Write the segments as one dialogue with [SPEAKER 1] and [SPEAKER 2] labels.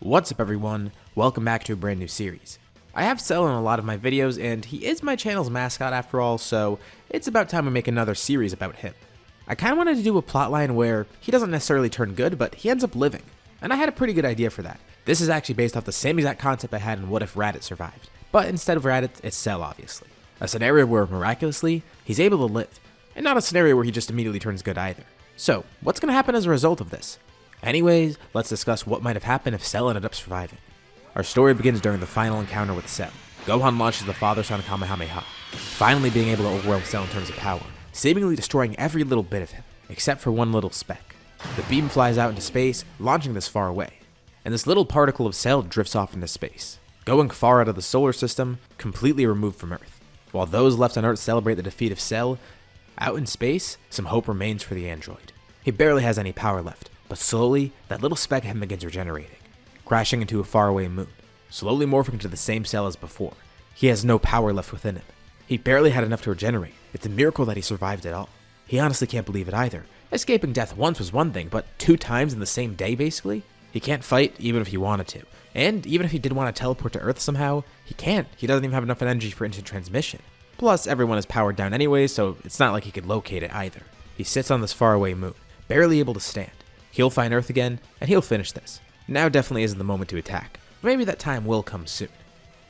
[SPEAKER 1] What's up everyone, welcome back to a brand new series. I have Cell in a lot of my videos and he is my channel's mascot after all, so it's about time we make another series about him. I kinda wanted to do a plotline where he doesn't necessarily turn good, but he ends up living, and I had a pretty good idea for that. This is actually based off the same exact concept I had in What If Raditz Survived, but instead of Raditz, it's Cell obviously. A scenario where miraculously, he's able to live, and not a scenario where he just immediately turns good either. So, what's gonna happen as a result of this? Anyways, let's discuss what might have happened if Cell ended up surviving. Our story begins during the final encounter with Cell. Gohan launches the father-son Kamehameha, finally being able to overwhelm Cell in terms of power, seemingly destroying every little bit of him, except for one little speck. The beam flies out into space, launching this far away, and this little particle of Cell drifts off into space, going far out of the solar system, completely removed from Earth. While those left on Earth celebrate the defeat of Cell, out in space, some hope remains for the android. He barely has any power left, but slowly, that little speck of him begins regenerating, crashing into a faraway moon, slowly morphing into the same Cell as before. He has no power left within him. He barely had enough to regenerate. It's a miracle that he survived at all. He honestly can't believe it either. Escaping death once was one thing, but 2 times in the same day basically? He can't fight even if he wanted to. And even if he did want to teleport to Earth somehow, he can't. He doesn't even have enough energy for instant transmission. Plus, everyone is powered down anyway, so it's not like he could locate it either. He sits on this faraway moon, barely able to stand. He'll find Earth again, and he'll finish this. Now definitely isn't the moment to attack, but maybe that time will come soon.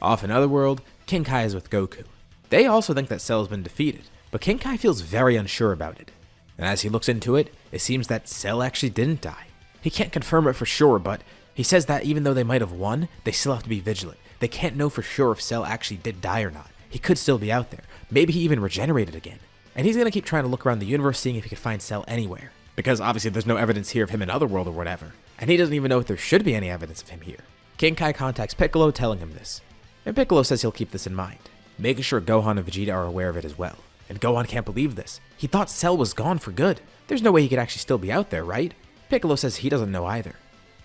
[SPEAKER 1] Off in Otherworld, King Kai is with Goku. They also think that Cell has been defeated, but King Kai feels very unsure about it. And as he looks into it, it seems that Cell actually didn't die. He can't confirm it for sure, but he says that even though they might have won, they still have to be vigilant. They can't know for sure if Cell actually did die or not. He could still be out there. Maybe he even regenerated again. And he's gonna keep trying to look around the universe seeing if he can find Cell anywhere. Because obviously there's no evidence here of him in Otherworld or whatever, and he doesn't even know if there should be any evidence of him here. King Kai contacts Piccolo telling him this, and Piccolo says he'll keep this in mind, making sure Gohan and Vegeta are aware of it as well. And Gohan can't believe this. He thought Cell was gone for good. There's no way he could actually still be out there, right? Piccolo says he doesn't know either.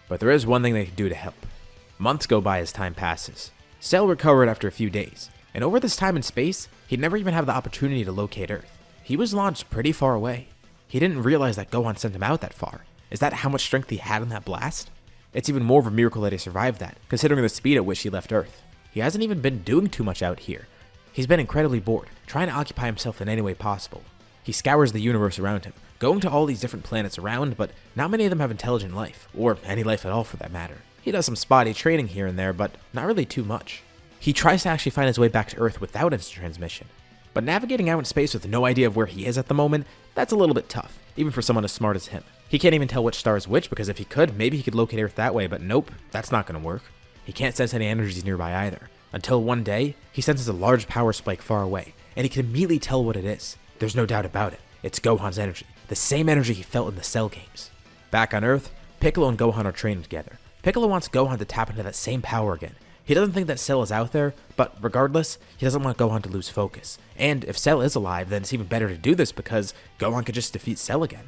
[SPEAKER 1] But there is one thing they can do to help. Months go by as time passes. Cell recovered after a few days, and over this time in space, he'd never even have the opportunity to locate Earth. He was launched pretty far away. He didn't realize that Gohan sent him out that far. Is that how much strength he had in that blast? It's even more of a miracle that he survived that, considering the speed at which he left Earth. He hasn't even been doing too much out here. He's been incredibly bored, trying to occupy himself in any way possible. He scours the universe around him, going to all these different planets around, but not many of them have intelligent life, or any life at all for that matter. He does some spotty training here and there, but not really too much. He tries to actually find his way back to Earth without instant transmission. But navigating out in space with no idea of where he is at the moment, that's a little bit tough, even for someone as smart as him. He can't even tell which star is which, because if he could, maybe he could locate Earth that way, but nope, that's not going to work. He can't sense any energies nearby either, until one day, he senses a large power spike far away, and he can immediately tell what it is. There's no doubt about it, it's Gohan's energy, the same energy he felt in the Cell games. Back on Earth, Piccolo and Gohan are training together. Piccolo wants Gohan to tap into that same power again. He doesn't think that Cell is out there, but regardless, he doesn't want Gohan to lose focus. And if Cell is alive, then it's even better to do this because Gohan could just defeat Cell again.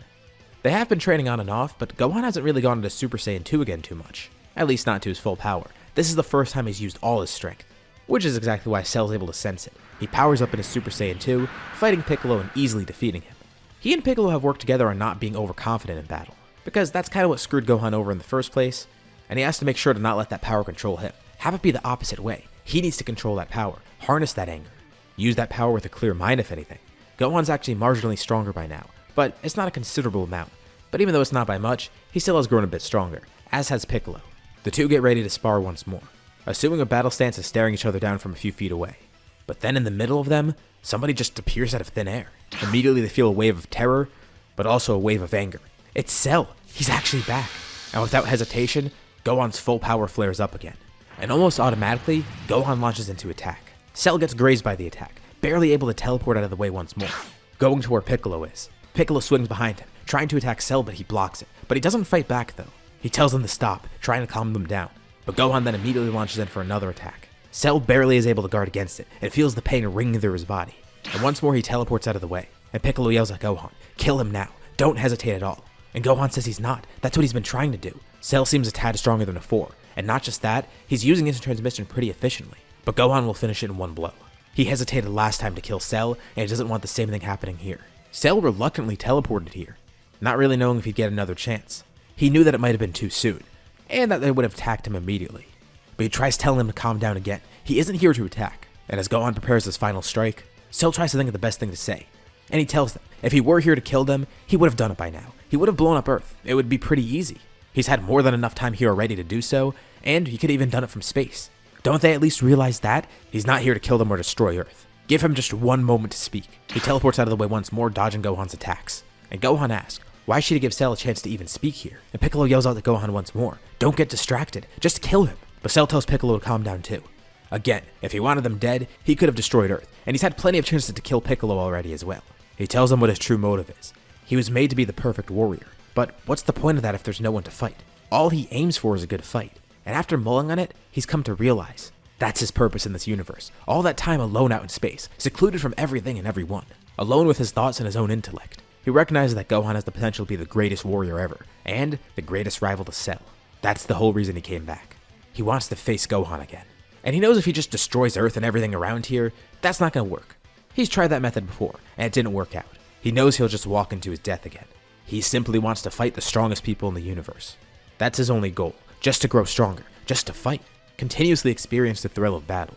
[SPEAKER 1] They have been training on and off, but Gohan hasn't really gone into Super Saiyan 2 again too much. At least not to his full power. This is the first time he's used all his strength, which is exactly why Cell's able to sense it. He powers up into Super Saiyan 2, fighting Piccolo and easily defeating him. He and Piccolo have worked together on not being overconfident in battle, because that's kind of what screwed Gohan over in the first place, and he has to make sure to not let that power control him. Have it be the opposite way. He needs to control that power, harness that anger, use that power with a clear mind if anything. Gohan's actually marginally stronger by now, but it's not a considerable amount. But even though it's not by much, he still has grown a bit stronger, as has Piccolo. The two get ready to spar once more, assuming a battle stance is staring each other down from a few feet away. But then in the middle of them, somebody just appears out of thin air. Immediately they feel a wave of terror, but also a wave of anger. It's Cell! He's actually back! And without hesitation, Gohan's full power flares up again. And almost automatically, Gohan launches into attack. Cell gets grazed by the attack, barely able to teleport out of the way once more, going to where Piccolo is. Piccolo swings behind him, trying to attack Cell, but he blocks it. But he doesn't fight back though. He tells them to stop, trying to calm them down. But Gohan then immediately launches in for another attack. Cell barely is able to guard against it, and feels the pain ringing through his body. And once more he teleports out of the way, and Piccolo yells at Gohan, "Kill him now, don't hesitate at all." And Gohan says he's not, that's what he's been trying to do. Cell seems a tad stronger than before, and not just that, he's using instant transmission pretty efficiently. But Gohan will finish it in one blow. He hesitated last time to kill Cell, and he doesn't want the same thing happening here. Cell reluctantly teleported here, not really knowing if he'd get another chance. He knew that it might have been too soon, and that they would have attacked him immediately. But he tries telling him to calm down again. He isn't here to attack. And as Gohan prepares his final strike, Cell tries to think of the best thing to say. And he tells them, if he were here to kill them, he would have done it by now. He would have blown up Earth. It would be pretty easy. He's had more than enough time here already to do so, and he could have even done it from space. Don't they at least realize that? He's not here to kill them or destroy Earth. Give him just one moment to speak. He teleports out of the way once more, dodging Gohan's attacks. And Gohan asks, why should he give Cell a chance to even speak here? And Piccolo yells out to Gohan once more, don't get distracted, just kill him. But Cell tells Piccolo to calm down too. Again, if he wanted them dead, he could have destroyed Earth, and he's had plenty of chances to kill Piccolo already as well. He tells him what his true motive is. He was made to be the perfect warrior, but what's the point of that if there's no one to fight? All he aims for is a good fight, and after mulling on it, he's come to realize that's his purpose in this universe. All that time alone out in space, secluded from everything and everyone, alone with his thoughts and his own intellect. He recognizes that Gohan has the potential to be the greatest warrior ever, and the greatest rival to Cell. That's the whole reason he came back. He wants to face Gohan again. And he knows if he just destroys Earth and everything around here, that's not going to work. He's tried that method before, and it didn't work out. He knows he'll just walk into his death again. He simply wants to fight the strongest people in the universe. That's his only goal, just to grow stronger, just to fight, continuously experience the thrill of battle.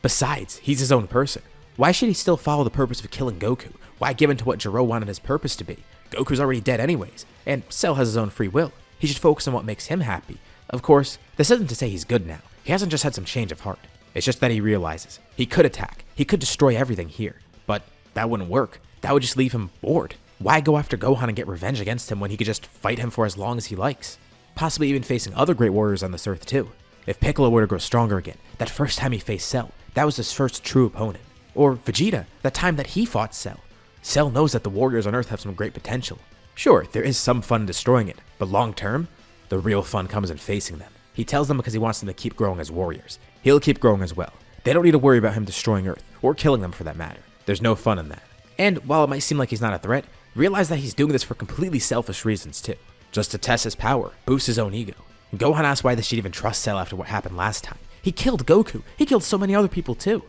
[SPEAKER 1] Besides, he's his own person. Why should he still follow the purpose of killing Goku? Why give in to what Jiro wanted his purpose to be? Goku's already dead anyways, and Cell has his own free will. He should focus on what makes him happy. Of course, this isn't to say he's good now. He hasn't just had some change of heart. It's just that he realizes he could attack, he could destroy everything here, but that wouldn't work. That would just leave him bored. Why go after Gohan and get revenge against him when he could just fight him for as long as he likes? Possibly even facing other great warriors on this Earth too. If Piccolo were to grow stronger again, that first time he faced Cell, that was his first true opponent. Or Vegeta, that time that he fought Cell. Cell knows that the warriors on Earth have some great potential. Sure, there is some fun in destroying it, but long term, the real fun comes in facing them. He tells them because he wants them to keep growing as warriors. He'll keep growing as well. They don't need to worry about him destroying Earth, or killing them for that matter. There's no fun in that. And while it might seem like he's not a threat, realize that he's doing this for completely selfish reasons too. Just to test his power, boost his own ego. And Gohan asks why they should even trust Cell after what happened last time. He killed Goku. He killed so many other people too.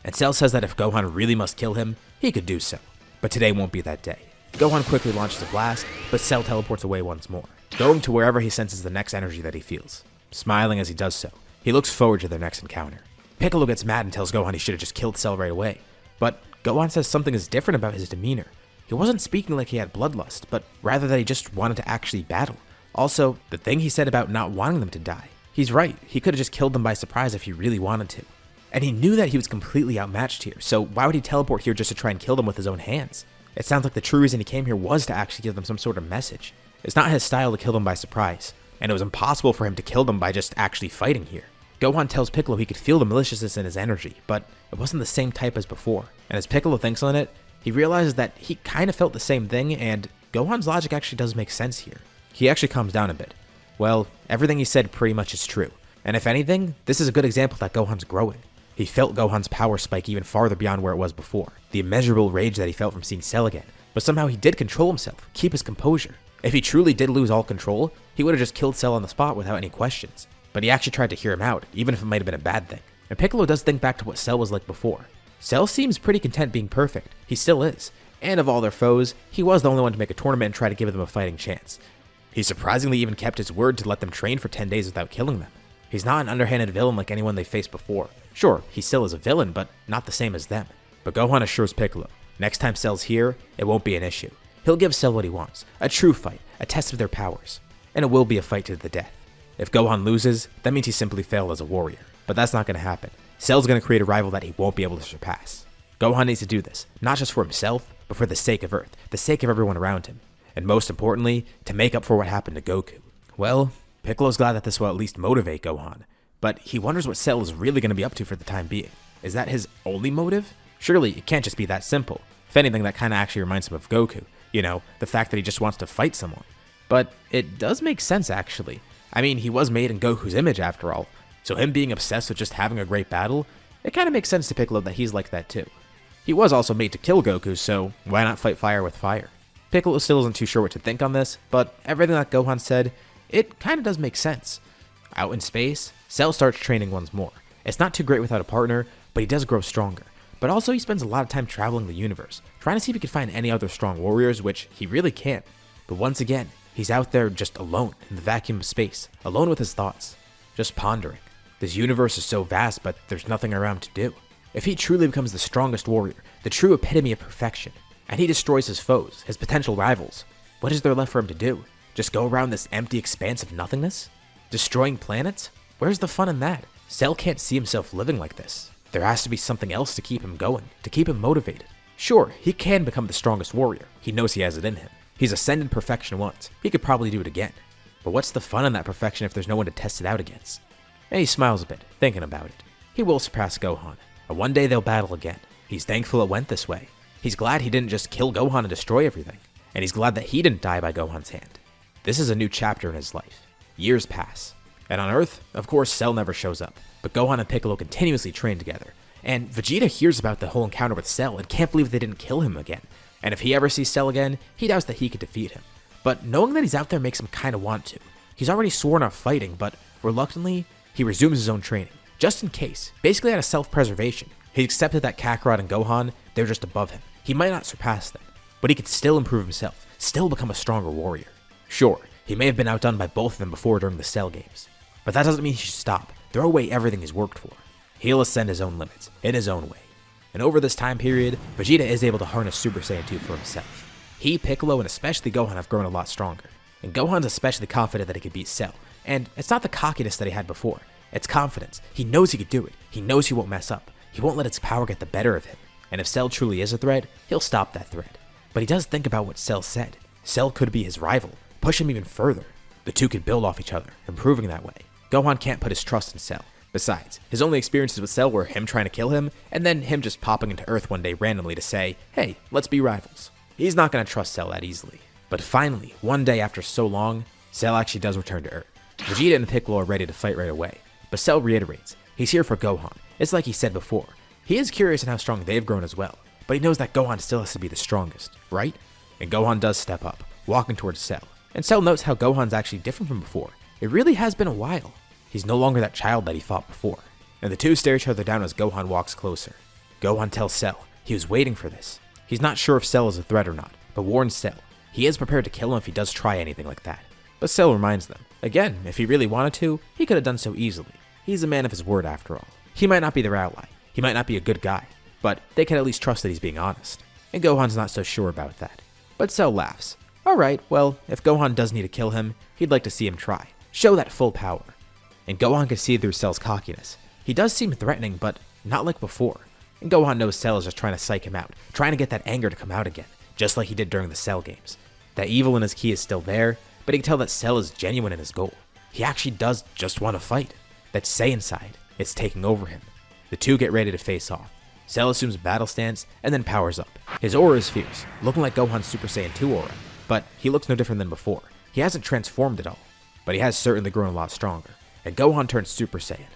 [SPEAKER 1] And Cell says that if Gohan really must kill him, he could do so. But today won't be that day. Gohan quickly launches a blast, but Cell teleports away once more, going to wherever he senses the next energy that he feels. Smiling as he does so, he looks forward to their next encounter. Piccolo gets mad and tells Gohan he should have just killed Cell right away, but Gohan says something is different about his demeanor. He wasn't speaking like he had bloodlust, but rather that he just wanted to actually battle. Also, the thing he said about not wanting them to die. He's right, he could have just killed them by surprise if he really wanted to. And he knew that he was completely outmatched here, so why would he teleport here just to try and kill them with his own hands? It sounds like the true reason he came here was to actually give them some sort of message. It's not his style to kill them by surprise, and it was impossible for him to kill them by just actually fighting here. Gohan tells Piccolo he could feel the maliciousness in his energy, but it wasn't the same type as before. And as Piccolo thinks on it, he realizes that he kind of felt the same thing, and Gohan's logic actually does make sense here. He actually calms down a bit. Well, everything he said pretty much is true. And if anything, this is a good example that Gohan's growing. He felt Gohan's power spike even farther beyond where it was before. The immeasurable rage that he felt from seeing Cell again. But somehow he did control himself, keep his composure. If he truly did lose all control, he would have just killed Cell on the spot without any questions. But he actually tried to hear him out, even if it might have been a bad thing. And Piccolo does think back to what Cell was like before. Cell seems pretty content being perfect. He still is. And of all their foes, he was the only one to make a tournament and try to give them a fighting chance. He surprisingly even kept his word to let them train for 10 days without killing them. He's not an underhanded villain like anyone they faced before. Sure, he still is a villain, but not the same as them. But Gohan assures Piccolo, next time Cell's here, it won't be an issue. He'll give Cell what he wants, a true fight, a test of their powers. And it will be a fight to the death. If Gohan loses, that means he simply failed as a warrior. But that's not going to happen. Cell's going to create a rival that he won't be able to surpass. Gohan needs to do this, not just for himself, but for the sake of Earth, the sake of everyone around him. And most importantly, to make up for what happened to Goku. Well, Piccolo's glad that this will at least motivate Gohan. But he wonders what Cell is really going to be up to for the time being. Is that his only motive? Surely it can't just be that simple. If anything, that kind of actually reminds him of Goku. You know, the fact that he just wants to fight someone. But it does make sense actually. I mean, he was made in Goku's image after all. So him being obsessed with just having a great battle, it kind of makes sense to Piccolo that he's like that too. He was also made to kill Goku, so why not fight fire with fire? Piccolo still isn't too sure what to think on this, but everything that Gohan said, it kind of does make sense. Out in space, Cell starts training once more. It's not too great without a partner, but he does grow stronger. But also he spends a lot of time traveling the universe, trying to see if he can find any other strong warriors, which he really can't. But once again, He's out there just alone in the vacuum of space, alone with his thoughts, just pondering. This universe is so vast, but there's nothing around to do. If he truly becomes the strongest warrior, the true epitome of perfection, and he destroys his foes, his potential rivals, what is there left for him to do? Just go around this empty expanse of nothingness? Destroying planets? Where's the fun in that? Cell can't see himself living like this. There has to be something else to keep him going, to keep him motivated. Sure, he can become the strongest warrior. He knows he has it in him. He's ascended perfection once. He could probably do it again. But what's the fun in that perfection if there's no one to test it out against? And he smiles a bit, thinking about it. He will surpass Gohan, and one day they'll battle again. He's thankful it went this way. He's glad he didn't just kill Gohan and destroy everything. And he's glad that he didn't die by Gohan's hand. This is a new chapter in his life. Years pass. And on Earth, of course, Cell never shows up. But Gohan and Piccolo continuously train together. And Vegeta hears about the whole encounter with Cell and can't believe they didn't kill him again. And if he ever sees Cell again, he doubts that he could defeat him. But knowing that he's out there makes him kind of want to. He's already sworn off fighting, but reluctantly, he resumes his own training. Just in case, basically out of self-preservation. He accepted that Kakarot and Gohan, they're just above him. He might not surpass them, but he could still improve himself, still become a stronger warrior. Sure, he may have been outdone by both of them before during the Cell games, but that doesn't mean he should stop, throw away everything he's worked for. He'll ascend his own limits, in his own way. And over this time period, Vegeta is able to harness Super Saiyan 2 for himself. He, Piccolo, and especially Gohan have grown a lot stronger. And Gohan's especially confident that he could beat Cell. And it's not the cockiness that he had before, it's confidence. He knows he could do it. He knows he won't mess up. He won't let its power get the better of him. And if Cell truly is a threat, he'll stop that threat. But he does think about what Cell said. Cell could be his rival, push him even further. The two could build off each other, improving that way. Gohan can't put his trust in Cell. Besides, his only experiences with Cell were him trying to kill him, and then him just popping into Earth one day randomly to say, hey, let's be rivals. He's not going to trust Cell that easily. But finally, one day after so long, Cell actually does return to Earth. Vegeta and Piccolo are ready to fight right away. But Cell reiterates, he's here for Gohan. It's like he said before. He is curious on how strong they've grown as well, but he knows that Gohan still has to be the strongest, right? And Gohan does step up, walking towards Cell. And Cell notes how Gohan's actually different from before. It really has been a while. He's no longer that child that he fought before. And the two stare each other down as Gohan walks closer. Gohan tells Cell he was waiting for this. He's not sure if Cell is a threat or not, but warns Cell he is prepared to kill him if he does try anything like that. But Cell reminds them, again, if he really wanted to, he could have done so easily. He's a man of his word after all. He might not be their ally. He might not be a good guy, but they can at least trust that he's being honest. And Gohan's not so sure about that. But Cell laughs. Alright, well, if Gohan does need to kill him, he'd like to see him try. Show that full power. And Gohan can see through Cell's cockiness. He does seem threatening, but not like before. And Gohan knows Cell is just trying to psych him out, trying to get that anger to come out again, just like he did during the Cell games. That evil in his ki is still there, but he can tell that Cell is genuine in his goal. He actually does just want to fight. That Saiyan side, it's taking over him. The two get ready to face off. Cell assumes a battle stance and then powers up. His aura is fierce, looking like Gohan's Super Saiyan 2 aura, but he looks no different than before. He hasn't transformed at all, but he has certainly grown a lot stronger. And Gohan turns Super Saiyan.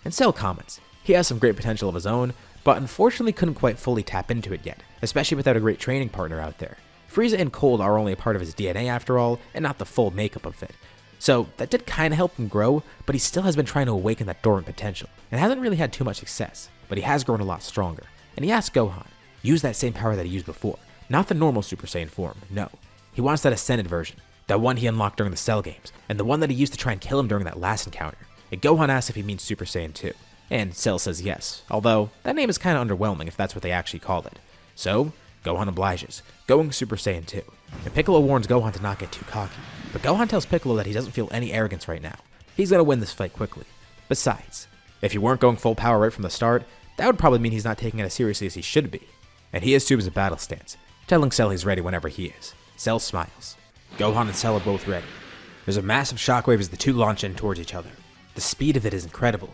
[SPEAKER 1] And Cell comments, he has some great potential of his own, but unfortunately couldn't quite fully tap into it yet, especially without a great training partner out there. Frieza and Cold are only a part of his DNA after all, and not the full makeup of it. So that did kind of help him grow, but he still has been trying to awaken that dormant potential, and hasn't really had too much success, but he has grown a lot stronger. And he asks Gohan, use that same power that he used before, not the normal Super Saiyan form, no. He wants that ascended version, that one he unlocked during the Cell games, and the one that he used to try and kill him during that last encounter. And Gohan asks if he means Super Saiyan 2, and Cell says yes, although that name is kind of underwhelming if that's what they actually call it. So, Gohan obliges, going Super Saiyan 2, and Piccolo warns Gohan to not get too cocky. But Gohan tells Piccolo that he doesn't feel any arrogance right now. He's gonna win this fight quickly. Besides, if you weren't going full power right from the start, that would probably mean he's not taking it as seriously as he should be. And he assumes a battle stance, telling Cell he's ready whenever he is. Cell smiles. Gohan and Cell are both ready. There's a massive shockwave as the two launch in towards each other. The speed of it is incredible.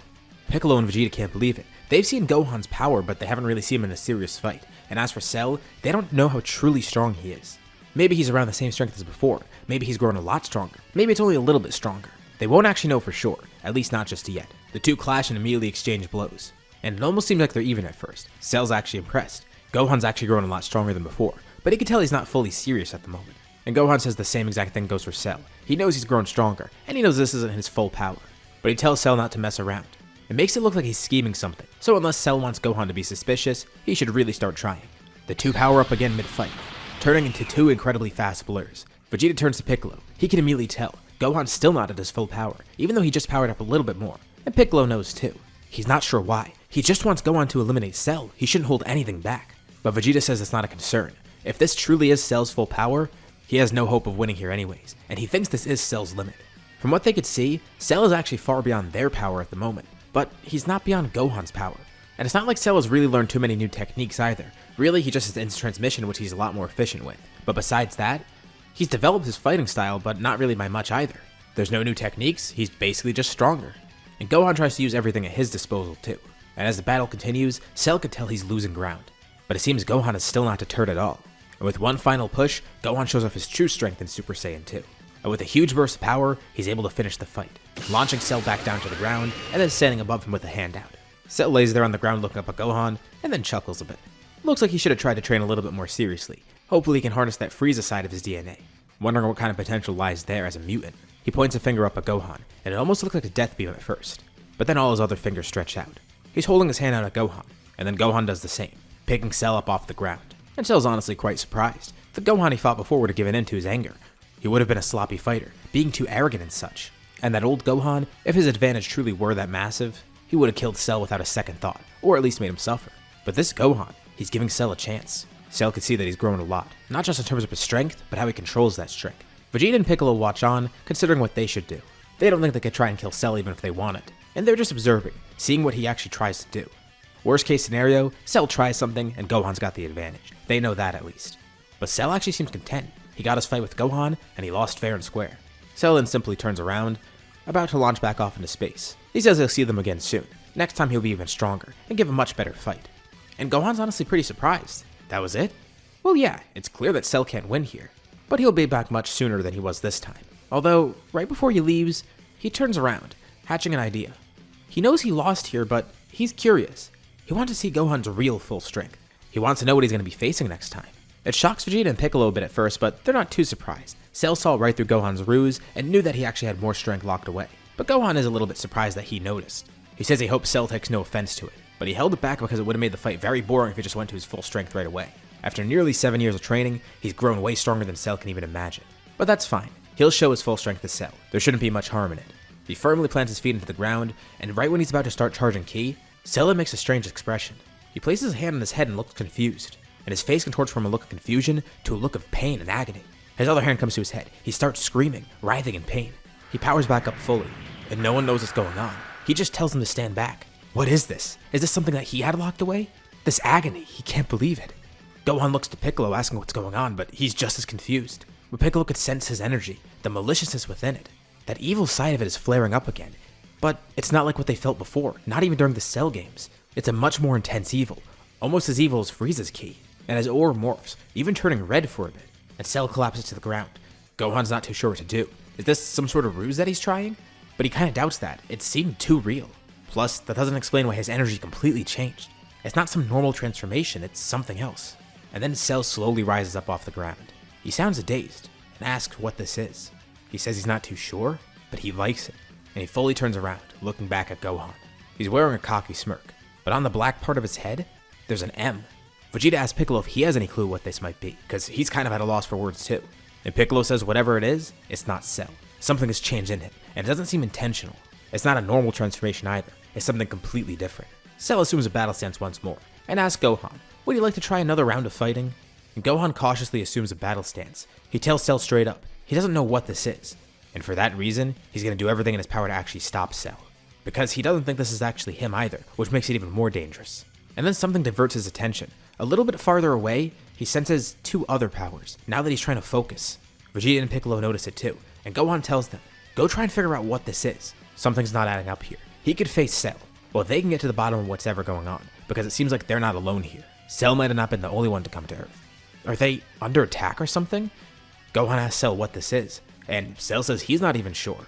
[SPEAKER 1] Piccolo and Vegeta can't believe it. They've seen Gohan's power, but they haven't really seen him in a serious fight. And as for Cell, they don't know how truly strong he is. Maybe he's around the same strength as before. Maybe he's grown a lot stronger. Maybe it's only a little bit stronger. They won't actually know for sure, at least not just yet. The two clash and immediately exchange blows. And it almost seems like they're even at first. Cell's actually impressed. Gohan's actually grown a lot stronger than before, but he can tell he's not fully serious at the moment. And Gohan says the same exact thing goes for Cell. He knows he's grown stronger, and he knows this isn't his full power. But he tells Cell not to mess around. It makes it look like he's scheming something, so unless Cell wants Gohan to be suspicious, he should really start trying. The two power up again mid-fight, turning into two incredibly fast blurs. Vegeta turns to Piccolo. He can immediately tell Gohan's still not at his full power, even though he just powered up a little bit more. And Piccolo knows too. He's not sure why. He just wants Gohan to eliminate Cell. He shouldn't hold anything back. But Vegeta says it's not a concern. If this truly is Cell's full power, he has no hope of winning here anyways, and he thinks this is Cell's limit. From what they could see, Cell is actually far beyond their power at the moment, but he's not beyond Gohan's power. And it's not like Cell has really learned too many new techniques either. Really, he just has instant transmission, which he's a lot more efficient with. But besides that, he's developed his fighting style, but not really by much either. There's no new techniques, he's basically just stronger. And Gohan tries to use everything at his disposal too. And as the battle continues, Cell could tell he's losing ground. But it seems Gohan is still not deterred at all. And with one final push, Gohan shows off his true strength in Super Saiyan 2. And with a huge burst of power, he's able to finish the fight, launching Cell back down to the ground, and then standing above him with a hand out. Cell lays there on the ground looking up at Gohan, and then chuckles a bit. Looks like he should have tried to train a little bit more seriously. Hopefully he can harness that Frieza side of his DNA. Wondering what kind of potential lies there as a mutant. He points a finger up at Gohan, and it almost looked like a death beam at first. But then all his other fingers stretch out. He's holding his hand out at Gohan, and then Gohan does the same, picking Cell up off the ground. And Cell's honestly quite surprised. The Gohan he fought before would have given in to his anger. He would have been a sloppy fighter, being too arrogant and such. And that old Gohan, if his advantage truly were that massive, he would have killed Cell without a second thought, or at least made him suffer. But this Gohan, he's giving Cell a chance. Cell could see that he's grown a lot, not just in terms of his strength, but how he controls that strength. Vegeta and Piccolo watch on, considering what they should do. They don't think they could try and kill Cell even if they wanted, and they're just observing, seeing what he actually tries to do. Worst case scenario, Cell tries something and Gohan's got the advantage. They know that at least. But Cell actually seems content. He got his fight with Gohan, and he lost fair and square. Cell then simply turns around, about to launch back off into space. He says he'll see them again soon. Next time he'll be even stronger, and give a much better fight. And Gohan's honestly pretty surprised. That was it? Well yeah, it's clear that Cell can't win here. But he'll be back much sooner than he was this time. Although, right before he leaves, he turns around, hatching an idea. He knows he lost here, but he's curious. He wants to see Gohan's real full strength. He wants to know what he's going to be facing next time. It shocks Vegeta and Piccolo a bit at first, but they're not too surprised. Cell saw right through Gohan's ruse and knew that he actually had more strength locked away. But Gohan is a little bit surprised that he noticed. He says he hopes Cell takes no offense to it, but he held it back because it would have made the fight very boring if he just went to his full strength right away. After nearly 7 years of training, he's grown way stronger than Cell can even imagine. But that's fine. He'll show his full strength to Cell. There shouldn't be much harm in it. He firmly plants his feet into the ground, and right when he's about to start charging ki, Cell makes a strange expression. He places his hand on his head and looks confused, and his face contorts from a look of confusion to a look of pain and agony. His other hand comes to his head. He starts screaming, writhing in pain. He powers back up fully, and no one knows what's going on. He just tells him to stand back. What is this? Is this something that he had locked away? This agony, he can't believe it. Gohan looks to Piccolo asking what's going on, but he's just as confused. But Piccolo could sense his energy, the maliciousness within it. That evil side of it is flaring up again. But it's not like what they felt before, not even during the Cell games. It's a much more intense evil, almost as evil as Frieza's ki. And his aura morphs, even turning red for a bit, and Cell collapses to the ground. Gohan's not too sure what to do. Is this some sort of ruse that he's trying? But he kinda doubts that. It seemed too real. Plus, that doesn't explain why his energy completely changed. It's not some normal transformation, it's something else. And then Cell slowly rises up off the ground. He sounds dazed, and asks what this is. He says he's not too sure, but he likes it. And he fully turns around, looking back at Gohan. He's wearing a cocky smirk, but on the black part of his head, there's an M. Vegeta asks Piccolo if he has any clue what this might be, because he's kind of at a loss for words too. And Piccolo says whatever it is, it's not Cell. Something has changed in him, and it doesn't seem intentional. It's not a normal transformation either, it's something completely different. Cell assumes a battle stance once more, and asks Gohan, would you like to try another round of fighting? And Gohan cautiously assumes a battle stance. He tells Cell straight up, he doesn't know what this is. And for that reason, he's going to do everything in his power to actually stop Cell. Because he doesn't think this is actually him either, which makes it even more dangerous. And then something diverts his attention. A little bit farther away, he senses two other powers, now that he's trying to focus. Vegeta and Piccolo notice it too, and Gohan tells them, go try and figure out what this is. Something's not adding up here. He could face Cell, well they can get to the bottom of what's ever going on, because it seems like they're not alone here. Cell might have not been the only one to come to Earth. Are they under attack or something? Gohan asks Cell what this is, and Cell says he's not even sure.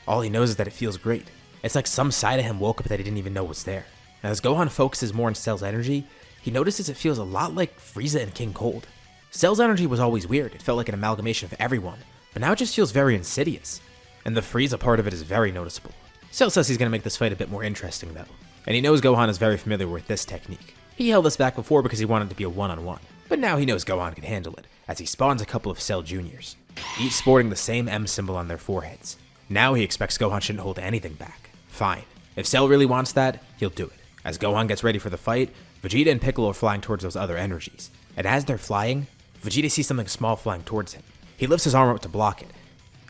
[SPEAKER 1] All he knows is that it feels great. It's like some side of him woke up that he didn't even know was there. And as Gohan focuses more on Cell's energy, he notices it feels a lot like Frieza and King Cold. Cell's energy was always weird, it felt like an amalgamation of everyone, but now it just feels very insidious. And the Frieza part of it is very noticeable. Cell says he's going to make this fight a bit more interesting though, and he knows Gohan is very familiar with this technique. He held this back before because he wanted it to be a one-on-one. But now he knows Gohan can handle it, as he spawns a couple of Cell Juniors, each sporting the same M symbol on their foreheads. Now he expects Gohan shouldn't hold anything back. Fine. If Cell really wants that, he'll do it. As Gohan gets ready for the fight, Vegeta and Piccolo are flying towards those other energies. And as they're flying, Vegeta sees something small flying towards him. He lifts his arm up to block it,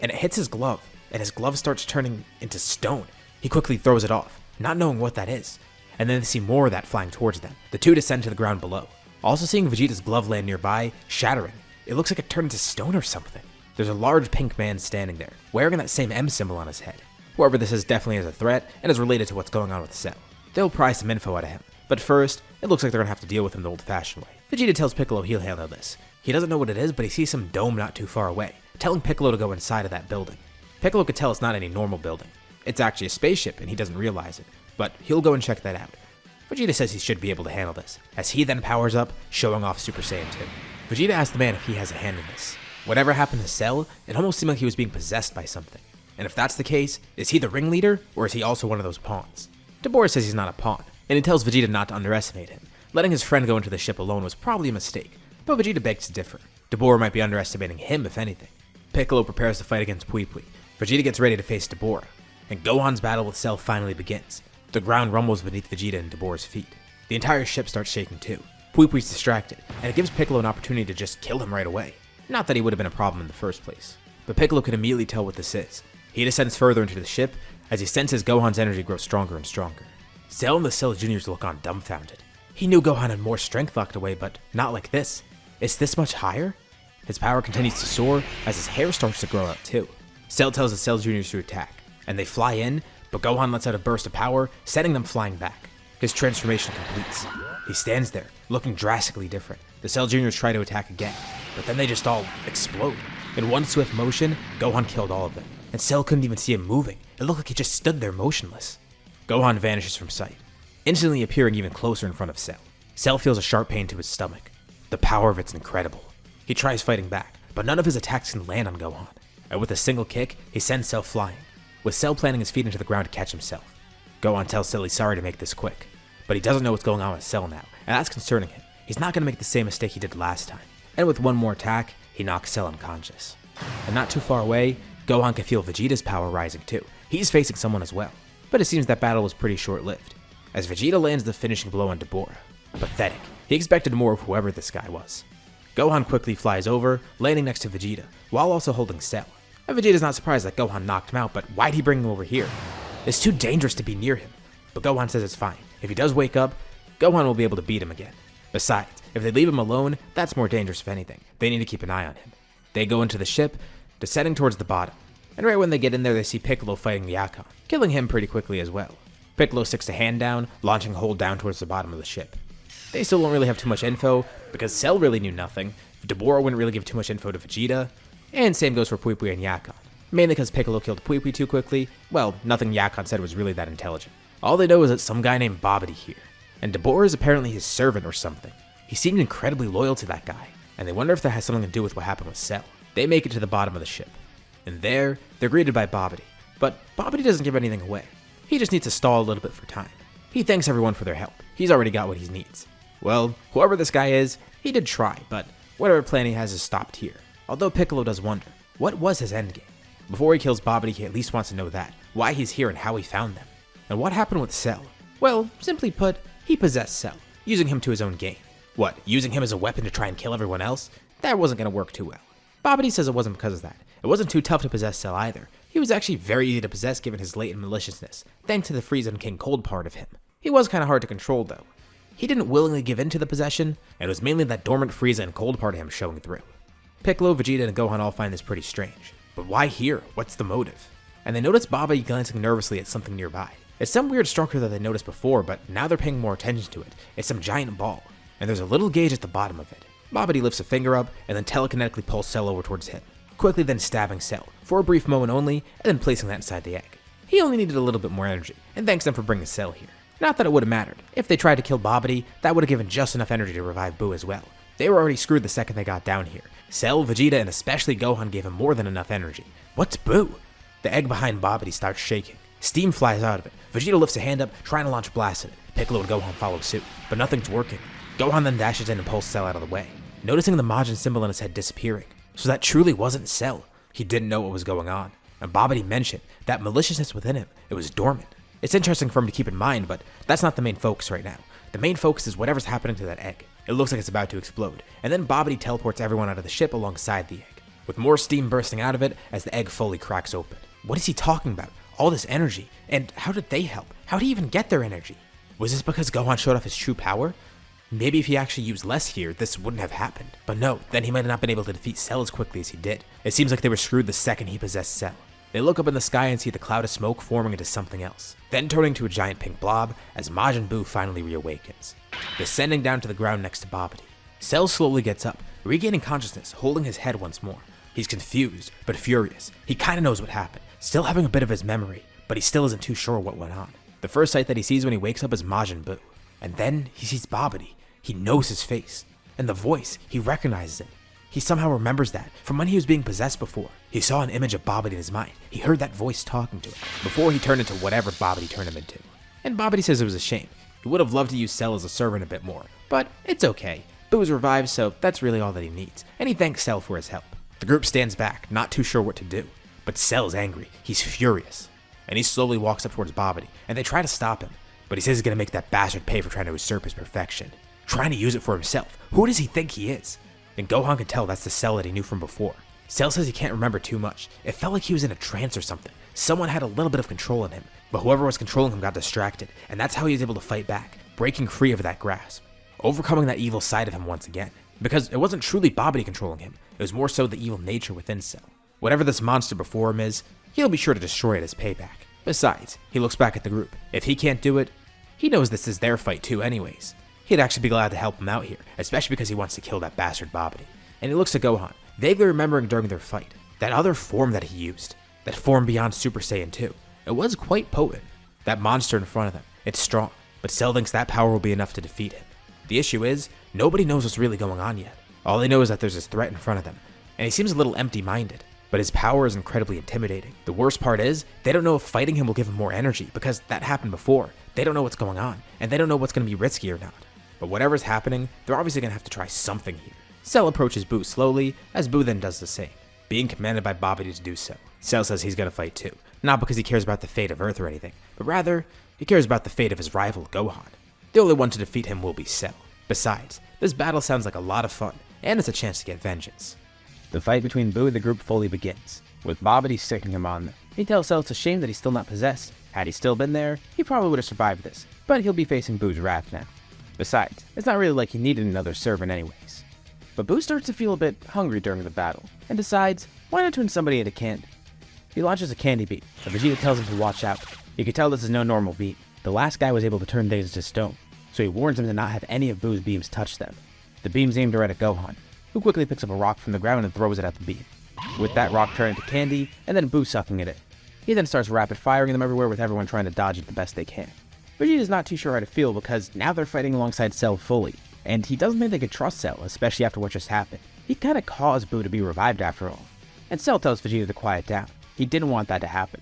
[SPEAKER 1] and it hits his glove, and his glove starts turning into stone. He quickly throws it off, not knowing what that is. And then they see more of that flying towards them. The two descend to the ground below. Also seeing Vegeta's glove land nearby, shattering. It looks like it turned into stone or something. There's a large pink man standing there, wearing that same M symbol on his head. Whoever this is definitely is a threat, and is related to what's going on with Cell. They'll pry some info out of him, but first, it looks like they're gonna have to deal with him the old-fashioned way. Vegeta tells Piccolo he'll handle this. He doesn't know what it is, but he sees some dome not too far away, telling Piccolo to go inside of that building. Piccolo could tell it's not any normal building. It's actually a spaceship, and he doesn't realize it, but he'll go and check that out. Vegeta says he should be able to handle this, as he then powers up, showing off Super Saiyan 2. Vegeta asks the man if he has a hand in this. Whatever happened to Cell, it almost seemed like he was being possessed by something. And if that's the case, is he the ringleader, or is he also one of those pawns? Dabura says he's not a pawn, and he tells Vegeta not to underestimate him. Letting his friend go into the ship alone was probably a mistake, but Vegeta begs to differ. Dabura might be underestimating him, if anything. Piccolo prepares to fight against Pui Pui. Vegeta gets ready to face Dabura, and Gohan's battle with Cell finally begins. The ground rumbles beneath Vegeta and Dabura's feet. The entire ship starts shaking too. Pui Pui's distracted, and it gives Piccolo an opportunity to just kill him right away. Not that he would have been a problem in the first place, but Piccolo can immediately tell what this is. He descends further into the ship as he senses Gohan's energy grow stronger and stronger. Cell and the Cell Juniors look on dumbfounded. He knew Gohan had more strength locked away, but not like this. It's this much higher? His power continues to soar as his hair starts to grow out too. Cell tells the Cell Juniors to attack, and they fly in, but Gohan lets out a burst of power, sending them flying back. His transformation completes. He stands there, looking drastically different. The Cell Juniors try to attack again, but then they just all explode. In one swift motion, Gohan killed all of them, and Cell couldn't even see him moving. It looked like he just stood there motionless. Gohan vanishes from sight, instantly appearing even closer in front of Cell. Cell feels a sharp pain to his stomach. The power of it's incredible. He tries fighting back, but none of his attacks can land on Gohan, and with a single kick, he sends Cell flying, with Cell planting his feet into the ground to catch himself. Gohan tells Cell he's sorry to make this quick, but he doesn't know what's going on with Cell now, and that's concerning him. He's not going to make the same mistake he did last time. And with one more attack, he knocks Cell unconscious. And not too far away, Gohan can feel Vegeta's power rising too. He's facing someone as well. But it seems that battle was pretty short-lived, as Vegeta lands the finishing blow on Dabura. Pathetic. He expected more of whoever this guy was. Gohan quickly flies over, landing next to Vegeta, while also holding Cell. And Vegeta's not surprised that Gohan knocked him out, but why'd he bring him over here? It's too dangerous to be near him. But Gohan says it's fine. If he does wake up, Gohan will be able to beat him again. Besides, if they leave him alone, that's more dangerous if anything. They need to keep an eye on him. They go into the ship, descending towards the bottom. And right when they get in there, they see Piccolo fighting the Yakon, killing him pretty quickly as well. Piccolo sticks a hand down, launching a hold down towards the bottom of the ship. They still don't really have too much info, because Cell really knew nothing, Dabura wouldn't really give too much info to Vegeta, and same goes for Pui Pui and Yakon. Mainly because Piccolo killed Pui Pui too quickly. Well, nothing Yakon said was really that intelligent. All they know is that some guy named Babidi here, and Dabura is apparently his servant or something. He seemed incredibly loyal to that guy, and they wonder if that has something to do with what happened with Cell. They make it to the bottom of the ship, and there, they're greeted by Babidi. But Babidi doesn't give anything away. He just needs to stall a little bit for time. He thanks everyone for their help. He's already got what he needs. Well, whoever this guy is, he did try, but whatever plan he has is stopped here. Although Piccolo does wonder, what was his endgame? Before he kills Babidi, he at least wants to know that, why he's here and how he found them. And what happened with Cell? Well, simply put, he possessed Cell, using him to his own gain. What, using him as a weapon to try and kill everyone else? That wasn't going to work too well. Babidi says it wasn't because of that. It wasn't too tough to possess Cell either. He was actually very easy to possess given his latent maliciousness, thanks to the Frieza and King Cold part of him. He was kind of hard to control though. He didn't willingly give in to the possession, and it was mainly that dormant Frieza and Cold part of him showing through. Piccolo, Vegeta, and Gohan all find this pretty strange. But why here? What's the motive? And they notice Babidi glancing nervously at something nearby. It's some weird structure that they noticed before, but now they're paying more attention to it. It's some giant ball, and there's a little gauge at the bottom of it. Babidi lifts a finger up, and then telekinetically pulls Cell over towards him, quickly then stabbing Cell, for a brief moment only, and then placing that inside the egg. He only needed a little bit more energy, and thanks them for bringing Cell here. Not that it would have mattered. If they tried to kill Babidi, that would have given just enough energy to revive Buu as well. They were already screwed the second they got down here. Cell, Vegeta, and especially Gohan gave him more than enough energy. What's Buu? The egg behind Babidi starts shaking. Steam flies out of it. Vegeta lifts a hand up, trying to launch blast at it. Piccolo and Gohan follow suit, but nothing's working. Gohan then dashes in and pulls Cell out of the way. noticing the Majin symbol on his head disappearing. So that truly wasn't Cell. He didn't know what was going on. And Babidi mentioned that maliciousness within him, it was dormant. It's interesting for him to keep in mind, but that's not the main focus right now. The main focus is whatever's happening to that egg. It looks like it's about to explode, and then Babidi teleports everyone out of the ship alongside the egg, with more steam bursting out of it as the egg fully cracks open. What is he talking about? All this energy, and how did they help? How did he even get their energy? Was this because Gohan showed off his true power? Maybe if he actually used less here, this wouldn't have happened. But no, then he might have not been able to defeat Cell as quickly as he did. It seems like they were screwed the second he possessed Cell. They look up in the sky and see the cloud of smoke forming into something else, then turning to a giant pink blob as Majin Buu finally reawakens, descending down to the ground next to Babidi. Cell slowly gets up, regaining consciousness, holding his head once more. He's confused, but furious. He kinda knows what happened, still having a bit of his memory, but he still isn't too sure what went on. The first sight that he sees when he wakes up is Majin Buu, and then he sees Babidi. He knows his face, and the voice, he recognizes it. He somehow remembers that from when he was being possessed before. He saw an image of Babidi in his mind. He heard that voice talking to him before he turned into whatever Babidi turned him into. And Babidi says it was a shame. He would have loved to use Cell as a servant a bit more, but it's okay. Buu was revived, so that's really all that he needs, and he thanks Cell for his help. The group stands back, not too sure what to do, but Cell's angry. He's furious, and he slowly walks up towards Babidi, and they try to stop him, but he says he's gonna make that bastard pay for trying to usurp his perfection, trying to use it for himself. Who does he think he is? And Gohan could tell that's the Cell that he knew from before. Cell says he can't remember too much. It felt like he was in a trance or something. Someone had a little bit of control in him, but whoever was controlling him got distracted, and that's how he was able to fight back, breaking free of that grasp, overcoming that evil side of him once again. Because it wasn't truly Babidi controlling him, it was more so the evil nature within Cell. Whatever this monster before him is, he'll be sure to destroy it as payback. Besides, he looks back at the group. If he can't do it, he knows this is their fight too anyways. He'd actually be glad to help him out here, especially because he wants to kill that bastard Babidi. And he looks at Gohan, vaguely remembering during their fight, that other form that he used, that form beyond Super Saiyan 2. It was quite potent. That monster in front of them, it's strong, but Cell thinks that power will be enough to defeat him. The issue is, nobody knows what's really going on yet. All they know is that there's this threat in front of them, and he seems a little empty-minded, but his power is incredibly intimidating. The worst part is, they don't know if fighting him will give him more energy, because that happened before. They don't know what's going on, and they don't know what's going to be risky or not. But whatever's happening, they're obviously going to have to try something here. Cell approaches Buu slowly, as Buu then does the same, being commanded by Babidi to do so. Cell says he's going to fight too, not because he cares about the fate of Earth or anything, but rather, he cares about the fate of his rival, Gohan. The only one to defeat him will be Cell. Besides, this battle sounds like a lot of fun, and it's a chance to get vengeance. The fight between Buu and the group fully begins, with Babidi sticking him on them. He tells Cell it's a shame that he's still not possessed. Had he still been there, he probably would have survived this, but he'll be facing Buu's wrath now. Besides, it's not really like he needed another servant anyways. But Buu starts to feel a bit hungry during the battle, and decides, why not turn somebody into candy? He launches a candy beam, but Vegeta tells him to watch out. You can tell this is no normal beam. The last guy was able to turn things into stone, so he warns him to not have any of Buu's beams touch them. The beam's aimed right at Gohan, who quickly picks up a rock from the ground and throws it at the beam, with that rock turning into candy, and then Buu sucking it in. He then starts rapid firing them everywhere with everyone trying to dodge it the best they can. Vegeta's not too sure how to feel because now they're fighting alongside Cell fully, and he doesn't think they could trust Cell, especially after what just happened. He kinda caused Buu to be revived after all. And Cell tells Vegeta to quiet down. He didn't want that to happen.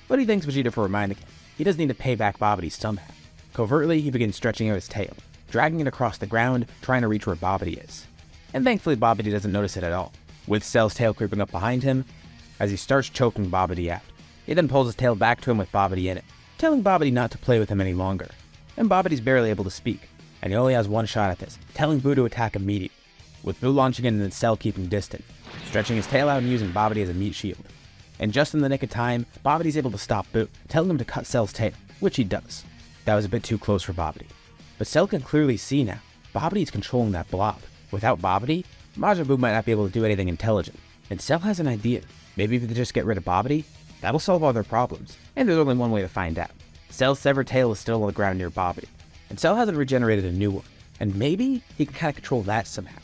[SPEAKER 1] But he thanks Vegeta for reminding him. He does need to pay back Babidi somehow. Covertly, he begins stretching out his tail, dragging it across the ground, trying to reach where Babidi is. And thankfully Babidi doesn't notice it at all, with Cell's tail creeping up behind him as he starts choking Babidi out. He then pulls his tail back to him with Babidi in it, telling Babidi not to play with him any longer. And Babidi's barely able to speak, and he only has one shot at this, telling Buu to attack immediately, with Buu launching in and then Cell keeping distant, stretching his tail out and using Babidi as a meat shield. And just in the nick of time, Babidi's able to stop Buu, telling him to cut Cell's tail, which he does. That was a bit too close for Babidi. But Cell can clearly see now, Babidi's controlling that blob. Without Babidi, Majin Buu might not be able to do anything intelligent. And Cell has an idea. Maybe if they just get rid of Babidi, that'll solve all their problems. And there's only one way to find out. Cell's severed tail is still on the ground near Babidi, and Cell hasn't regenerated a new one, and maybe he can kind of control that somehow.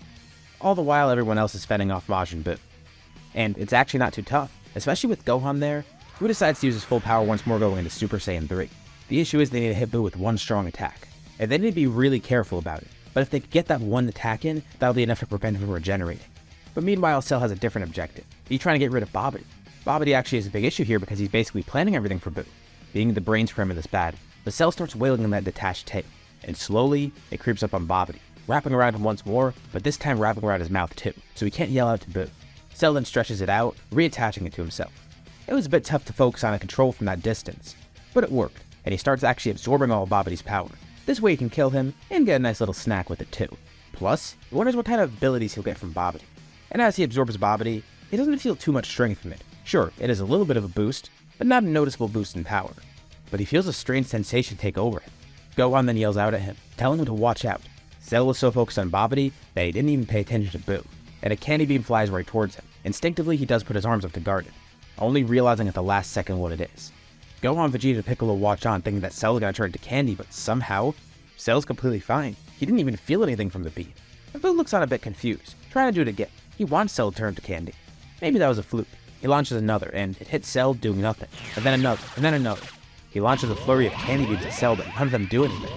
[SPEAKER 1] All the while everyone else is fending off Majin Buu. And it's actually not too tough, especially with Gohan there, who decides to use his full power once more going into Super Saiyan 3. The issue is they need to hit Buu with one strong attack, and they need to be really careful about it, but if they could get that one attack in, that'll be enough to prevent him from regenerating. But meanwhile, Cell has a different objective. He's trying to get rid of Babidi. Babidi actually is a big issue here because he's basically planning everything for Buu, being the brains for him in this battle. The Cell starts wailing on that detached tail, and slowly, it creeps up on Babidi, wrapping around him once more, but this time wrapping around his mouth too, so he can't yell out to Buu. Cell then stretches it out, reattaching it to himself. It was a bit tough to focus on and control from that distance, but it worked, and he starts actually absorbing all of Babidi's power. This way he can kill him and get a nice little snack with it too. Plus, he wonders what kind of abilities he'll get from Babidi. And as he absorbs Babidi, he doesn't feel too much strength from it. Sure, it is a little bit of a boost, but not a noticeable boost in power. But he feels a strange sensation take over him. Gohan then yells out at him, telling him to watch out. Cell was so focused on Babidi that he didn't even pay attention to Buu, and a candy beam flies right towards him. Instinctively, he does put his arms up to guard it, only realizing at the last second what it is. Gohan, Vegeta, and Piccolo watch on, thinking that Cell is going to turn into candy, but somehow, Cell's completely fine. He didn't even feel anything from the beam. And Buu looks on a bit confused, trying to do it again. He wants Cell to turn to candy. Maybe that was a fluke. He launches another, and it hits Cell, doing nothing. And then another, and then another. He launches a flurry of candy beams at Cell, but none of them do anything.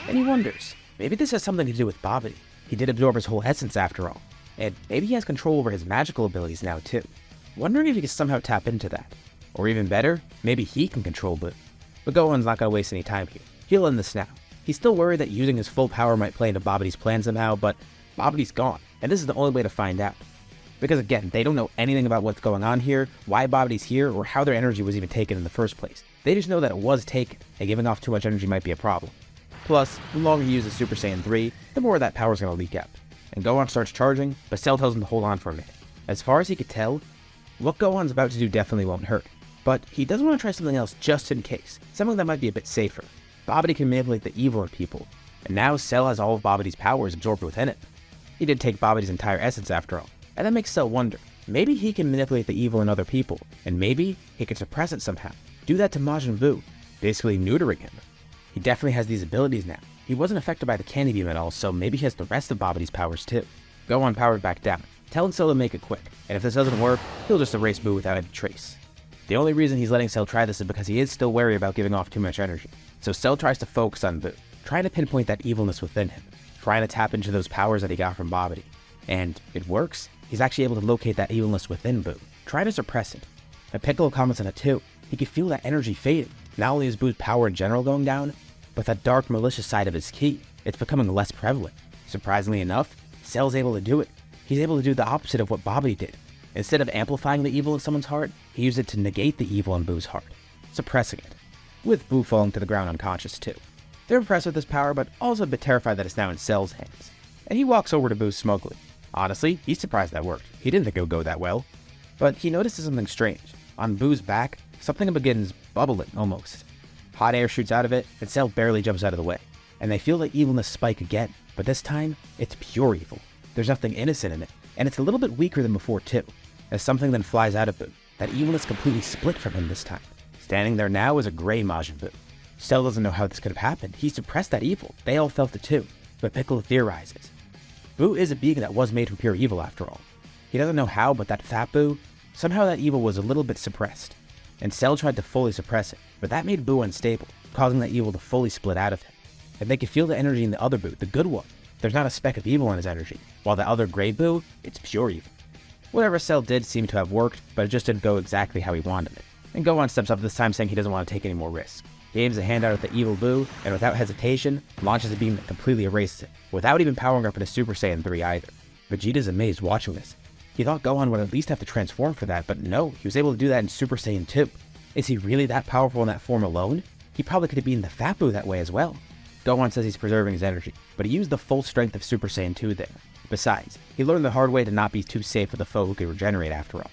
[SPEAKER 1] And he wonders, maybe this has something to do with Babidi. He did absorb his whole essence after all. And maybe he has control over his magical abilities now too. Wondering if he can somehow tap into that. Or even better, maybe he can control Buu. But Gohan's not going to waste any time here. He'll end this now. He's still worried that using his full power might play into Babidi's plan somehow, but Babidi's gone, and this is the only way to find out. Because again, they don't know anything about what's going on here, why Babidi's here, or how their energy was even taken in the first place. They just know that it was taken, and giving off too much energy might be a problem. Plus, the longer he uses Super Saiyan 3, the more that power's going to leak out. And Gohan starts charging, but Cell tells him to hold on for a minute. As far as he could tell, what Gohan's about to do definitely won't hurt. But he does want to try something else just in case, something that might be a bit safer. Babidi can manipulate the evil in people, and now Cell has all of Babidi's powers absorbed within it. He did take Babidi's entire essence after all, and that makes Cell wonder, maybe he can manipulate the evil in other people, and maybe he can suppress it somehow. Do that to Majin Buu, basically neutering him. He definitely has these abilities now. He wasn't affected by the candy beam at all, so maybe he has the rest of Babidi's powers too. Gohan powered back down, telling Cell to make it quick, and if this doesn't work, he'll just erase Buu without any trace. The only reason he's letting Cell try this is because he is still wary about giving off too much energy. So Cell tries to focus on Buu, trying to pinpoint that evilness within him, trying to tap into those powers that he got from Babidi. And it works. He's actually able to locate that evilness within Buu, try to suppress it. And Piccolo comments on it too. He can feel that energy fading. Not only is Buu's power in general going down, but that dark malicious side of his ki, it's becoming less prevalent. Surprisingly enough, Cell's able to do it. He's able to do the opposite of what Babidi did. Instead of amplifying the evil in someone's heart, he used it to negate the evil in Buu's heart, suppressing it, with Buu falling to the ground unconscious too. They're impressed with this power, but also a bit terrified that it's now in Cell's hands. And he walks over to Buu smugly. Honestly, he's surprised that worked. He didn't think it would go that well. But he notices something strange. On Buu's back, something begins bubbling almost. Hot air shoots out of it, and Cell barely jumps out of the way. And they feel the evilness spike again, but this time, it's pure evil. There's nothing innocent in it, and it's a little bit weaker than before too. As something then flies out of Buu, that evilness completely split from him this time. Standing there now is a gray Majin Buu. Cell doesn't know how this could have happened. He suppressed that evil. They all felt it too. But Piccolo theorizes. Buu is a being that was made from pure evil after all. He doesn't know how, but that fat Buu, somehow that evil was a little bit suppressed. And Cell tried to fully suppress it, but that made Buu unstable, causing that evil to fully split out of him. And they could feel the energy in the other Buu, the good one. There's not a speck of evil in his energy, while the other gray Buu, it's pure evil. Whatever Cell did seemed to have worked, but it just didn't go exactly how he wanted it. And Gohan steps up this time saying he doesn't want to take any more risks. He aims a hand out at the evil Buu, and without hesitation, launches a beam that completely erases it, without even powering up into Super Saiyan 3 either. Vegeta's amazed watching this. He thought Gohan would at least have to transform for that, but no, he was able to do that in Super Saiyan 2. Is he really that powerful in that form alone? He probably could have been the Fat Buu that way as well. Gohan says he's preserving his energy, but he used the full strength of Super Saiyan 2 there. Besides, he learned the hard way to not be too safe with a foe who could regenerate after all.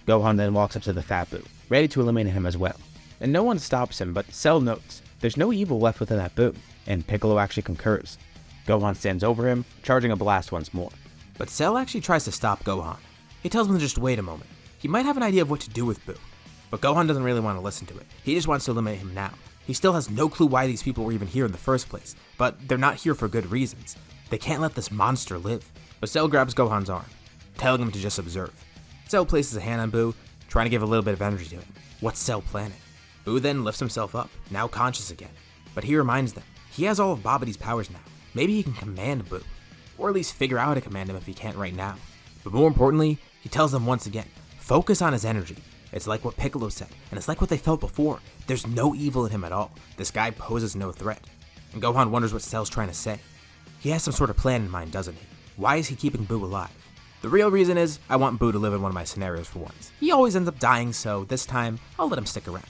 [SPEAKER 1] Gohan then walks up to the Fat Buu, ready to eliminate him as well. And no one stops him, but Cell notes there's no evil left within that Buu, and Piccolo actually concurs. Gohan stands over him, charging a blast once more.
[SPEAKER 2] But Cell actually tries to stop Gohan. He tells him to just wait a moment. He might have an idea of what to do with Buu. But Gohan doesn't really want to listen to it. He just wants to eliminate him now. He still has no clue why these people were even here in the first place, but they're not here for good reasons. They can't let this monster live. But Cell grabs Gohan's arm, telling him to just observe. Cell places a hand on Buu, trying to give a little bit of energy to him. What's Cell planning? Buu then lifts himself up, now conscious again. But he reminds them, he has all of Babidi's powers now. Maybe he can command Buu, or at least figure out how to command him if he can't right now. But more importantly, he tells them once again, focus on his energy. It's like what Piccolo said, and it's like what they felt before. There's no evil in him at all. This guy poses no threat. And Gohan wonders what Cell's trying to say. He has some sort of plan in mind, doesn't he? Why is he keeping Buu alive? The real reason is, I want Buu to live in one of my scenarios for once. He always ends up dying, so this time, I'll let him stick around.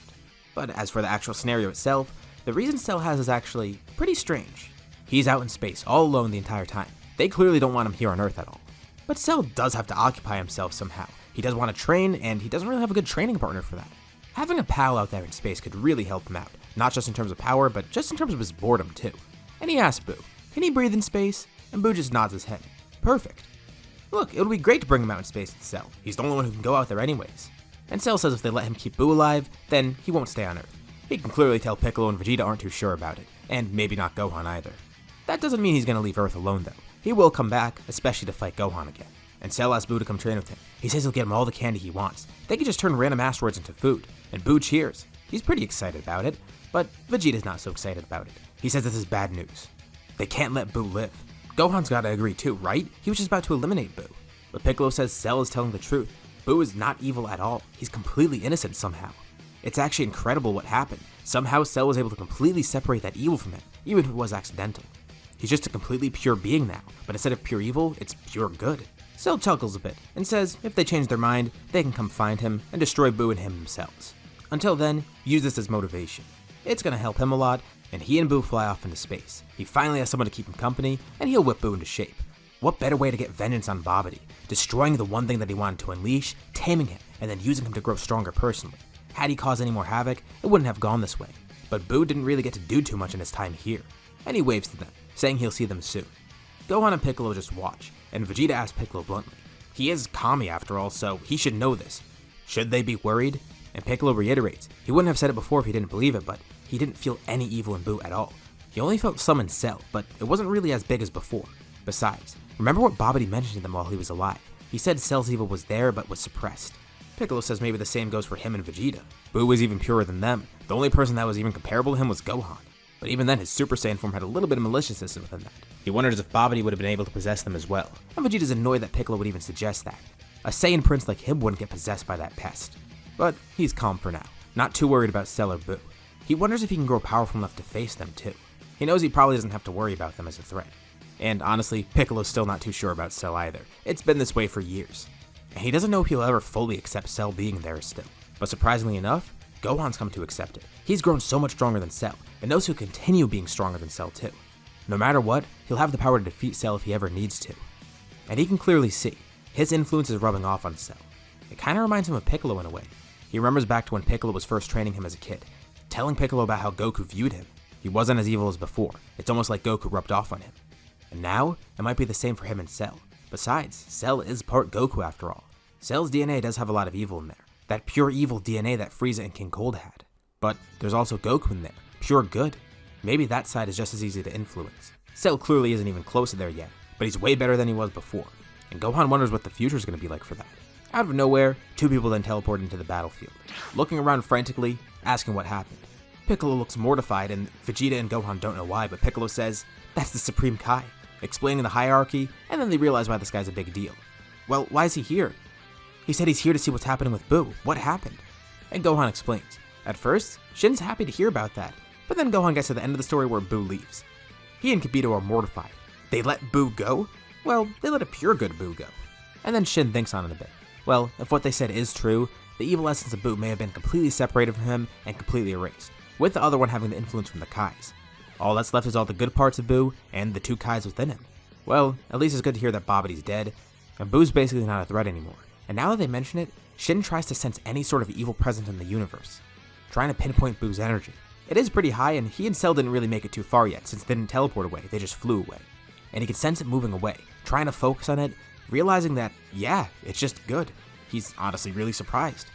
[SPEAKER 2] But as for the actual scenario itself, the reason Cell has is actually pretty strange. He's out in space, all alone the entire time. They clearly don't want him here on Earth at all. But Cell does have to occupy himself somehow. He does want to train, and he doesn't really have a good training partner for that. Having a pal out there in space could really help him out, not just in terms of power, but just in terms of his boredom too. And he asks Buu, can he breathe in space? And Buu just nods his head. Perfect. Look, it would be great to bring him out in space with Cell. He's the only one who can go out there anyways. And Cell says if they let him keep Buu alive, then he won't stay on Earth. He can clearly tell Piccolo and Vegeta aren't too sure about it, and maybe not Gohan either. That doesn't mean he's going to leave Earth alone though. He will come back, especially to fight Gohan again. And Cell asks Buu to come train with him. He says he'll get him all the candy he wants. They can just turn random asteroids into food. And Buu cheers. He's pretty excited about it, but Vegeta's not so excited about it. He says this is bad news. They can't let Buu live. Gohan's gotta agree too, right? He was just about to eliminate Buu. But Piccolo says Cell is telling the truth. Buu is not evil at all. He's completely innocent somehow. It's actually incredible what happened. Somehow Cell was able to completely separate that evil from him, even if it was accidental. He's just a completely pure being now, but instead of pure evil, it's pure good. Cell chuckles a bit and says if they change their mind, they can come find him and destroy Buu and him themselves. Until then, use this as motivation. It's gonna help him a lot, and he and Buu fly off into space. He finally has someone to keep him company, and he'll whip Buu into shape. What better way to get vengeance on Babidi? Destroying the one thing that he wanted to unleash, taming him, and then using him to grow stronger personally. Had he caused any more havoc, it wouldn't have gone this way. But Buu didn't really get to do too much in his time here. And he waves to them, saying he'll see them soon. Gohan and Piccolo just watch, and Vegeta asks Piccolo bluntly. He is Kami after all, so he should know this. Should they be worried? And Piccolo reiterates, he wouldn't have said it before if he didn't believe it, but he didn't feel any evil in Buu at all. He only felt some in Cell, but it wasn't really as big as before. Besides, remember what Babidi mentioned to them while he was alive. He said Cell's evil was there, but was suppressed. Piccolo says maybe the same goes for him and Vegeta. Buu was even purer than them. The only person that was even comparable to him was Gohan. But even then, his Super Saiyan form had a little bit of maliciousness within that. He wonders if Babidi would have been able to possess them as well. And Vegeta's annoyed that Piccolo would even suggest that. A Saiyan prince like him wouldn't get possessed by that pest. But he's calm for now, not too worried about Cell or Buu. He wonders if he can grow powerful enough to face them too. He knows he probably doesn't have to worry about them as a threat. And honestly, Piccolo's still not too sure about Cell either. It's been this way for years. And he doesn't know if he'll ever fully accept Cell being there still. But surprisingly enough, Gohan's come to accept it. He's grown so much stronger than Cell, and knows he'll continue being stronger than Cell too. No matter what, he'll have the power to defeat Cell if he ever needs to. And he can clearly see, his influence is rubbing off on Cell. It kinda reminds him of Piccolo in a way. He remembers back to when Piccolo was first training him as a kid, telling Piccolo about how Goku viewed him. He wasn't as evil as before. It's almost like Goku rubbed off on him. And now, it might be the same for him and Cell. Besides, Cell is part Goku after all. Cell's DNA does have a lot of evil in there. That pure evil DNA that Frieza and King Cold had. But there's also Goku in there, pure good. Maybe that side is just as easy to influence. Cell clearly isn't even close to there yet, but he's way better than he was before. And Gohan wonders what the future is going to be like for that. Out of nowhere, two people then teleport into the battlefield, looking around frantically, asking what happened. Piccolo looks mortified, and Vegeta and Gohan don't know why, but Piccolo says, that's the Supreme Kai, explaining the hierarchy, and then they realize why this guy's a big deal. Well, why is he here? He said he's here to see what's happening with Buu. What happened? And Gohan explains. At first, Shin's happy to hear about that, but then Gohan gets to the end of the story where Buu leaves. He and Kibito are mortified. They let Buu go? Well, they let a pure good Buu go. And then Shin thinks on it a bit. Well, if what they said is true, the evil essence of Buu may have been completely separated from him and completely erased, with the other one having the influence from the Kais. All that's left is all the good parts of Buu and the two Kais within him. Well, at least it's good to hear that Babidi's dead, and Buu's basically not a threat anymore. And now that they mention it, Shin tries to sense any sort of evil present in the universe, trying to pinpoint Buu's energy. It is pretty high, and he and Cell didn't really make it too far yet, since they didn't teleport away, they just flew away. And he could sense it moving away, trying to focus on it, realizing that, yeah, it's just good. He's honestly really surprised.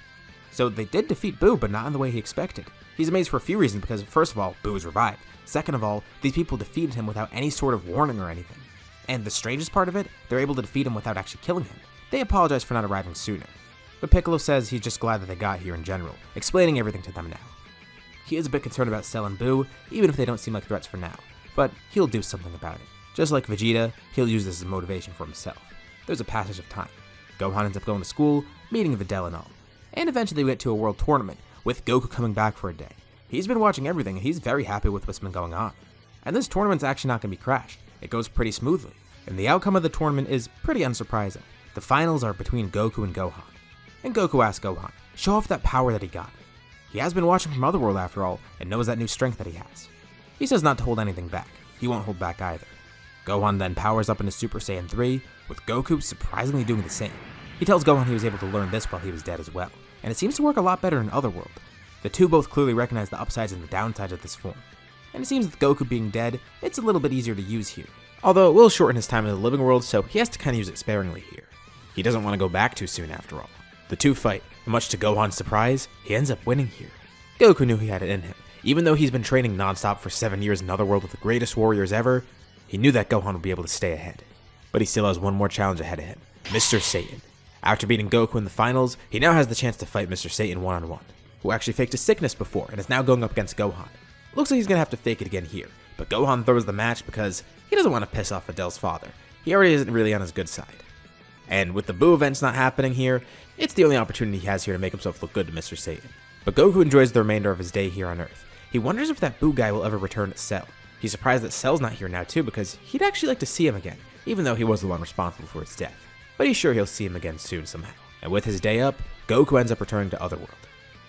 [SPEAKER 2] So they did defeat Buu, but not in the way he expected. He's amazed for a few reasons, because first of all, Buu is revived. Second of all, these people defeated him without any sort of warning or anything. And the strangest part of it, they're able to defeat him without actually killing him. They apologize for not arriving sooner. But Piccolo says he's just glad that they got here in general, explaining everything to them now. He is a bit concerned about Cell and Buu, even if they don't seem like threats for now, but he'll do something about it. Just like Vegeta, he'll use this as motivation for himself. There's a passage of time. Gohan ends up going to school, meeting Videl and all. And eventually we get to a world tournament, with Goku coming back for a day. He's been watching everything, and he's very happy with what's been going on. And this tournament's actually not going to be crashed. it goes pretty smoothly, and the outcome of the tournament is pretty unsurprising. The finals are between Goku and Gohan. And Goku asks Gohan, show off that power that he got. He has been watching from Otherworld after all, and knows that new strength that he has. He says not to hold anything back. He won't hold back either. Gohan then powers up into Super Saiyan 3, with Goku surprisingly doing the same. He tells Gohan he was able to learn this while he was dead as well, and it seems to work a lot better in Otherworld. The two both clearly recognize the upsides and the downsides of this form. And it seems with Goku being dead, it's a little bit easier to use here.
[SPEAKER 1] Although it will shorten his time in the living world, so he has to kind of use it sparingly here. He doesn't want to go back too soon after all. The two fight, and much to Gohan's surprise, he ends up winning here. Goku knew he had it in him. Even though he's been training non-stop for 7 years in Otherworld with the greatest warriors ever, he knew that Gohan would be able to stay ahead. But he still has one more challenge ahead of him, Mr. Satan. After beating Goku in the finals, he now has the chance to fight Mr. Satan one-on-one, who actually faked a sickness before and is now going up against Gohan. Looks like he's going to have to fake it again here, but Gohan throws the match because he doesn't want to piss off Adele's father. He already isn't really on his good side. And with the Buu events not happening here, it's the only opportunity he has here to make himself look good to Mr. Satan. But Goku enjoys the remainder of his day here on Earth. He wonders if that Buu guy will ever return to Cell. He's surprised that Cell's not here now too because he'd actually like to see him again, even though he was the one responsible for his death. But he's sure he'll see him again soon somehow. And with his day up, Goku ends up returning to Otherworld.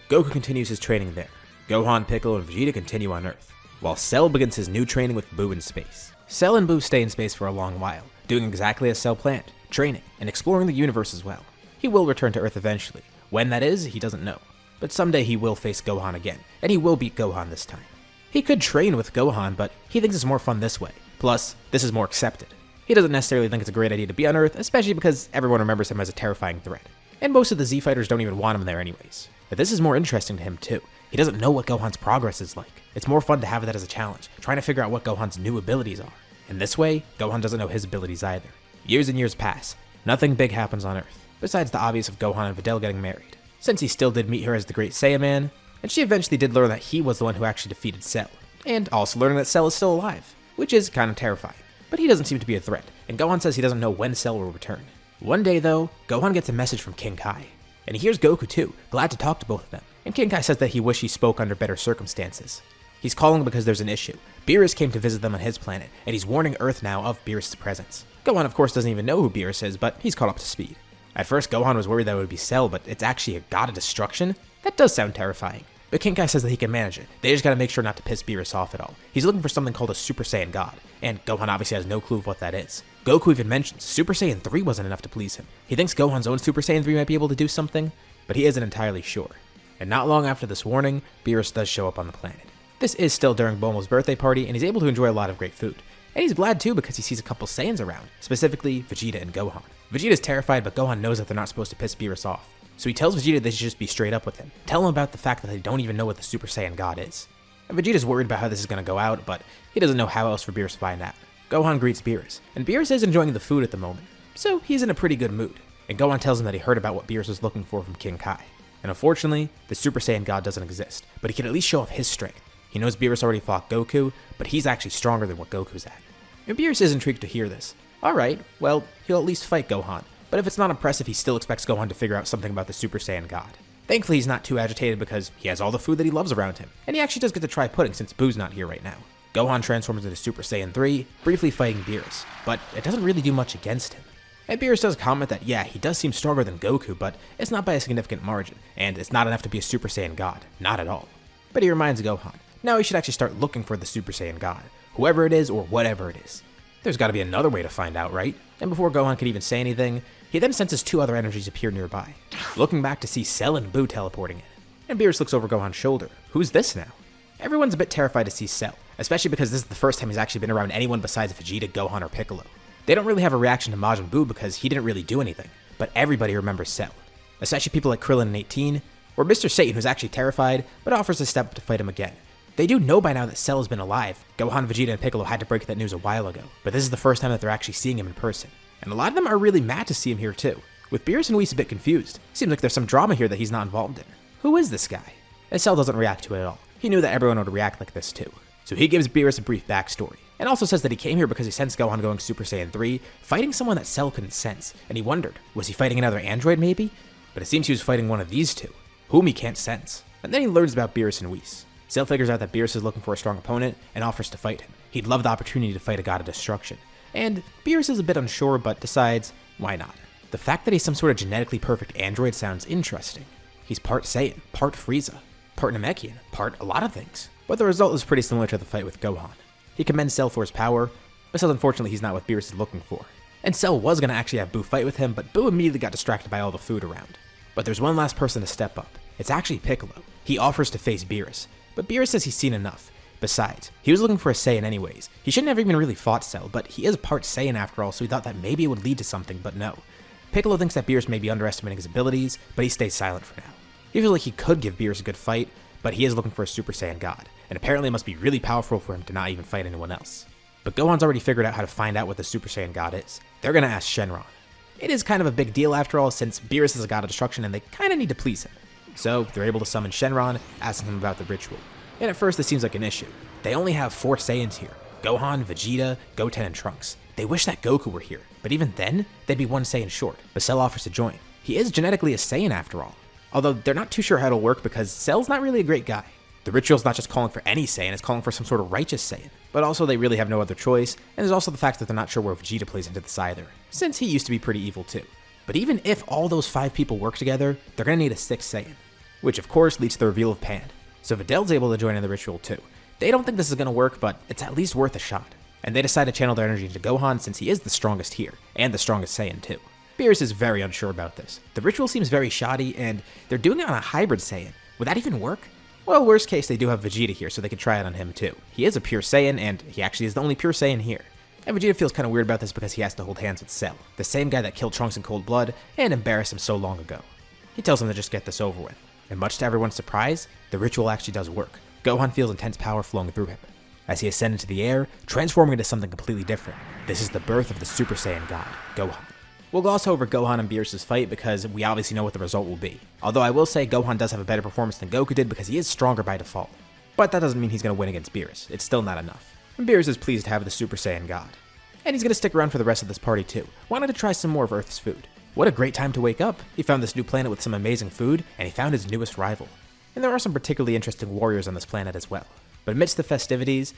[SPEAKER 1] Goku continues his training there. Gohan, Piccolo, and Vegeta continue on Earth, while Cell begins his new training with Buu in space. Cell and Buu stay in space for a long while, doing exactly as Cell planned, training and exploring the universe as well. He will return to Earth eventually. When that is, he doesn't know. But someday he will face Gohan again, and he will beat Gohan this time. He could train with Gohan, but he thinks it's more fun this way. Plus, this is more accepted. He doesn't necessarily think it's a great idea to be on Earth, especially because everyone remembers him as a terrifying threat. And most of the Z fighters don't even want him there anyways. But this is more interesting to him too. He doesn't know what Gohan's progress is like. It's more fun to have that as a challenge, trying to figure out what Gohan's new abilities are. And this way, Gohan doesn't know his abilities either. Years and years pass. Nothing big happens on Earth, besides the obvious of Gohan and Videl getting married. Since he still did meet her as the Great Saiyaman, and she eventually did learn that he was the one who actually defeated Cell. And also learning that Cell is still alive, which is kind of terrifying. But he doesn't seem to be a threat, and Gohan says he doesn't know when Cell will return. One day though, Gohan gets a message from King Kai. And he hears Goku too, glad to talk to both of them. And King Kai says that he wished he spoke under better circumstances. He's calling because there's an issue. Beerus came to visit them on his planet, and he's warning Earth now of Beerus' presence. Gohan of course doesn't even know who Beerus is, but he's caught up to speed. At first Gohan was worried that it would be Cell, but it's actually a god of destruction? That does sound terrifying. But King Kai says that he can manage it. They just gotta make sure not to piss Beerus off at all. He's looking for something called a Super Saiyan God, and Gohan obviously has no clue of what that is. Goku even mentions Super Saiyan 3 wasn't enough to please him. He thinks Gohan's own Super Saiyan 3 might be able to do something, but he isn't entirely sure. And not long after this warning, Beerus does show up on the planet. This is still during Bulma's birthday party, and he's able to enjoy a lot of great food. And he's glad too because he sees a couple Saiyans around, specifically Vegeta and Gohan. Vegeta's terrified, but Gohan knows that they're not supposed to piss Beerus off. So he tells Vegeta they should just be straight up with him. Tell him about the fact that they don't even know what the Super Saiyan God is. And Vegeta's worried about how this is going to go out, but he doesn't know how else for Beerus to find out. Gohan greets Beerus, and Beerus is enjoying the food at the moment, so he's in a pretty good mood. And Gohan tells him that he heard about what Beerus was looking for from King Kai. And unfortunately, the Super Saiyan God doesn't exist, but he can at least show off his strength. He knows Beerus already fought Goku, but he's actually stronger than what Goku's at. And Beerus is intrigued to hear this. Alright, well, he'll at least fight Gohan, but if it's not impressive, he still expects Gohan to figure out something about the Super Saiyan God. Thankfully, he's not too agitated because he has all the food that he loves around him, and he actually does get to try pudding since Buu's not here right now. Gohan transforms into Super Saiyan 3, briefly fighting Beerus, but it doesn't really do much against him. And Beerus does comment that yeah, he does seem stronger than Goku, but it's not by a significant margin, and it's not enough to be a Super Saiyan God, not at all. But he reminds Gohan, now he should actually start looking for the Super Saiyan God, whoever it is or whatever it is. There's gotta be another way to find out, right? And before Gohan could even say anything, he then senses two other energies appear nearby, looking back to see Cell and Buu teleporting in. And Beerus looks over Gohan's shoulder. Who's this now? Everyone's a bit terrified to see Cell, especially because this is the first time he's actually been around anyone besides Vegeta, Gohan, or Piccolo. They don't really have a reaction to Majin Buu because he didn't really do anything, but everybody remembers Cell, especially people like Krillin and 18, or Mr. Satan, who's actually terrified, but offers to step up to fight him again. They do know by now that Cell has been alive. Gohan, Vegeta, and Piccolo had to break that news a while ago, but this is the first time that they're actually seeing him in person. And a lot of them are really mad to see him here too, with Beerus and Whis a bit confused. Seems like there's some drama here that he's not involved in. Who is this guy? And Cell doesn't react to it at all. He knew that everyone would react like this too. So he gives Beerus a brief backstory, and also says that he came here because he sensed Gohan going Super Saiyan 3, fighting someone that Cell couldn't sense, and he wondered, was he fighting another android maybe? But it seems he was fighting one of these two, whom he can't sense. And then he learns about Beerus and Whis. Cell figures out that Beerus is looking for a strong opponent and offers to fight him. He'd love the opportunity to fight a god of destruction. And Beerus is a bit unsure, but decides, why not? The fact that he's some sort of genetically perfect android sounds interesting. He's part Saiyan, part Frieza, part Namekian, part a lot of things. But the result is pretty similar to the fight with Gohan. He commends Cell for his power, but says unfortunately he's not what Beerus is looking for. And Cell was going to actually have Buu fight with him, but Buu immediately got distracted by all the food around. But there's one last person to step up. It's actually Piccolo. He offers to face Beerus, but Beerus says he's seen enough. Besides, he was looking for a Saiyan anyways. He shouldn't have even really fought Cell, but he is part Saiyan after all, so he thought that maybe it would lead to something, but no. Piccolo thinks that Beerus may be underestimating his abilities, but he stays silent for now. He feels like he could give Beerus a good fight, but he is looking for a Super Saiyan God, and apparently it must be really powerful for him to not even fight anyone else. But Gohan's already figured out how to find out what the Super Saiyan God is. They're gonna ask Shenron. It is kind of a big deal after all, since Beerus is a god of destruction and they kinda need to please him. So they're able to summon Shenron, asking him about the ritual. And at first this seems like an issue. They only have 4 Saiyans here: Gohan, Vegeta, Goten, and Trunks. They wish that Goku were here, but even then, they'd be 1 Saiyan short. But Cell offers to join. He is genetically a Saiyan after all. Although they're not too sure how it'll work because Cell's not really a great guy. The ritual's not just calling for any Saiyan, it's calling for some sort of righteous Saiyan. But also they really have no other choice, and there's also the fact that they're not sure where Vegeta plays into this either, since he used to be pretty evil too. But even if all those 5 people work together, they're gonna need a 6th Saiyan. Which of course leads to the reveal of Pan. So Videl's able to join in the ritual too. They don't think this is gonna work, but it's at least worth a shot. And they decide to channel their energy into Gohan since he is the strongest here, and the strongest Saiyan too. Beerus is very unsure about this. The ritual seems very shoddy, and they're doing it on a hybrid Saiyan. Would that even work? Well, worst case, they do have Vegeta here, so they could try it on him too. He is a pure Saiyan, and he actually is the only pure Saiyan here. And Vegeta feels kind of weird about this because he has to hold hands with Cell, the same guy that killed Trunks in cold blood and embarrassed him so long ago. He tells him to just get this over with. And much to everyone's surprise, the ritual actually does work. Gohan feels intense power flowing through him. As he ascends into the air, transforming into something completely different. This is the birth of the Super Saiyan God, Gohan. We'll gloss over Gohan and Beerus' fight because we obviously know what the result will be. Although I will say Gohan does have a better performance than Goku did because he is stronger by default. But that doesn't mean he's going to win against Beerus. It's still not enough. And Beerus is pleased to have the Super Saiyan God. And he's going to stick around for the rest of this party too, wanting to try some more of Earth's food. What a great time to wake up. He found this new planet with some amazing food, and he found his newest rival. And there are some particularly interesting warriors on this planet as well. But amidst the festivities,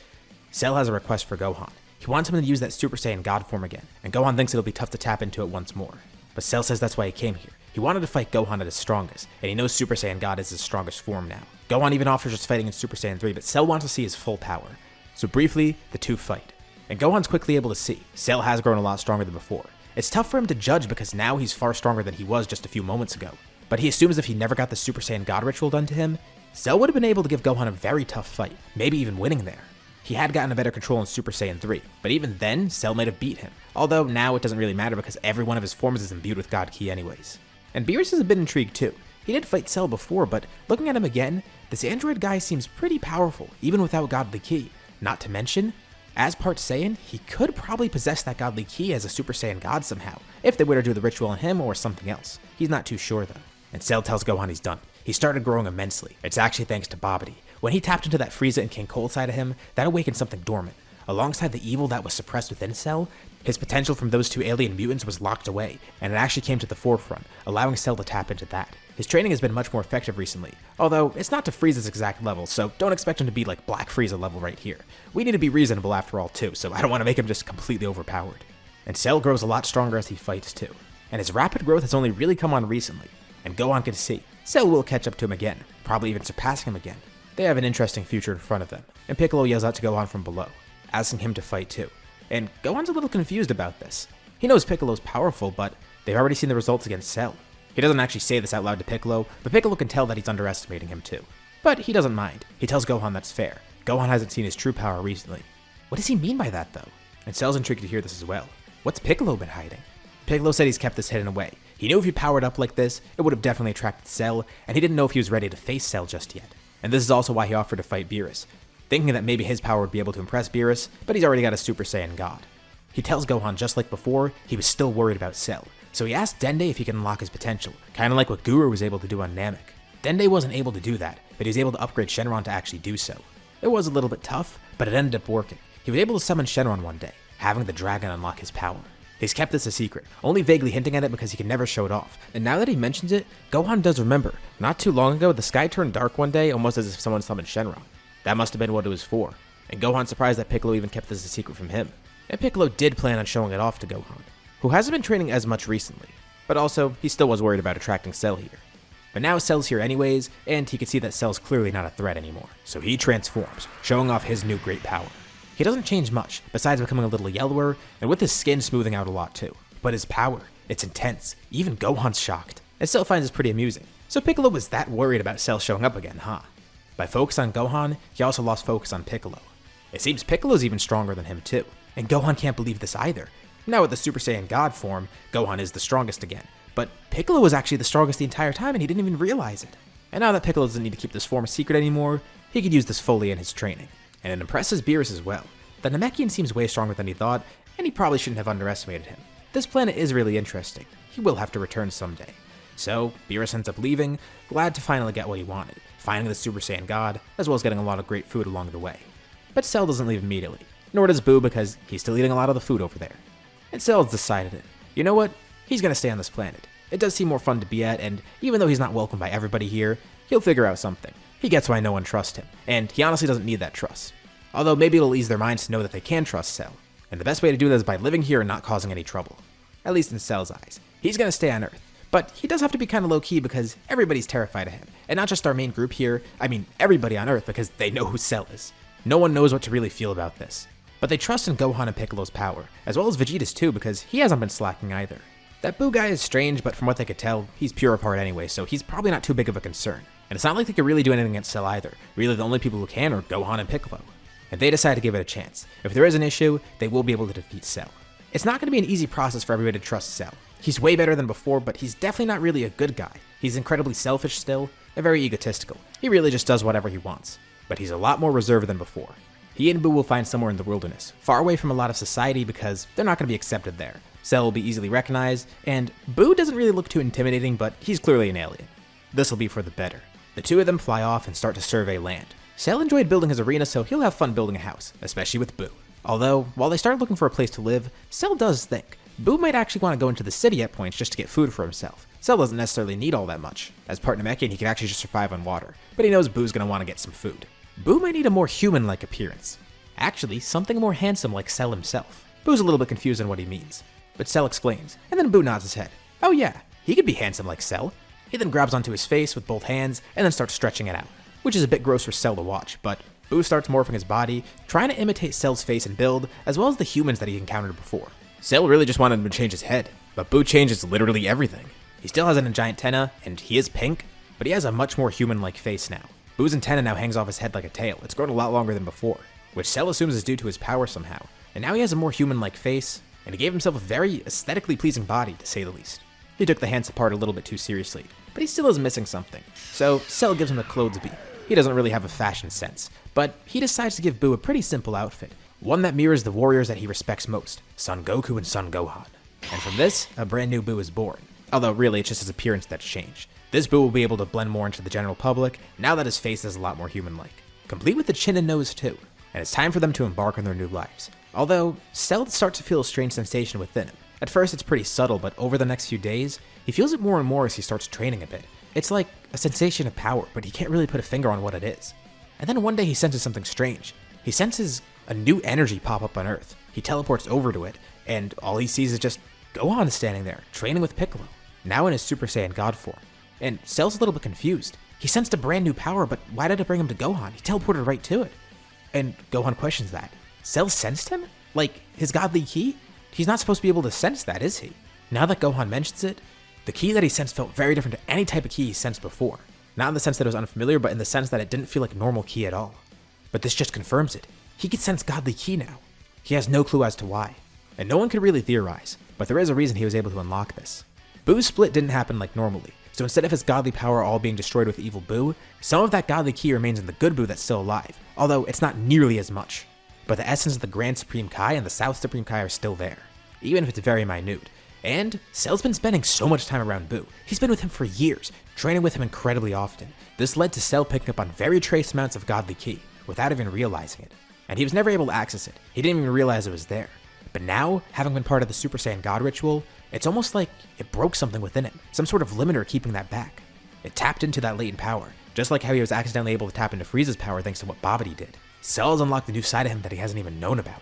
[SPEAKER 1] Cell has a request for Gohan. He wants him to use that Super Saiyan God form again, and Gohan thinks it'll be tough to tap into it once more. But Cell says that's why he came here. He wanted to fight Gohan at his strongest, and he knows Super Saiyan God is his strongest form now. Gohan even offers just fighting in Super Saiyan 3, but Cell wants to see his full power. So briefly, the two fight. And Gohan's quickly able to see, Cell has grown a lot stronger than before. It's tough for him to judge because now he's far stronger than he was just a few moments ago. But he assumes if he never got the Super Saiyan God ritual done to him, Cell would have been able to give Gohan a very tough fight, maybe even winning there. He had gotten a better control in Super Saiyan 3, but even then, Cell might have beat him. Although now it doesn't really matter because every one of his forms is imbued with God Ki anyways. And Beerus is a bit intrigued too. He did fight Cell before, but looking at him again, this android guy seems pretty powerful, even without Godly Ki. Not to mention, as part Saiyan, he could probably possess that Godly Ki as a Super Saiyan God somehow, if they were to do the ritual on him or something else. He's not too sure though. And Cell tells Gohan he's done. He started growing immensely. It's actually thanks to Babidi. When he tapped into that Frieza and King Cold side of him, that awakened something dormant. Alongside the evil that was suppressed within Cell, his potential from those 2 alien mutants was locked away, and it actually came to the forefront, allowing Cell to tap into that. His training has been much more effective recently, although it's not to Frieza's exact level, so don't expect him to be like Black Frieza level right here. We need to be reasonable after all too, so I don't want to make him just completely overpowered. And Cell grows a lot stronger as he fights too, and his rapid growth has only really come on recently, and Gohan can see, Cell will catch up to him again, probably even surpassing him again. They have an interesting future in front of them, and Piccolo yells out to Gohan from below, asking him to fight too. And Gohan's a little confused about this. He knows Piccolo's powerful, but they've already seen the results against Cell. He doesn't actually say this out loud to Piccolo, but Piccolo can tell that he's underestimating him too. But he doesn't mind. He tells Gohan that's fair. Gohan hasn't seen his true power recently. What does he mean by that though? And Cell's intrigued to hear this as well. What's Piccolo been hiding? Piccolo said he's kept this hidden away. He knew if he powered up like this, it would have definitely attracted Cell, and he didn't know if he was ready to face Cell just yet. And this is also why he offered to fight Beerus, thinking that maybe his power would be able to impress Beerus, but he's already got a Super Saiyan God. He tells Gohan just like before, he was still worried about Cell, so he asked Dende if he can unlock his potential, kinda like what Guru was able to do on Namek. Dende wasn't able to do that, but he was able to upgrade Shenron to actually do so. It was a little bit tough, but it ended up working. He was able to summon Shenron one day, having the dragon unlock his power. He's kept this a secret, only vaguely hinting at it because he can never show it off. And now that he mentions it, Gohan does remember. Not too long ago, the sky turned dark one day, almost as if someone summoned Shenron. That must have been what it was for. and Gohan's surprised that Piccolo even kept this a secret from him. And Piccolo did plan on showing it off to Gohan, who hasn't been training as much recently, but also he still was worried about attracting Cell here. But now Cell's here anyways, and he can see that Cell's clearly not a threat anymore, so he transforms, showing off his new great power. He doesn't change much, besides becoming a little yellower, and with his skin smoothing out a lot too. But his power, it's intense. Even Gohan's shocked, and Cell finds this pretty amusing. So Piccolo was that worried about Cell showing up again, huh? By focus on Gohan, he also lost focus on Piccolo. It seems Piccolo's even stronger than him too, and Gohan can't believe this either. Now with the Super Saiyan God form, Gohan is the strongest again, but Piccolo was actually the strongest the entire time and he didn't even realize it. And now that Piccolo doesn't need to keep this form a secret anymore, he could use this fully in his training. And it impresses Beerus as well. The Namekian seems way stronger than he thought, and he probably shouldn't have underestimated him. This planet is really interesting. He will have to return someday. So, Beerus ends up leaving, glad to finally get what he wanted, finding the Super Saiyan God, as well as getting a lot of great food along the way. But Cell doesn't leave immediately, nor does Buu because he's still eating a lot of the food over there. And Cell's decided it. You know what? He's gonna stay on this planet. It does seem more fun to be at, and even though he's not welcomed by everybody here, he'll figure out something. He gets why no one trusts him, and he honestly doesn't need that trust. Although maybe it'll ease their minds to know that they can trust Cell, and the best way to do that is by living here and not causing any trouble. At least in Cell's eyes. He's gonna stay on Earth, but he does have to be kinda low-key because everybody's terrified of him. And not just our main group here, I mean everybody on Earth because they know who Cell is. No one knows what to really feel about this. But they trust in Gohan and Piccolo's power, as well as Vegeta's too because he hasn't been slacking either. That Buu guy is strange, but from what they could tell, he's pure of heart anyway, so he's probably not too big of a concern. And it's not like they could really do anything against Cell either. Really the only people who can are Gohan and Piccolo. And they decide to give it a chance. If there is an issue, they will be able to defeat Cell. It's not going to be an easy process for everybody to trust Cell. He's way better than before, but he's definitely not really a good guy. He's incredibly selfish still, and very egotistical. He really just does whatever he wants. But he's a lot more reserved than before. He and Buu will find somewhere in the wilderness, far away from a lot of society because they're not going to be accepted there. Cell will be easily recognized, and Buu doesn't really look too intimidating, but he's clearly an alien. This will be for the better. The two of them fly off and start to survey land. Cell enjoyed building his arena, so he'll have fun building a house, especially with Buu. Although, while they start looking for a place to live, Cell does think Buu might actually want to go into the city at points just to get food for himself. Cell doesn't necessarily need all that much. As part Namekian, he can actually just survive on water, but he knows Buu's going to want to get some food. Buu might need a more human-like appearance. Actually, something more handsome like Cell himself. Buu's a little bit confused on what he means, but Cell explains, and then Buu nods his head. Oh yeah, he could be handsome like Cell. He then grabs onto his face with both hands and then starts stretching it out, which is a bit gross for Cell to watch, but Buu starts morphing his body, trying to imitate Cell's face and build, as well as the humans that he encountered before. Cell really just wanted him to change his head, but Buu changes literally everything. He still has a giant antenna, and he is pink, but he has a much more human-like face now. Buu's antenna now hangs off his head like a tail. It's grown a lot longer than before, which Cell assumes is due to his power somehow. And now he has a more human-like face, and he gave himself a very aesthetically pleasing body, to say the least. He took the handsome part a little bit too seriously, but he still is missing something. So Cell gives him the clothes beat. He doesn't really have a fashion sense, but he decides to give Buu a pretty simple outfit, one that mirrors the warriors that he respects most, Son Goku and Son Gohan. And from this, a brand new Buu is born. Although really it's just his appearance that's changed. This Buu will be able to blend more into the general public, now that his face is a lot more human-like. Complete with the chin and nose too. And it's time for them to embark on their new lives. Although, Cell starts to feel a strange sensation within him. At first it's pretty subtle, but over the next few days, he feels it more and more as he starts training a bit. It's like a sensation of power, but he can't really put a finger on what it is. And then one day he senses something strange. He senses a new energy pop up on Earth. He teleports over to it, and all he sees is just Gohan standing there, training with Piccolo, now in his Super Saiyan God form. And Cell's a little bit confused. He sensed a brand new power, but why did it bring him to Gohan? He teleported right to it. And Gohan questions that. Cell sensed him? Like, his godly ki? He's not supposed to be able to sense that, is he? Now that Gohan mentions it, the ki that he sensed felt very different to any type of ki he sensed before. Not in the sense that it was unfamiliar, but in the sense that it didn't feel like normal ki at all. But this just confirms it. He could sense godly ki now. He has no clue as to why. And no one could really theorize, but there is a reason he was able to unlock this. Buu's split didn't happen like normally, so instead of his godly power all being destroyed with evil Buu, some of that godly ki remains in the good Buu that's still alive, although it's not nearly as much. But the essence of the Grand Supreme Kai and the South Supreme Kai are still there, even if it's very minute. And Cell's been spending so much time around Buu. He's been with him for years, training with him incredibly often. This led to Cell picking up on very trace amounts of godly ki, without even realizing it. And he was never able to access it. He didn't even realize it was there. But now, having been part of the Super Saiyan God ritual, it's almost like it broke something within him, some sort of limiter keeping that back. It tapped into that latent power, just like how he was accidentally able to tap into Frieza's power thanks to what Babidi did. Cell has unlocked a new side of him that he hasn't even known about.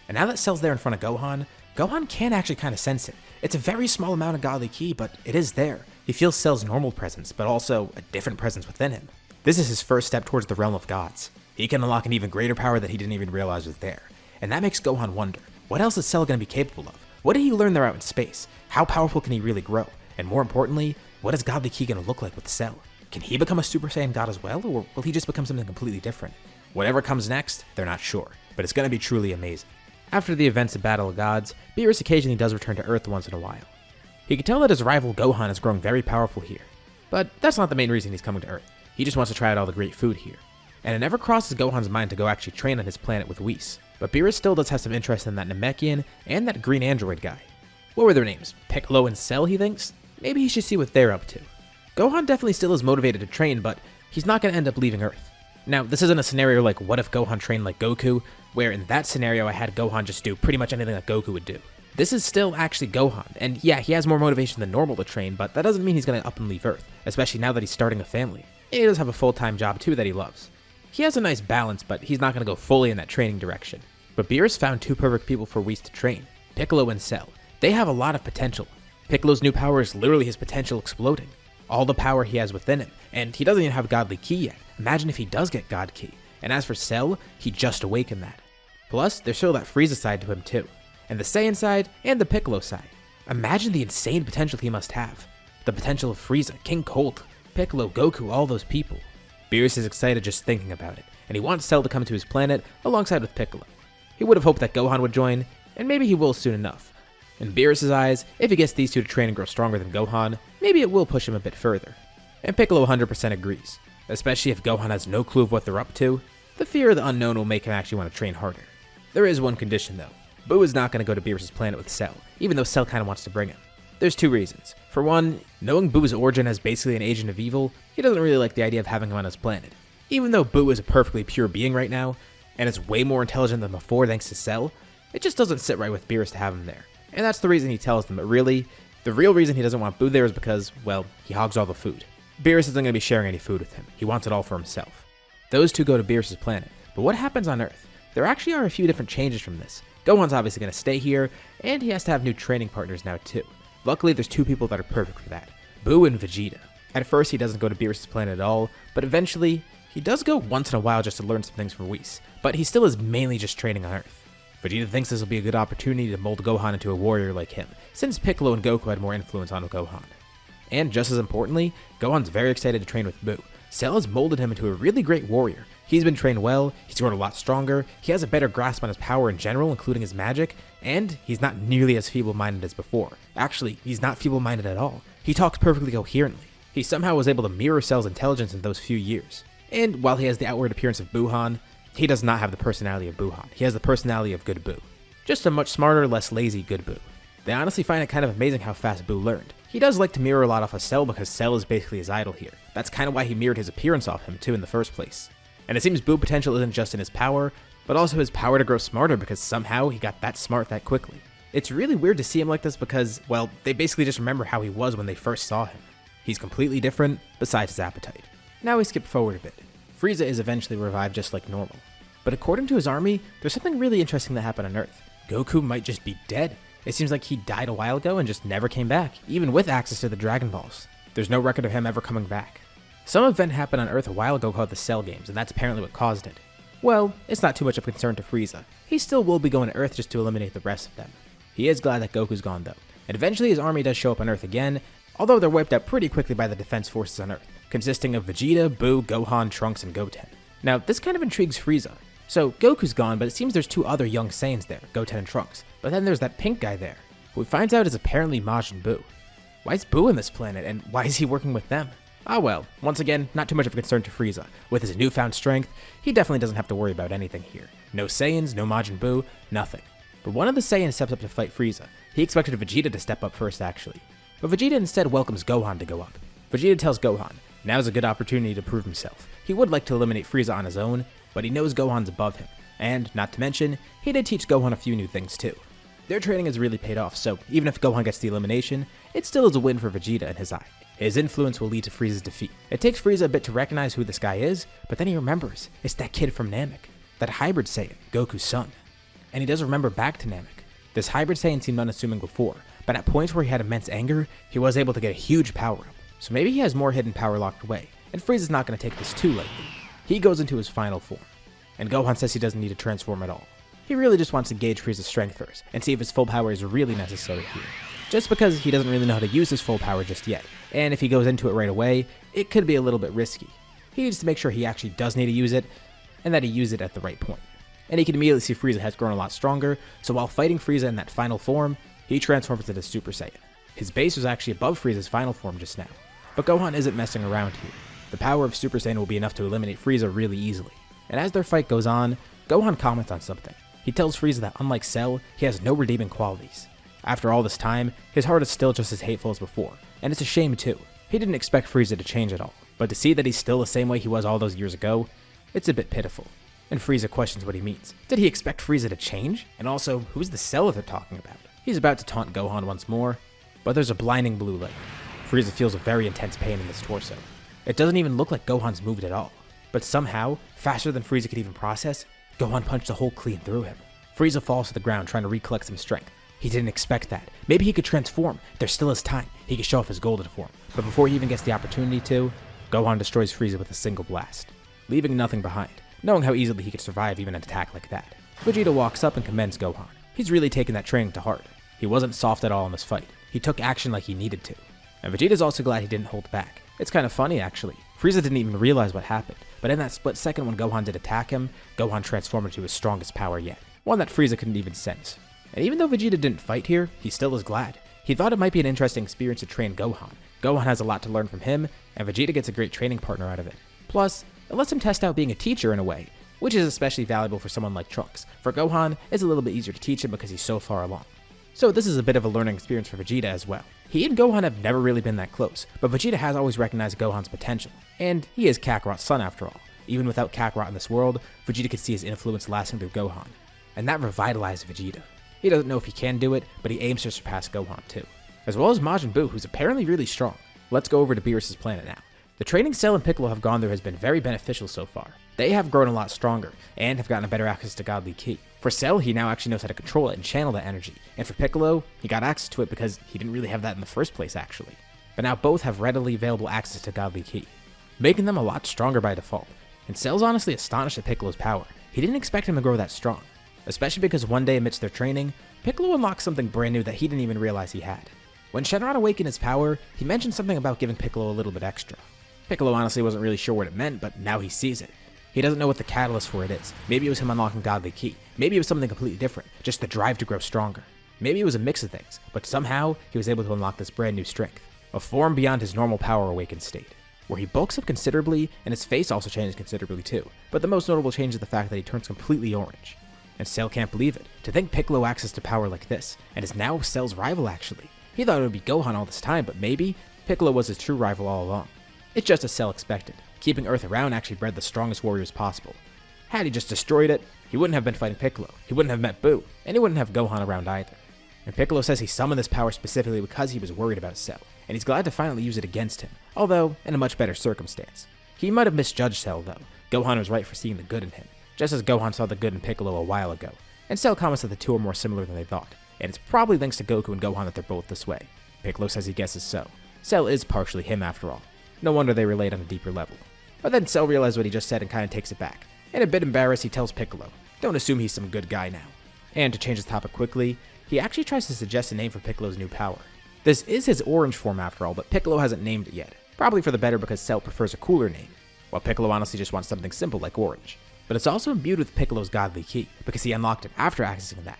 [SPEAKER 1] And now that Cell's there in front of Gohan, Gohan can actually kind of sense it. It's a very small amount of godly ki, but it is there. He feels Cell's normal presence, but also a different presence within him. This is his first step towards the realm of gods. He can unlock an even greater power that he didn't even realize was there. And that makes Gohan wonder, what else is Cell going to be capable of? What did he learn there out in space? How powerful can he really grow? And more importantly, what is godly ki going to look like with Cell? Can he become a Super Saiyan god as well, or will he just become something completely different? Whatever comes next, they're not sure, but it's going to be truly amazing. After the events of Battle of Gods, Beerus occasionally does return to Earth once in a while. He can tell that his rival Gohan is growing very powerful here, but that's not the main reason he's coming to Earth. He just wants to try out all the great food here. And it never crosses Gohan's mind to go actually train on his planet with Whis, but Beerus still does have some interest in that Namekian and that green android guy. What were their names? Piccolo and Cell, he thinks? Maybe he should see what they're up to. Gohan definitely still is motivated to train, but he's not going to end up leaving Earth. Now, this isn't a scenario like what if Gohan trained like Goku, where in that scenario I had Gohan just do pretty much anything that Goku would do. This is still actually Gohan, and yeah, he has more motivation than normal to train, but that doesn't mean he's going to up and leave Earth, especially now that he's starting a family. And he does have a full-time job too that he loves. He has a nice balance, but he's not going to go fully in that training direction. But Beerus found two perfect people for Whis to train, Piccolo and Cell. They have a lot of potential. Piccolo's new power is literally his potential exploding. All the power he has within him, and he doesn't even have godly ki yet. Imagine if he does get god ki. And as for Cell, he just awakened that. Plus, there's still that Frieza side to him too, and the Saiyan side and the Piccolo side. Imagine the insane potential he must have. The potential of Frieza, King Cold, Piccolo, Goku, all those people. Beerus is excited just thinking about it, and he wants Cell to come to his planet alongside with Piccolo. He would have hoped that Gohan would join, and maybe he will soon enough. In Beerus' eyes, if he gets these two to train and grow stronger than Gohan, maybe it will push him a bit further. And Piccolo 100% agrees, especially if Gohan has no clue of what they're up to. The fear of the unknown will make him actually want to train harder. There is one condition though. Buu is not going to go to Beerus' planet with Cell, even though Cell kind of wants to bring him. There's two reasons. For one, knowing Buu's origin as basically an agent of evil, he doesn't really like the idea of having him on his planet. Even though Buu is a perfectly pure being right now, and is way more intelligent than before thanks to Cell, it just doesn't sit right with Beerus to have him there. And that's the reason he tells them, but really, the real reason he doesn't want Buu there is because, well, he hogs all the food. Beerus isn't going to be sharing any food with him. He wants it all for himself. Those two go to Beerus' planet, but what happens on Earth? There actually are a few different changes from this. Gohan's obviously going to stay here, and he has to have new training partners now too. Luckily, there's two people that are perfect for that, Buu and Vegeta. At first, he doesn't go to Beerus' planet at all, but eventually, he does go once in a while just to learn some things from Whis, but he still is mainly just training on Earth. Vegeta thinks this will be a good opportunity to mold Gohan into a warrior like him, since Piccolo and Goku had more influence on Gohan. And just as importantly, Gohan's very excited to train with Buu. Cell has molded him into a really great warrior. He's been trained well, he's grown a lot stronger, he has a better grasp on his power in general, including his magic, and he's not nearly as feeble-minded as before. Actually, he's not feeble-minded at all. He talks perfectly coherently. He somehow was able to mirror Cell's intelligence in those few years. And while he has the outward appearance of Buuhan, he does not have the personality of Buuhan. He has the personality of Good Buu. Just a much smarter, less lazy Good Buu. They honestly find it kind of amazing how fast Buu learned. He does like to mirror a lot off of Cell because Cell is basically his idol here. That's kind of why he mirrored his appearance off him too in the first place. And it seems Buu potential isn't just in his power, but also his power to grow smarter because somehow he got that smart that quickly. It's really weird to see him like this because, well, they basically just remember how he was when they first saw him. He's completely different, besides his appetite. Now we skip forward a bit. Frieza is eventually revived just like normal. But according to his army, there's something really interesting that happened on Earth. Goku might just be dead. It seems like he died a while ago and just never came back, even with access to the Dragon Balls. There's no record of him ever coming back. Some event happened on Earth a while ago called the Cell Games, and that's apparently what caused it. Well, it's not too much of a concern to Frieza. He still will be going to Earth just to eliminate the rest of them. He is glad that Goku's gone though, and eventually his army does show up on Earth again, although they're wiped out pretty quickly by the defense forces on Earth, consisting of Vegeta, Buu, Gohan, Trunks, and Goten. Now, this kind of intrigues Frieza. So, Goku's gone, but it seems there's two other young Saiyans there, Goten and Trunks, but then there's that pink guy there, who he finds out is apparently Majin Buu. Why is Buu on this planet, and why is he working with them? Ah well, once again, not too much of a concern to Frieza. With his newfound strength, he definitely doesn't have to worry about anything here. No Saiyans, no Majin Buu, nothing. But one of the Saiyans steps up to fight Frieza. He expected Vegeta to step up first actually. But Vegeta instead welcomes Gohan to go up. Vegeta tells Gohan, now's a good opportunity to prove himself. He would like to eliminate Frieza on his own, but he knows Gohan's above him. And, not to mention, he did teach Gohan a few new things too. Their training has really paid off, so even if Gohan gets the elimination, it still is a win for Vegeta in his eye. His influence will lead to Frieza's defeat. It takes Frieza a bit to recognize who this guy is, but then he remembers, it's that kid from Namek.
[SPEAKER 2] that hybrid Saiyan, Goku's son. And he does remember back to Namek. This hybrid Saiyan seemed unassuming before, but at points where he had immense anger, he was able to get a huge power up. So maybe he has more hidden power locked away, and Frieza's not going to take this too lightly. He goes into his final form, and Gohan says he doesn't need to transform at all. He really just wants to gauge Frieza's strength first, and see if his full power is really necessary here. Just because he doesn't really know how to use his full power just yet, and if he goes into it right away, it could be a little bit risky. He needs to make sure he actually does need to use it, and that he uses it at the right point. And he can immediately see Frieza has grown a lot stronger, so while fighting Frieza in that final form, he transforms into Super Saiyan. His base was actually above Frieza's final form just now, but Gohan isn't messing around here. The power of Super Saiyan will be enough to eliminate Frieza really easily. And as their fight goes on, Gohan comments on something. He tells Frieza that unlike Cell, he has no redeeming qualities. After all this time, his heart is still just as hateful as before, and it's a shame too. He didn't expect Frieza to change at all, but to see that he's still the same way he was all those years ago, it's a bit pitiful. And Frieza questions what he means. Did he expect Frieza to change? And also, who's the Cell they're talking about? He's about to taunt Gohan once more, but there's a blinding blue light. Frieza feels a very intense pain in his torso. It doesn't even look like Gohan's moved at all, but somehow, faster than Frieza could even process, Gohan punched a hole clean through him. Frieza falls to the ground trying to recollect some strength. He didn't expect that. Maybe he could transform. There still is time. He could show off his golden form. But before he even gets the opportunity to, Gohan destroys Frieza with a single blast, leaving nothing behind, knowing how easily he could survive even an attack like that. Vegeta walks up and commends Gohan. He's really taken that training to heart. He wasn't soft at all in this fight. He took action like he needed to. And Vegeta's also glad he didn't hold back. It's kind of funny actually. Frieza didn't even realize what happened, but in that split second when Gohan did attack him, Gohan transformed into his strongest power yet, one that Frieza couldn't even sense. And even though Vegeta didn't fight here, he still is glad. He thought it might be an interesting experience to train Gohan. Gohan has a lot to learn from him, and Vegeta gets a great training partner out of it. Plus, it lets him test out being a teacher in a way, which is especially valuable for someone like Trunks. For Gohan, it's a little bit easier to teach him because he's so far along. So this is a bit of a learning experience for Vegeta as well. He and Gohan have never really been that close, but Vegeta has always recognized Gohan's potential. And he is Kakarot's son after all. Even without Kakarot in this world, Vegeta could see his influence lasting through Gohan. And that revitalized Vegeta. He doesn't know if he can do it, but he aims to surpass Gohan too. As well as Majin Buu, who's apparently really strong. Let's go over to Beerus' planet now. The training Cell and Piccolo have gone through has been very beneficial so far. They have grown a lot stronger, and have gotten a better access to Godly Ki. For Cell, he now actually knows how to control it and channel that energy, and for Piccolo, he got access to it because he didn't really have that in the first place actually. But now both have readily available access to Godly Ki, making them a lot stronger by default. And Cell's honestly astonished at Piccolo's power. He didn't expect him to grow that strong, especially because one day amidst their training, Piccolo unlocked something brand new that he didn't even realize he had. When Shenron awakened his power, he mentioned something about giving Piccolo a little bit extra. Piccolo honestly wasn't really sure what it meant, but now he sees it. He doesn't know what the catalyst for it is. Maybe it was him unlocking Godly Ki. Maybe it was something completely different, just the drive to grow stronger. Maybe it was a mix of things, but somehow he was able to unlock this brand new strength, a form beyond his normal power awakened state, where he bulks up considerably and his face also changes considerably too. But the most notable change is the fact that he turns completely orange. And Cell can't believe it. To think Piccolo access to power like this, and is now Cell's rival actually. He thought it would be Gohan all this time, but maybe Piccolo was his true rival all along. It's just as Cell expected. Keeping Earth around actually bred the strongest warriors possible. Had he just destroyed it, he wouldn't have been fighting Piccolo, he wouldn't have met Buu, and he wouldn't have Gohan around either. And Piccolo says he summoned this power specifically because he was worried about Cell, and he's glad to finally use it against him, although in a much better circumstance. He might have misjudged Cell though. Gohan was right for seeing the good in him, just as Gohan saw the good in Piccolo a while ago. And Cell comments that the two are more similar than they thought, and it's probably thanks to Goku and Gohan that they're both this way. Piccolo says he guesses so. Cell is partially him after all. No wonder they relate on a deeper level. But then Cell realizes what he just said and kinda takes it back. And a bit embarrassed, he tells Piccolo, don't assume he's some good guy now. And to change the topic quickly, he actually tries to suggest a name for Piccolo's new power. This is his orange form after all, but Piccolo hasn't named it yet. Probably for the better because Cell prefers a cooler name, while Piccolo honestly just wants something simple like orange. But it's also imbued with Piccolo's Godly Ki, because he unlocked it after accessing that.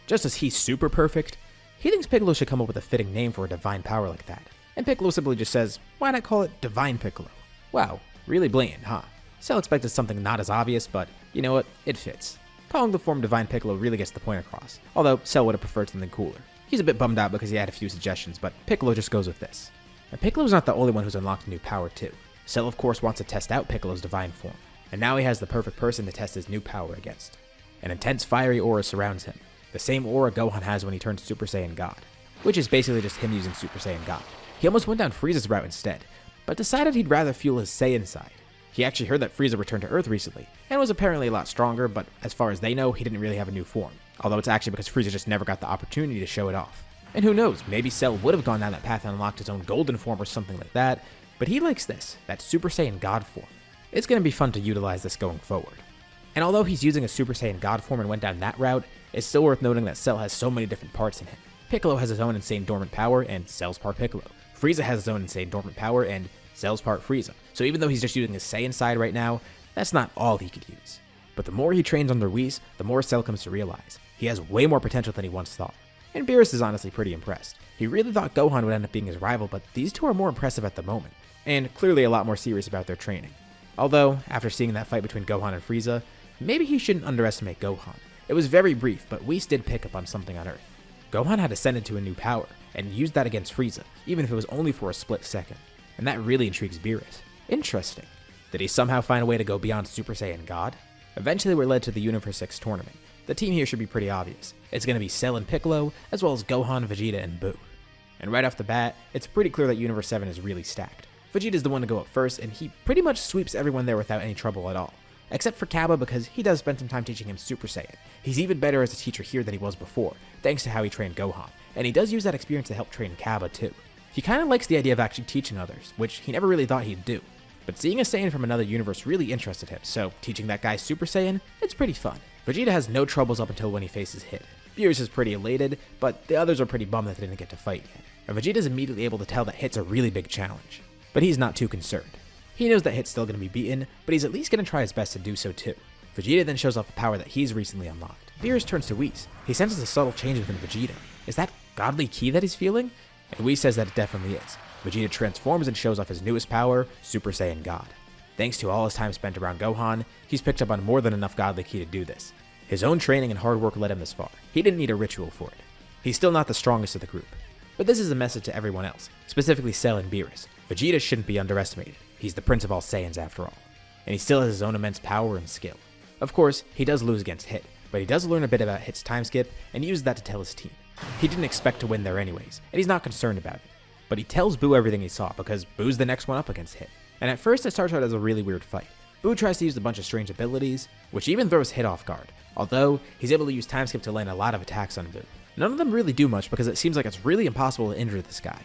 [SPEAKER 2] Just as he's super perfect, he thinks Piccolo should come up with a fitting name for a divine power like that. And Piccolo simply just says, why not call it Divine Piccolo? Wow, really blatant, huh? Cell expected something not as obvious, but you know what, it fits. Calling the form Divine Piccolo really gets the point across, although Cell would have preferred something cooler. He's a bit bummed out because he had a few suggestions, but Piccolo just goes with this. And Piccolo's not the only one who's unlocked a new power too. Cell of course wants to test out Piccolo's divine form, and now he has the perfect person to test his new power against. An intense fiery aura surrounds him, the same aura Gohan has when he turns Super Saiyan God, which is basically just him using Super Saiyan God. He almost went down Frieza's route instead, but decided he'd rather fuel his Saiyan side.
[SPEAKER 1] He actually heard that Frieza returned to Earth recently, and was apparently a lot stronger, but as far as they know, he didn't really have a new form. Although it's actually because Frieza just never got the opportunity to show it off. And who knows, maybe Cell would have gone down that path and unlocked his own golden form or something like that, but he likes this, that Super Saiyan God form. It's going to be fun to utilize this going forward. And although he's using a Super Saiyan God form and went down that route, it's still worth noting that Cell has so many different parts in him. Piccolo has his own insane dormant power, and Cell's part Piccolo. Frieza has his own insane dormant power, and Cell's part Frieza. So even though he's just using his Saiyan side right now, that's not all he could use. But the more he trains under Whis, the more Cell comes to realize he has way more potential than he once thought. And Beerus is honestly pretty impressed. He really thought Gohan would end up being his rival, but these two are more impressive at the moment, and clearly a lot more serious about their training. Although, after seeing that fight between Gohan and Frieza, maybe he shouldn't underestimate Gohan. It was very brief, but Whis did pick up on something on Earth. Gohan had ascended to a new power, and used that against Frieza, even if it was only for a split second. And that really intrigues Beerus. Interesting. Did he somehow find a way to go beyond Super Saiyan God? Eventually we're led to the Universe 6 tournament. The team here should be pretty obvious. It's going to be Cell and Piccolo, as well as Gohan, Vegeta, and Buu. And right off the bat, it's pretty clear that Universe 7 is really stacked. Vegeta's the one to go up first, and he pretty much sweeps everyone there without any trouble at all. Except for Cabba, because he does spend some time teaching him Super Saiyan. He's even better as a teacher here than he was before, thanks to how he trained Gohan. And he does use that experience to help train Cabba too. He kind of likes the idea of actually teaching others, which he never really thought he'd do. But seeing a Saiyan from another universe really interested him, so teaching that guy Super Saiyan, it's pretty fun. Vegeta has no troubles up until when he faces Hit. Beerus is pretty elated, but the others are pretty bummed that they didn't get to fight yet. And Vegeta's immediately able to tell that Hit's a really big challenge. But he's not too concerned. He knows that Hit's still going to be beaten, but he's at least going to try his best to do so too. Vegeta then shows off a power that he's recently unlocked. Beerus turns to Whis. He senses a subtle change within Vegeta. Is that godly ki that he's feeling? And Whis says that it definitely is. Vegeta transforms and shows off his newest power, Super Saiyan God. Thanks to all his time spent around Gohan, he's picked up on more than enough godly ki to do this. His own training and hard work led him this far. He didn't need a ritual for it. He's still not the strongest of the group. But this is a message to everyone else, specifically Cell and Beerus. Vegeta shouldn't be underestimated. He's the prince of all Saiyans after all. And he still has his own immense power and skill. Of course, he does lose against Hit, but he does learn a bit about Hit's time skip and uses that to tell his team. He didn't expect to win there anyways, and he's not concerned about it. But he tells Buu everything he saw because Buu's the next one up against Hit. And at first it starts out as a really weird fight. Buu tries to use a bunch of strange abilities, which even throws Hit off guard. Although, he's able to use time skip to land a lot of attacks on Buu. None of them really do much because it seems like it's really impossible to injure this guy.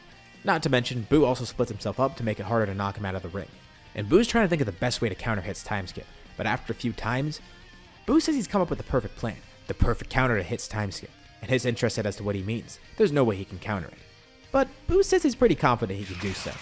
[SPEAKER 1] Not to mention, Buu also splits himself up to make it harder to knock him out of the ring. And Buu's trying to think of the best way to counter Hit's time skip, but after a few times, Buu says he's come up with the perfect plan, the perfect counter to Hit's time skip, and Hit's interested as to what he means. There's no way he can counter it. But Buu says he's pretty confident he can do so.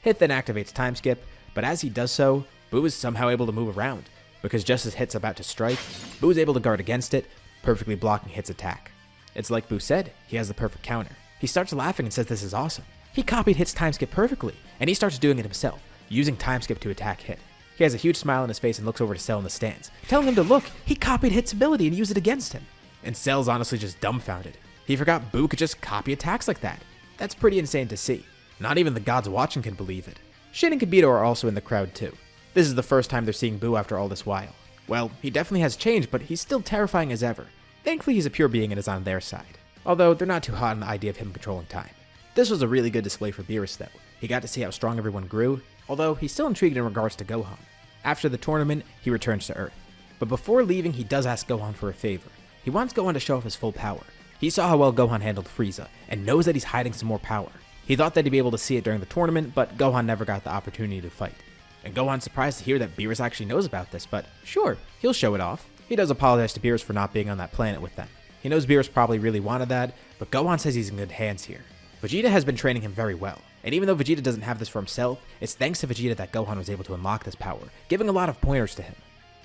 [SPEAKER 1] Hit then activates time skip, but as he does so, Buu is somehow able to move around, because just as Hit's about to strike, Buu is able to guard against it, perfectly blocking Hit's attack. It's like Buu said, he has the perfect counter. He starts laughing and says this is awesome. He copied Hit's time skip perfectly, and he starts doing it himself, using time skip to attack Hit. He has a huge smile on his face and looks over to Cell in the stands, telling him to look, he copied Hit's ability and used it against him. And Cell's honestly just dumbfounded. He forgot Buu could just copy attacks like that. That's pretty insane to see. Not even the gods watching can believe it. Shin and Kibito are also in the crowd too. This is the first time they're seeing Buu after all this while. Well, he definitely has changed, but he's still terrifying as ever. Thankfully he's a pure being and is on their side. Although they're not too hot on the idea of him controlling time. This was a really good display for Beerus though. He got to see how strong everyone grew, although he's still intrigued in regards to Gohan. After the tournament, he returns to Earth. But before leaving, he does ask Gohan for a favor. He wants Gohan to show off his full power. He saw how well Gohan handled Frieza, and knows that he's hiding some more power. He thought that he'd be able to see it during the tournament, but Gohan never got the opportunity to fight. And Gohan's surprised to hear that Beerus actually knows about this, but sure, he'll show it off. He does apologize to Beerus for not being on that planet with them. He knows Beerus probably really wanted that, but Gohan says he's in good hands here. Vegeta has been training him very well, and even though Vegeta doesn't have this for himself, it's thanks to Vegeta that Gohan was able to unlock this power, giving a lot of pointers to him,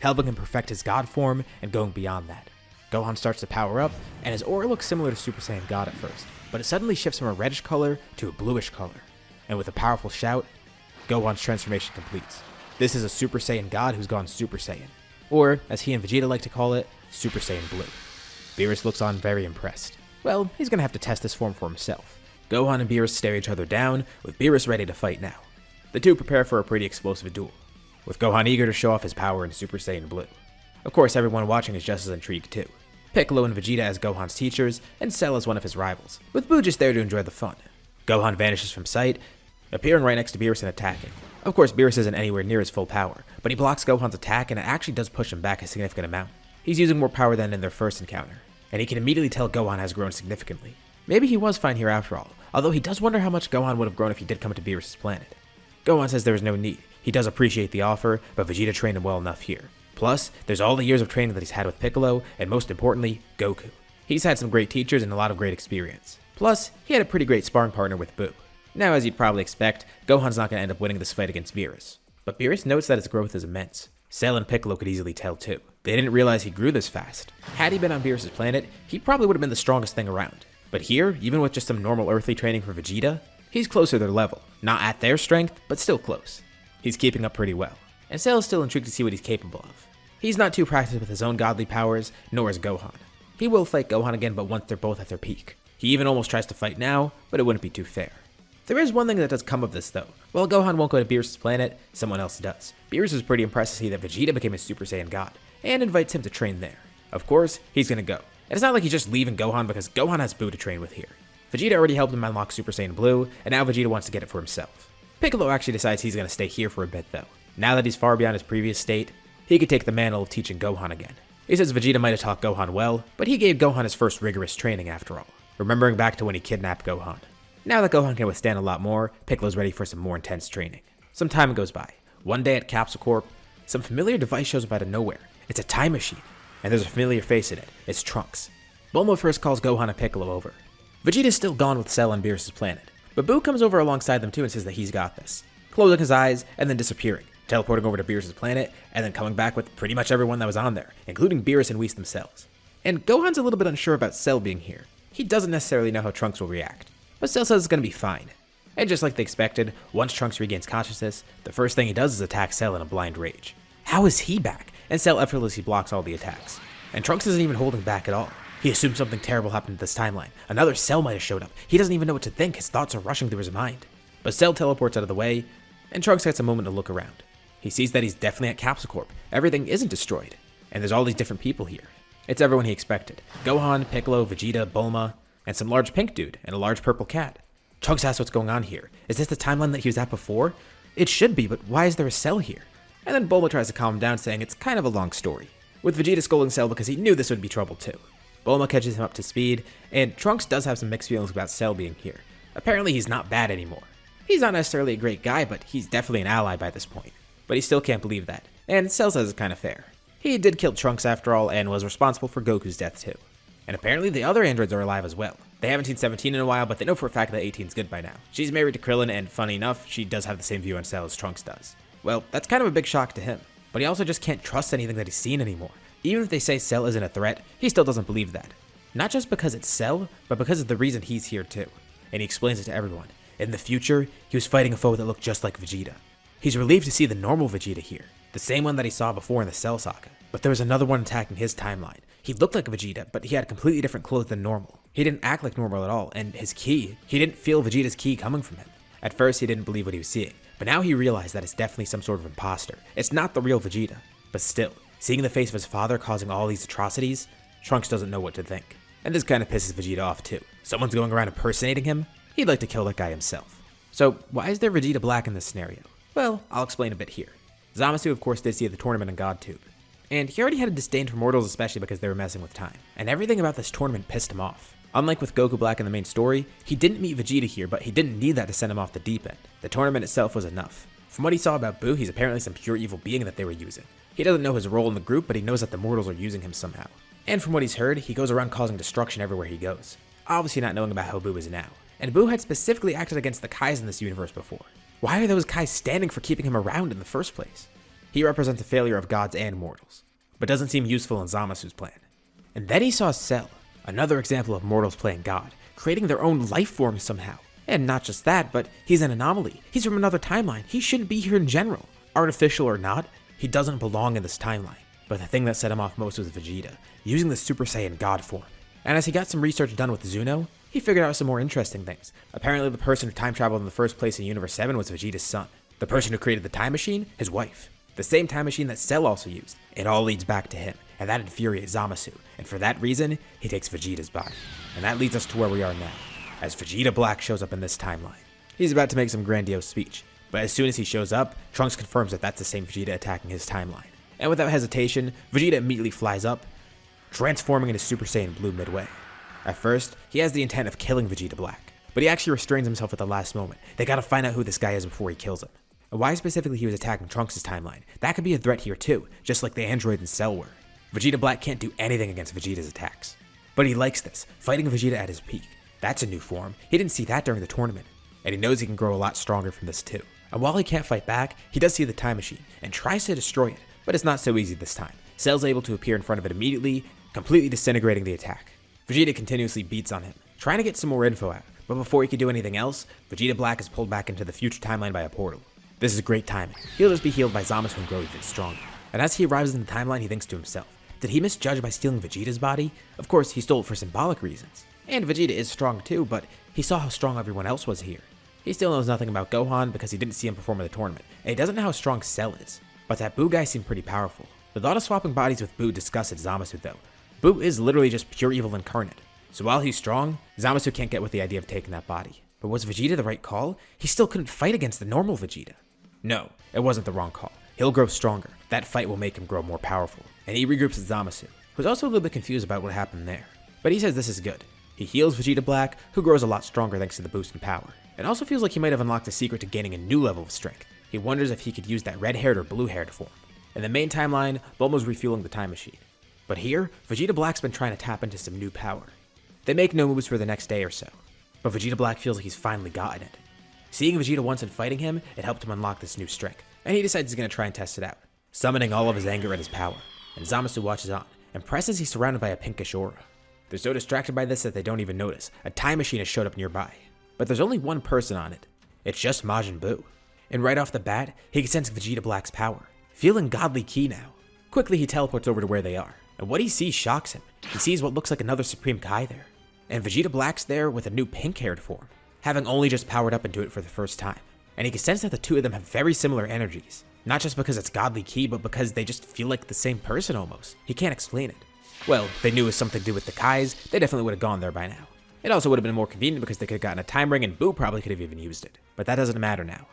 [SPEAKER 1] helping him perfect his God form and going beyond that. Gohan starts to power up, and his aura looks similar to Super Saiyan God at first, but it suddenly shifts from a reddish color to a bluish color. And with a powerful shout, Gohan's transformation completes. This is a Super Saiyan God who's gone Super Saiyan, or as he and Vegeta like to call it, Super Saiyan Blue. Beerus looks on very impressed. Well, he's gonna have to test this form for himself. Gohan and Beerus stare each other down, with Beerus ready to fight now. The two prepare for a pretty explosive duel, with Gohan eager to show off his power in Super Saiyan Blue. Of course, everyone watching is just as intrigued too. Piccolo and Vegeta as Gohan's teachers, and Cell as one of his rivals, with Buu just there to enjoy the fun. Gohan vanishes from sight, appearing right next to Beerus and attacking. Of course, Beerus isn't anywhere near his full power, but he blocks Gohan's attack and it actually does push him back a significant amount. He's using more power than in their first encounter, and he can immediately tell Gohan has grown significantly. Maybe he was fine here after all, although he does wonder how much Gohan would have grown if he did come to Beerus' planet. Gohan says there is no need. He does appreciate the offer, but Vegeta trained him well enough here. Plus, there's all the years of training that he's had with Piccolo, and most importantly, Goku. He's had some great teachers and a lot of great experience. Plus, he had a pretty great sparring partner with Buu. Now, as you'd probably expect, Gohan's not going to end up winning this fight against Beerus. But Beerus notes that his growth is immense. Cell and Piccolo could easily tell too. They didn't realize he grew this fast. Had he been on Beerus' planet, he probably would have been the strongest thing around. But here, even with just some normal earthly training for Vegeta, he's closer to their level. Not at their strength, but still close. He's keeping up pretty well. And Cell is still intrigued to see what he's capable of. He's not too practiced with his own godly powers, nor is Gohan. He will fight Gohan again, but once they're both at their peak. He even almost tries to fight now, but it wouldn't be too fair. There is one thing that does come of this though. While Gohan won't go to Beerus' planet, someone else does. Beerus is pretty impressed to see that Vegeta became a Super Saiyan God, and invites him to train there. Of course, he's gonna go. And it's not like he's just leaving Gohan because Gohan has Buu to train with here. Vegeta already helped him unlock Super Saiyan Blue, and now Vegeta wants to get it for himself. Piccolo actually decides he's gonna stay here for a bit though. Now that he's far beyond his previous state, he could take the mantle of teaching Gohan again. He says Vegeta might have taught Gohan well, but he gave Gohan his first rigorous training after all, remembering back to when he kidnapped Gohan. Now that Gohan can withstand a lot more, Piccolo's ready for some more intense training. Some time goes by. One day at Capsule Corp, some familiar device shows up out of nowhere. It's a time machine, and there's a familiar face in it. It's Trunks. Bulma first calls Gohan and Piccolo over. Vegeta's still gone with Cell on Beerus' planet, but Buu comes over alongside them too and says that he's got this, closing his eyes and then disappearing, teleporting over to Beerus' planet, and then coming back with pretty much everyone that was on there, including Beerus and Whis themselves. And Gohan's a little bit unsure about Cell being here. He doesn't necessarily know how Trunks will react, but Cell says it's gonna be fine. And just like they expected, once Trunks regains consciousness, the first thing he does is attack Cell in a blind rage. How is he back? And Cell effortlessly blocks all the attacks. And Trunks isn't even holding back at all. He assumes something terrible happened to this timeline. Another Cell might have showed up. He doesn't even know what to think. His thoughts are rushing through his mind. But Cell teleports out of the way, and Trunks gets a moment to look around. He sees that he's definitely at Capsule Corp. Everything isn't destroyed. And there's all these different people here. It's everyone he expected. Gohan, Piccolo, Vegeta, Bulma, and some large pink dude, and a large purple cat. Trunks asks what's going on here. Is this the timeline that he was at before? It should be, but why is there a Cell here? And then Bulma tries to calm him down, saying it's kind of a long story, with Vegeta scolding Cell because he knew this would be trouble too. Bulma catches him up to speed, and Trunks does have some mixed feelings about Cell being here. Apparently he's not bad anymore. He's not necessarily a great guy, but he's definitely an ally by this point. But he still can't believe that, and Cell says it's kind of fair. He did kill Trunks after all, and was responsible for Goku's death too. And apparently the other androids are alive as well. They haven't seen 17 in a while, but they know for a fact that 18's good by now. She's married to Krillin, and funny enough, she does have the same view on Cell as Trunks does. Well, that's kind of a big shock to him, but he also just can't trust anything that he's seen anymore. Even if they say Cell isn't a threat, he still doesn't believe that. Not just because it's Cell, but because of the reason he's here too. And he explains it to everyone. In the future, he was fighting a foe that looked just like Vegeta. He's relieved to see the normal Vegeta here, the same one that he saw before in the Cell Saga. But there was another one attacking his timeline. He looked like Vegeta, but he had completely different clothes than normal. He didn't act like normal at all, and his ki, he didn't feel Vegeta's ki coming from him. At first, he didn't believe what he was seeing, but now he realized that it's definitely some sort of imposter. It's not the real Vegeta. But still, seeing the face of his father causing all these atrocities, Trunks doesn't know what to think. And this kind of pisses Vegeta off too. Someone's going around impersonating him? He'd like to kill that guy himself. So why is there Vegeta Black in this scenario? Well, I'll explain a bit here. Zamasu of course did see the tournament in GodTube. And he already had a disdain for mortals, especially because they were messing with time. And everything about this tournament pissed him off. Unlike with Goku Black in the main story, he didn't meet Vegeta here, but he didn't need that to send him off the deep end. The tournament itself was enough. From what he saw about Buu, he's apparently some pure evil being that they were using. He doesn't know his role in the group, but he knows that the mortals are using him somehow. And from what he's heard, he goes around causing destruction everywhere he goes. Obviously not knowing about how Buu is now. And Buu had specifically acted against the Kais in this universe before. Why are those Kais standing for keeping him around in the first place? He represents a failure of gods and mortals, but doesn't seem useful in Zamasu's plan. And then he saw Cell, another example of mortals playing God, creating their own life forms somehow. And not just that, but he's an anomaly. He's from another timeline. He shouldn't be here in general. Artificial or not, he doesn't belong in this timeline. But the thing that set him off most was Vegeta, using the Super Saiyan God form. And as he got some research done with Zuno, he figured out some more interesting things. Apparently the person who time traveled in the first place in Universe 7 was Vegeta's son. The person who created the time machine, his wife. The same time machine that Cell also used. It all leads back to him, and that infuriates Zamasu. And for that reason, he takes Vegeta's body. And that leads us to where we are now, as Vegeta Black shows up in this timeline. He's about to make some grandiose speech, but as soon as he shows up, Trunks confirms that that's the same Vegeta attacking his timeline. And without hesitation, Vegeta immediately flies up, transforming into Super Saiyan Blue midway. At first, he has the intent of killing Vegeta Black, but he actually restrains himself at the last moment. They gotta find out who this guy is before he kills him. And why specifically he was attacking Trunks' timeline, that could be a threat here too, just like the android and Cell were. Vegeta Black can't do anything against Vegeta's attacks. But he likes this, fighting Vegeta at his peak. That's a new form. He didn't see that during the tournament. And he knows he can grow a lot stronger from this too. And while he can't fight back, he does see the time machine and tries to destroy it, but it's not so easy this time. Cell's able to appear in front of it immediately, completely disintegrating the attack. Vegeta continuously beats on him, trying to get some more info out, but before he can do anything else, Vegeta Black is pulled back into the future timeline by a portal. This is great timing. He'll just be healed by Zamasu and grow even stronger. And as he arrives in the timeline, he thinks to himself, did he misjudge by stealing Vegeta's body? Of course, he stole it for symbolic reasons. And Vegeta is strong too, but he saw how strong everyone else was here. He still knows nothing about Gohan because he didn't see him perform in the tournament, and he doesn't know how strong Cell is. But that Buu guy seemed pretty powerful. The thought of swapping bodies with Buu disgusted Zamasu though. Buu is literally just pure evil incarnate. So while he's strong, Zamasu can't get with the idea of taking that body. But was Vegeta the right call? He still couldn't fight against the normal Vegeta. No, it wasn't the wrong call. He'll grow stronger. That fight will make him grow more powerful. And he regroups with Zamasu, who's also a little bit confused about what happened there. But he says this is good. He heals Vegeta Black, who grows a lot stronger thanks to the boost in power. It also feels like he might have unlocked the secret to gaining a new level of strength. He wonders if he could use that red-haired or blue-haired form. In the main timeline, Bulma's refueling the time machine. But here, Vegeta Black's been trying to tap into some new power. They make no moves for the next day or so, but Vegeta Black feels like he's finally gotten it. Seeing Vegeta once and fighting him, it helped him unlock this new strength, and he decides he's going to try and test it out, summoning all of his anger and his power. And Zamasu watches on, impressed as he's surrounded by a pinkish aura. They're so distracted by this that they don't even notice. A time machine has showed up nearby, but there's only one person on it. It's just Majin Buu. And right off the bat, he can sense Vegeta Black's power, feeling godly ki now. Quickly he teleports over to where they are, and what he sees shocks him. He sees what looks like another Supreme Kai there. And Vegeta Black's there with a new pink-haired form, having only just powered up into it for the first time. And he can sense that the two of them have very similar energies. Not just because it's godly ki, but because they just feel like the same person almost. He can't explain it. Well, if they knew it was something to do with the Kais, they definitely would have gone there by now. It also would have been more convenient because they could have gotten a time ring and Buu probably could have even used it. But that doesn't matter now.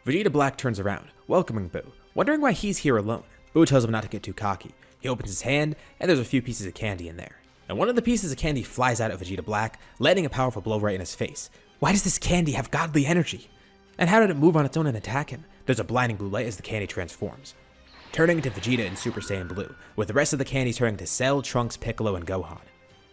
[SPEAKER 1] Vegeta Black turns around, welcoming Buu, wondering why he's here alone. Buu tells him not to get too cocky. He opens his hand, and there's a few pieces of candy in there. And one of the pieces of candy flies out at Vegeta Black, landing a powerful blow right in his face. Why does this candy have godly energy? And how did it move on its own and attack him? There's a blinding blue light as the candy transforms, turning into Vegeta in Super Saiyan Blue, with the rest of the candy turning to Cell, Trunks, Piccolo, and Gohan.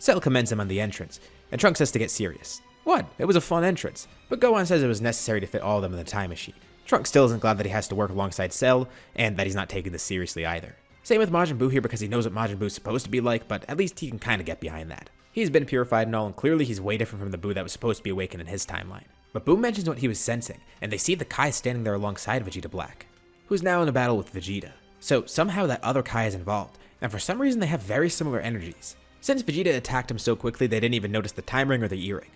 [SPEAKER 1] Cell commends him on the entrance, and Trunks has to get serious. What? It was a fun entrance, but Gohan says it was necessary to fit all of them in the time machine. Trunks still isn't glad that he has to work alongside Cell, and that he's not taking this seriously either. Same with Majin Buu here because he knows what Majin Buu is supposed to be like, but at least he can kind of get behind that. He's been purified and all, and clearly he's way different from the Buu that was supposed to be awakened in his timeline. But Buu mentions what he was sensing, and they see the Kai standing there alongside Vegeta Black, who's now in a battle with Vegeta. So somehow that other Kai is involved, and for some reason they have very similar energies. Since Vegeta attacked him so quickly they didn't even notice the time ring or the earring.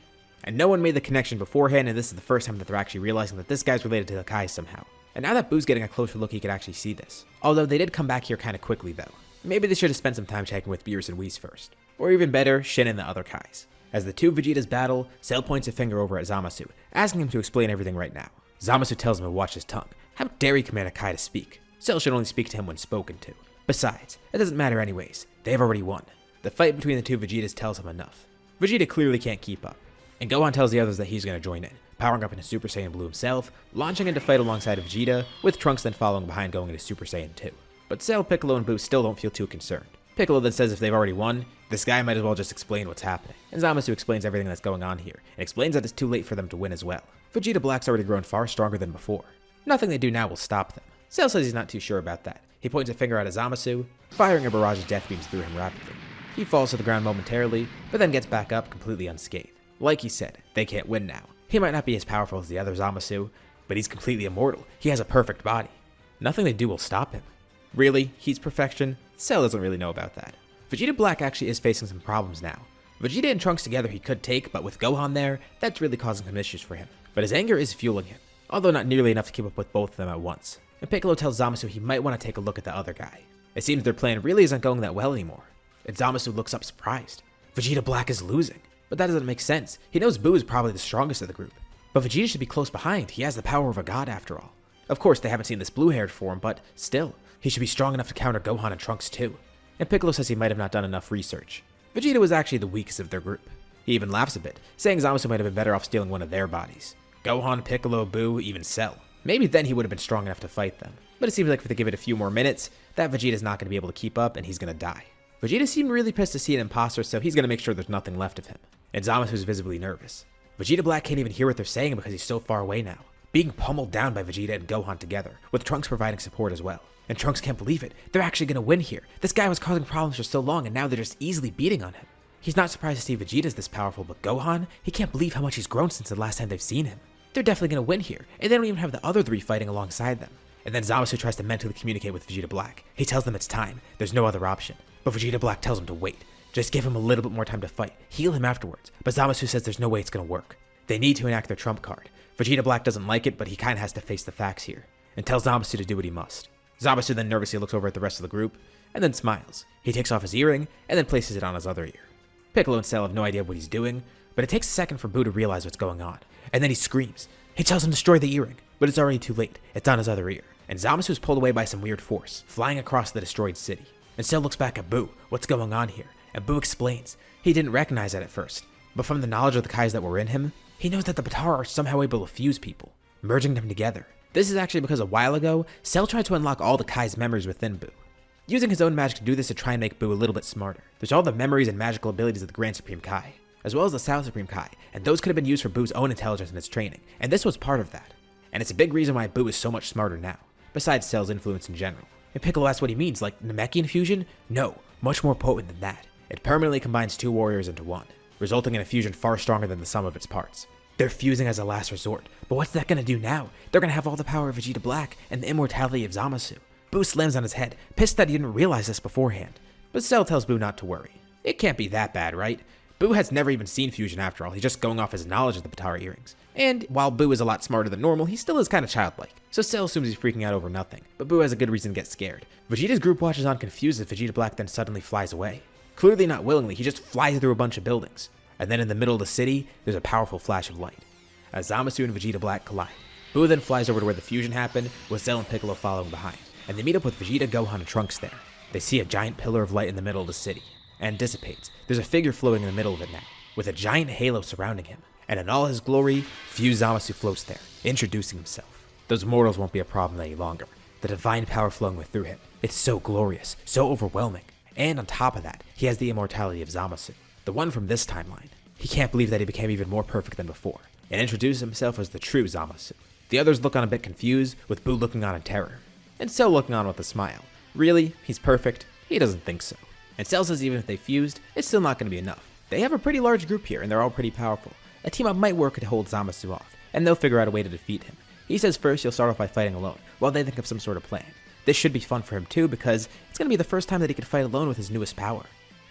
[SPEAKER 1] And no one made the connection beforehand, and this is the first time that they're actually realizing that this guy's related to the Kai somehow. And now that Buu's getting a closer look, he could actually see this. Although they did come back here kind of quickly though. Maybe they should have spent some time checking with Beerus and Whis first. Or even better, Shin and the other Kais. As the two Vegetas battle, Cell points a finger over at Zamasu, asking him to explain everything right now. Zamasu tells him to watch his tongue. How dare he command a Kai to speak? Cell should only speak to him when spoken to. Besides, it doesn't matter anyways. They've already won. The fight between the two Vegetas tells him enough. Vegeta clearly can't keep up. And Gohan tells the others that he's going to join in, powering up into Super Saiyan Blue himself, launching into fight alongside of Vegeta, with Trunks then following behind going into Super Saiyan 2. But Cell, Piccolo, and Buu still don't feel too concerned. Piccolo then says if they've already won, this guy might as well just explain what's happening. And Zamasu explains everything that's going on here, and explains that it's too late for them to win as well. Vegeta Black's already grown far stronger than before. Nothing they do now will stop them. Cell says he's not too sure about that. He points a finger at Zamasu, firing a barrage of death beams through him rapidly. He falls to the ground momentarily, but then gets back up completely unscathed. Like he said, they can't win now. He might not be as powerful as the other Zamasu, but he's completely immortal. He has a perfect body. Nothing they do will stop him. Really? He's perfection? Cell doesn't really know about that. Vegeta Black actually is facing some problems now. Vegeta and Trunks together he could take, but with Gohan there, that's really causing some issues for him. But his anger is fueling him, although not nearly enough to keep up with both of them at once. And Piccolo tells Zamasu he might want to take a look at the other guy. It seems their plan really isn't going that well anymore. And Zamasu looks up surprised. Vegeta Black is losing. But that doesn't make sense. He knows Buu is probably the strongest of the group. But Vegeta should be close behind, he has the power of a god after all. Of course, they haven't seen this blue-haired form, but still, he should be strong enough to counter Gohan and Trunks too. And Piccolo says he might have not done enough research. Vegeta was actually the weakest of their group. He even laughs a bit, saying Zamasu might have been better off stealing one of their bodies. Gohan, Piccolo, Buu, even Cell. Maybe then he would have been strong enough to fight them. But it seems like if they give it a few more minutes, that Vegeta's not going to be able to keep up and he's going to die. Vegeta seemed really pissed to see an imposter, so he's going to make sure there's nothing left of him. And Zamasu's visibly nervous. Vegeta Black can't even hear what they're saying because he's so far away now, being pummeled down by Vegeta and Gohan together, with Trunks providing support as well. And Trunks can't believe it. They're actually going to win here. This guy was causing problems for so long and now they're just easily beating on him. He's not surprised to see Vegeta's this powerful, but Gohan, he can't believe how much he's grown since the last time they've seen him. They're definitely going to win here, and they don't even have the other three fighting alongside them. And then Zamasu tries to mentally communicate with Vegeta Black. He tells them it's time, there's no other option. But Vegeta Black tells him to wait. Just give him a little bit more time to fight, heal him afterwards. But Zamasu says there's no way it's going to work. They need to enact their trump card. Vegeta Black doesn't like it, but he kinda has to face the facts here, and tells Zamasu to do what he must. Zamasu then nervously looks over at the rest of the group, and then smiles. He takes off his earring, and then places it on his other ear. Piccolo and Cell have no idea what he's doing, but it takes a second for Buu to realize what's going on, and then he screams. He tells him to destroy the earring, but it's already too late. It's on his other ear, and Zamasu is pulled away by some weird force, flying across the destroyed city. And Cell looks back at Buu, what's going on here? And Buu explains. He didn't recognize it at first, but from the knowledge of the Kais that were in him, he knows that the Potara are somehow able to fuse people, merging them together. This is actually because a while ago, Cell tried to unlock all the Kai's memories within Buu, using his own magic to do this to try and make Buu a little bit smarter. There's all the memories and magical abilities of the Grand Supreme Kai, as well as the South Supreme Kai, and those could have been used for Buu's own intelligence in its training, and this was part of that. And it's a big reason why Buu is so much smarter now, besides Cell's influence in general. And Piccolo asks what he means, like Namekian fusion? No, much more potent than that. It permanently combines two warriors into one, resulting in a fusion far stronger than the sum of its parts. They're fusing as a last resort, but what's that gonna do now? They're gonna have all the power of Vegeta Black and the immortality of Zamasu. Buu slams on his head, pissed that he didn't realize this beforehand. But Cell tells Buu not to worry. It can't be that bad, right? Buu has never even seen fusion after all, he's just going off his knowledge of the Potara earrings. And while Buu is a lot smarter than normal, he still is kinda childlike. So Cell assumes he's freaking out over nothing, but Buu has a good reason to get scared. Vegeta's group watches on confused as Vegeta Black then suddenly flies away. Clearly not willingly, he just flies through a bunch of buildings. And then in the middle of the city, there's a powerful flash of light, as Zamasu and Vegeta Black collide. Buu then flies over to where the fusion happened, with Cell and Piccolo following behind, and they meet up with Vegeta, Gohan, and Trunks there. They see a giant pillar of light in the middle of the city, and dissipates. There's a figure floating in the middle of it now, with a giant halo surrounding him, and in all his glory, fused Zamasu floats there, introducing himself. Those mortals won't be a problem any longer. The divine power flowing through him. It's so glorious, so overwhelming. And on top of that, he has the immortality of Zamasu, the one from this timeline. He can't believe that he became even more perfect than before, and introduces himself as the true Zamasu. The others look on a bit confused, with Buu looking on in terror, and Cell looking on with a smile. Really? He's perfect? He doesn't think so. And Cell says even if they fused, it's still not going to be enough. They have a pretty large group here, and they're all pretty powerful. A team-up might work to hold Zamasu off, and they'll figure out a way to defeat him. He says first he'll start off by fighting alone, while they think of some sort of plan. This should be fun for him too, because it's going to be the first time that he can fight alone with his newest power.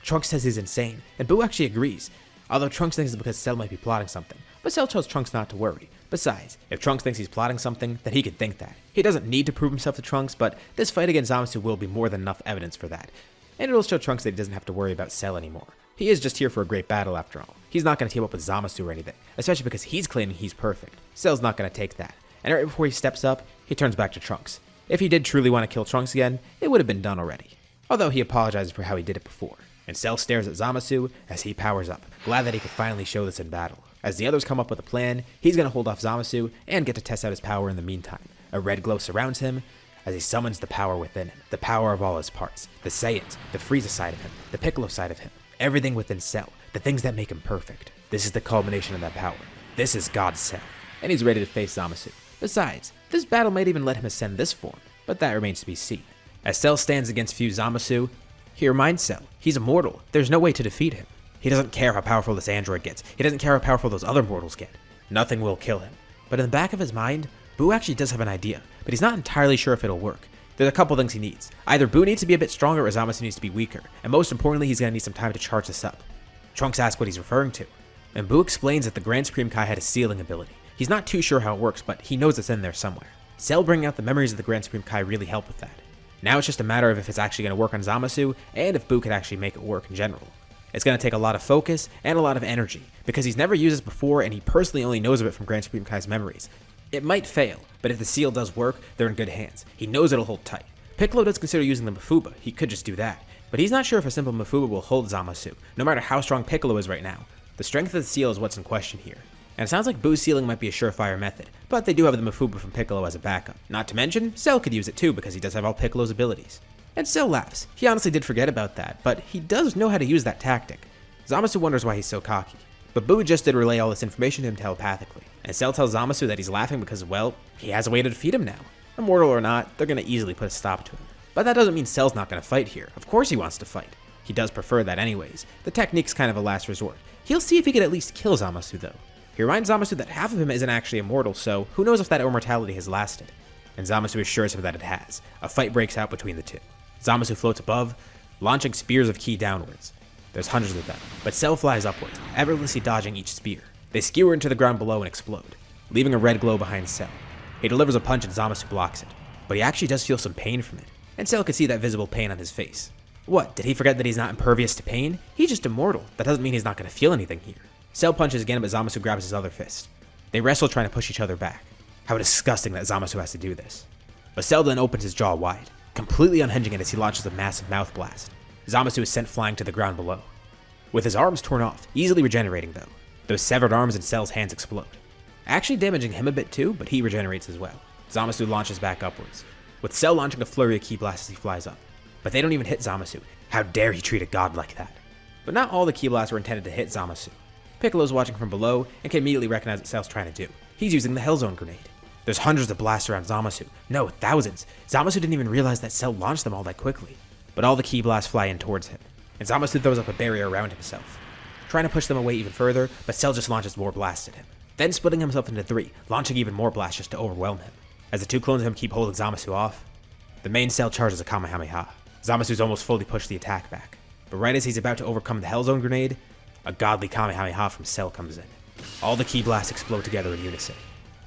[SPEAKER 1] Trunks says he's insane, and Buu actually agrees, although Trunks thinks it's because Cell might be plotting something, but Cell tells Trunks not to worry. Besides, if Trunks thinks he's plotting something, then he could think that. He doesn't need to prove himself to Trunks, but this fight against Zamasu will be more than enough evidence for that. And it'll show Trunks that he doesn't have to worry about Cell anymore. He is just here for a great battle after all. He's not going to team up with Zamasu or anything, especially because he's claiming he's perfect. Cell's not going to take that. And right before he steps up, he turns back to Trunks. If he did truly want to kill Trunks again, it would have been done already. Although he apologizes for how he did it before. And Cell stares at Zamasu as he powers up, glad that he could finally show this in battle. As the others come up with a plan, he's going to hold off Zamasu and get to test out his power in the meantime. A red glow surrounds him as he summons the power within him, the power of all his parts, the Saiyans, the Frieza side of him, the Piccolo side of him, everything within Cell, the things that make him perfect. This is the culmination of that power. This is God's Cell, and he's ready to face Zamasu. Besides, this battle might even let him ascend this form, but that remains to be seen. As Cell stands against fused Zamasu, he reminds Cell, he's immortal, there's no way to defeat him. He doesn't care how powerful this android gets, he doesn't care how powerful those other mortals get. Nothing will kill him. But in the back of his mind, Buu actually does have an idea, but he's not entirely sure if it'll work. There's a couple things he needs. Either Buu needs to be a bit stronger or Zamasu needs to be weaker, and most importantly, he's going to need some time to charge this up. Trunks asks what he's referring to, and Buu explains that the Grand Supreme Kai had a sealing ability. He's not too sure how it works, but he knows it's in there somewhere. Cell bringing out the memories of the Grand Supreme Kai really helped with that. Now it's just a matter of if it's actually going to work on Zamasu, and if Buu could actually make it work in general. It's going to take a lot of focus and a lot of energy, because he's never used this before and he personally only knows of it from Grand Supreme Kai's memories. It might fail, but if the seal does work, they're in good hands. He knows it'll hold tight. Piccolo does consider using the Mafuba, he could just do that, but he's not sure if a simple Mafuba will hold Zamasu, no matter how strong Piccolo is right now. The strength of the seal is what's in question here. And it sounds like Buu's sealing might be a surefire method, but they do have the Mafuba from Piccolo as a backup. Not to mention, Cell could use it too because he does have all Piccolo's abilities. And Cell laughs. He honestly did forget about that, but he does know how to use that tactic. Zamasu wonders why he's so cocky. But Buu just did relay all this information to him telepathically. And Cell tells Zamasu that he's laughing because, well, he has a way to defeat him now. Immortal or not, they're going to easily put a stop to him. But that doesn't mean Cell's not going to fight here. Of course he wants to fight. He does prefer that anyways. The technique's kind of a last resort. He'll see if he can at least kill Zamasu though. He reminds Zamasu that half of him isn't actually immortal, so who knows if that immortality has lasted. And Zamasu assures him that it has. A fight breaks out between the two. Zamasu floats above, launching spears of ki downwards. There's hundreds of them, but Cell flies upwards, effortlessly dodging each spear. They skewer into the ground below and explode, leaving a red glow behind Cell. He delivers a punch and Zamasu blocks it, but he actually does feel some pain from it, and Cell can see that visible pain on his face. What, did he forget that he's not impervious to pain? He's just immortal. That doesn't mean he's not going to feel anything here. Cell punches again, but Zamasu grabs his other fist. They wrestle, trying to push each other back. How disgusting that Zamasu has to do this. But Cell then opens his jaw wide, completely unhinging it as he launches a massive mouth blast. Zamasu is sent flying to the ground below. With his arms torn off, easily regenerating though. Those severed arms in Cell's hands explode. Actually damaging him a bit too, but he regenerates as well. Zamasu launches back upwards, with Cell launching a flurry of ki blasts as he flies up. But they don't even hit Zamasu. How dare he treat a god like that? But not all the ki blasts were intended to hit Zamasu. Piccolo's watching from below and can immediately recognize what Cell's trying to do. He's using the Hellzone grenade. There's hundreds of blasts around Zamasu. No, thousands. Zamasu didn't even realize that Cell launched them all that quickly. But all the ki blasts fly in towards him, and Zamasu throws up a barrier around himself, trying to push them away even further, but Cell just launches more blasts at him, then splitting himself into three, launching even more blasts just to overwhelm him. As the two clones of him keep holding Zamasu off, the main Cell charges a Kamehameha. Zamasu's almost fully pushed the attack back, but right as he's about to overcome the Hellzone grenade, a godly Kamehameha from Cell comes in. All the ki blasts explode together in unison,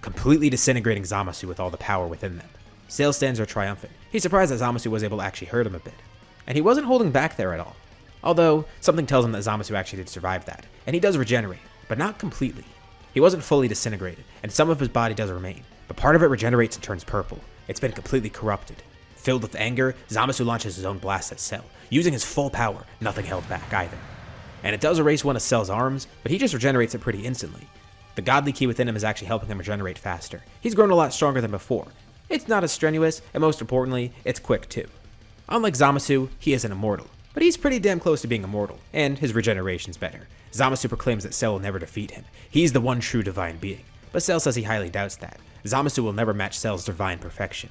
[SPEAKER 1] completely disintegrating Zamasu with all the power within them. Cell stands there triumphant. He's surprised that Zamasu was able to actually hurt him a bit, and he wasn't holding back there at all. Although, something tells him that Zamasu actually did survive that, and he does regenerate, but not completely. He wasn't fully disintegrated, and some of his body does remain, but part of it regenerates and turns purple. It's been completely corrupted. Filled with anger, Zamasu launches his own blast at Cell, using his full power, nothing held back either. And it does erase one of Cell's arms, but he just regenerates it pretty instantly. The godly ki within him is actually helping him regenerate faster. He's grown a lot stronger than before. It's not as strenuous, and most importantly, it's quick too. Unlike Zamasu, he isn't immortal, but he's pretty damn close to being immortal, and his regeneration's better. Zamasu proclaims that Cell will never defeat him. He's the one true divine being, but Cell says he highly doubts that. Zamasu will never match Cell's divine perfection.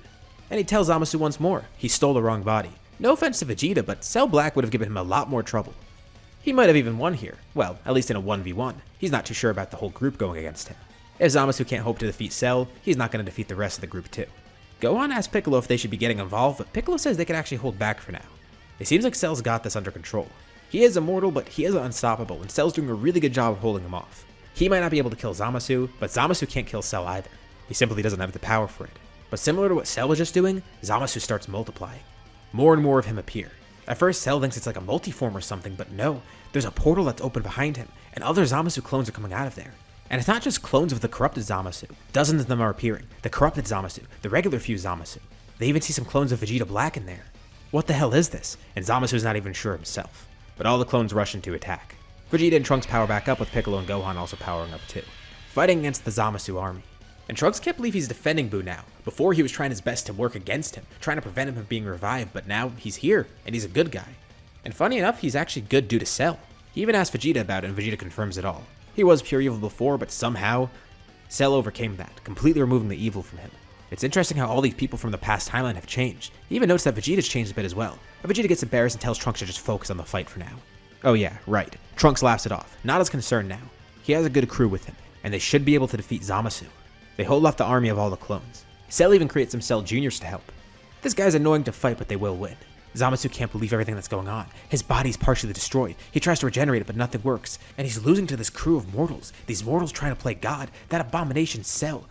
[SPEAKER 1] And he tells Zamasu once more, he stole the wrong body. No offense to Vegeta, but Cell Black would have given him a lot more trouble. He might have even won here. Well, at least in a 1v1. He's not too sure about the whole group going against him. If Zamasu can't hope to defeat Cell, he's not going to defeat the rest of the group too. Gohan asks Piccolo if they should be getting involved, but Piccolo says they can actually hold back for now. It seems like Cell's got this under control. He is immortal, but he isn't unstoppable, and Cell's doing a really good job of holding him off. He might not be able to kill Zamasu, but Zamasu can't kill Cell either. He simply doesn't have the power for it. But similar to what Cell was just doing, Zamasu starts multiplying. More and more of him appear. At first, Cell thinks it's like a multiform or something, but no, there's a portal that's open behind him, and other Zamasu clones are coming out of there. And it's not just clones of the corrupted Zamasu. Dozens of them are appearing. The corrupted Zamasu, the regular fused Zamasu. They even see some clones of Vegeta Black in there. What the hell is this? And Zamasu's not even sure himself. But all the clones rush in to attack. Vegeta and Trunks power back up, with Piccolo and Gohan also powering up too, fighting against the Zamasu army. And Trunks can't believe he's defending Buu now. Before, he was trying his best to work against him, trying to prevent him from being revived, but now he's here, and he's a good guy. And funny enough, he's actually good due to Cell. He even asked Vegeta about it, and Vegeta confirms it all. He was pure evil before, but somehow, Cell overcame that, completely removing the evil from him. It's interesting how all these people from the past timeline have changed. He even noticed that Vegeta's changed a bit as well, but Vegeta gets embarrassed and tells Trunks to just focus on the fight for now. Oh yeah, right. Trunks laughs it off, not as concerned now. He has a good crew with him, and they should be able to defeat Zamasu. They hold off the army of all the clones. Cell even creates some Cell Juniors to help. This guy's annoying to fight, but they will win. Zamasu can't believe everything that's going on. His body's partially destroyed. He tries to regenerate it, but nothing works. And he's losing to this crew of mortals. These mortals trying to play God. That abomination Cell.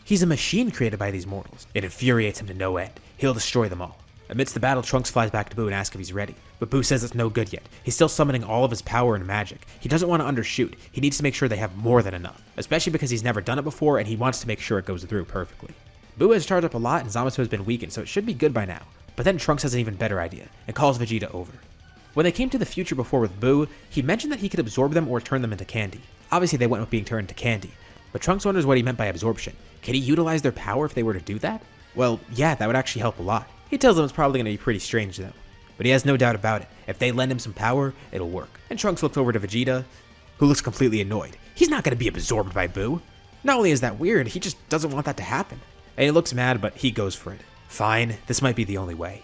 [SPEAKER 1] He's a machine created by these mortals. It infuriates him to no end. He'll destroy them all. Amidst the battle, Trunks flies back to Buu and asks if he's ready, but Buu says it's no good yet. He's still summoning all of his power and magic. He doesn't want to undershoot. He needs to make sure they have more than enough, especially because he's never done it before and he wants to make sure it goes through perfectly. Buu has charged up a lot and Zamasu has been weakened, so it should be good by now. But then Trunks has an even better idea and calls Vegeta over. When they came to the future before with Buu, he mentioned that he could absorb them or turn them into candy. Obviously they went with being turned into candy, but Trunks wonders what he meant by absorption. Can he utilize their power if they were to do that? Well, yeah, that would actually help a lot. He tells them it's probably going to be pretty strange though, but he has no doubt about it. If they lend him some power, it'll work. And Trunks looks over to Vegeta, who looks completely annoyed. He's not going to be absorbed by Buu. Not only is that weird, he just doesn't want that to happen. And he looks mad, but he goes for it. Fine, this might be the only way.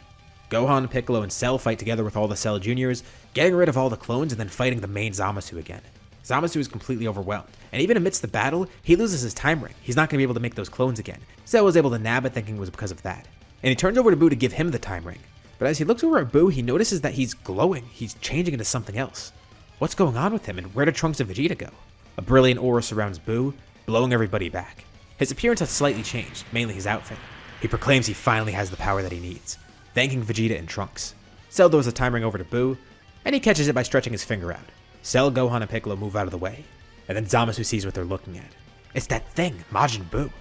[SPEAKER 1] Gohan, Piccolo, and Cell fight together with all the Cell Juniors, getting rid of all the clones and then fighting the main Zamasu again. Zamasu is completely overwhelmed, and even amidst the battle, he loses his time ring. He's not going to be able to make those clones again. Cell was able to nab it thinking it was because of that. And he turns over to Buu to give him the time ring. But as he looks over at Buu, he notices that he's glowing. He's changing into something else. What's going on with him, and where did Trunks and Vegeta go? A brilliant aura surrounds Buu, blowing everybody back. His appearance has slightly changed, mainly his outfit. He proclaims he finally has the power that he needs, thanking Vegeta and Trunks. Cell throws the time ring over to Buu, and he catches it by stretching his finger out. Cell, Gohan, and Piccolo move out of the way, and then Zamasu sees what they're looking at. It's that thing, Majin Buu.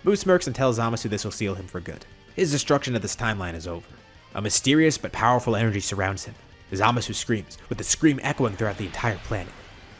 [SPEAKER 1] Buu smirks and tells Zamasu this will seal him for good. His destruction of this timeline is over. A mysterious but powerful energy surrounds him. Zamasu screams, with the scream echoing throughout the entire planet.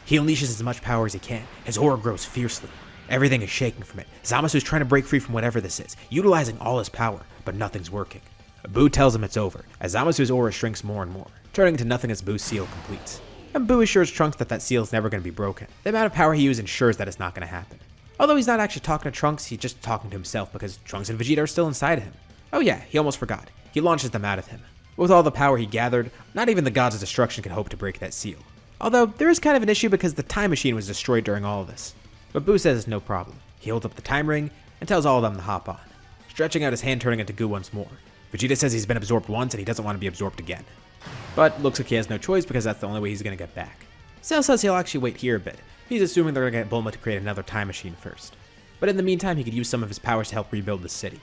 [SPEAKER 1] He unleashes as much power as he can. His aura grows fiercely. Everything is shaking from it. Zamasu is trying to break free from whatever this is, utilizing all his power, but nothing's working. Buu tells him it's over, as Zamasu's aura shrinks more and more, turning into nothing as Buu's seal completes. And Buu assures Trunks that that seal is never going to be broken. The amount of power he uses ensures that it's not going to happen. Although he's not actually talking to Trunks, he's just talking to himself because Trunks and Vegeta are still inside of him. Oh yeah, he almost forgot. He launches them out of him. With all the power he gathered, not even the gods of destruction can hope to break that seal. Although, there is kind of an issue because the time machine was destroyed during all of this. But Buu says it's no problem. He holds up the time ring and tells all of them to hop on, stretching out his hand turning into goo once more. Vegeta says he's been absorbed once and he doesn't want to be absorbed again. But looks like he has no choice because that's the only way he's going to get back. Cell says he'll actually wait here a bit. He's assuming they're going to get Bulma to create another time machine first. But in the meantime, he could use some of his powers to help rebuild the city,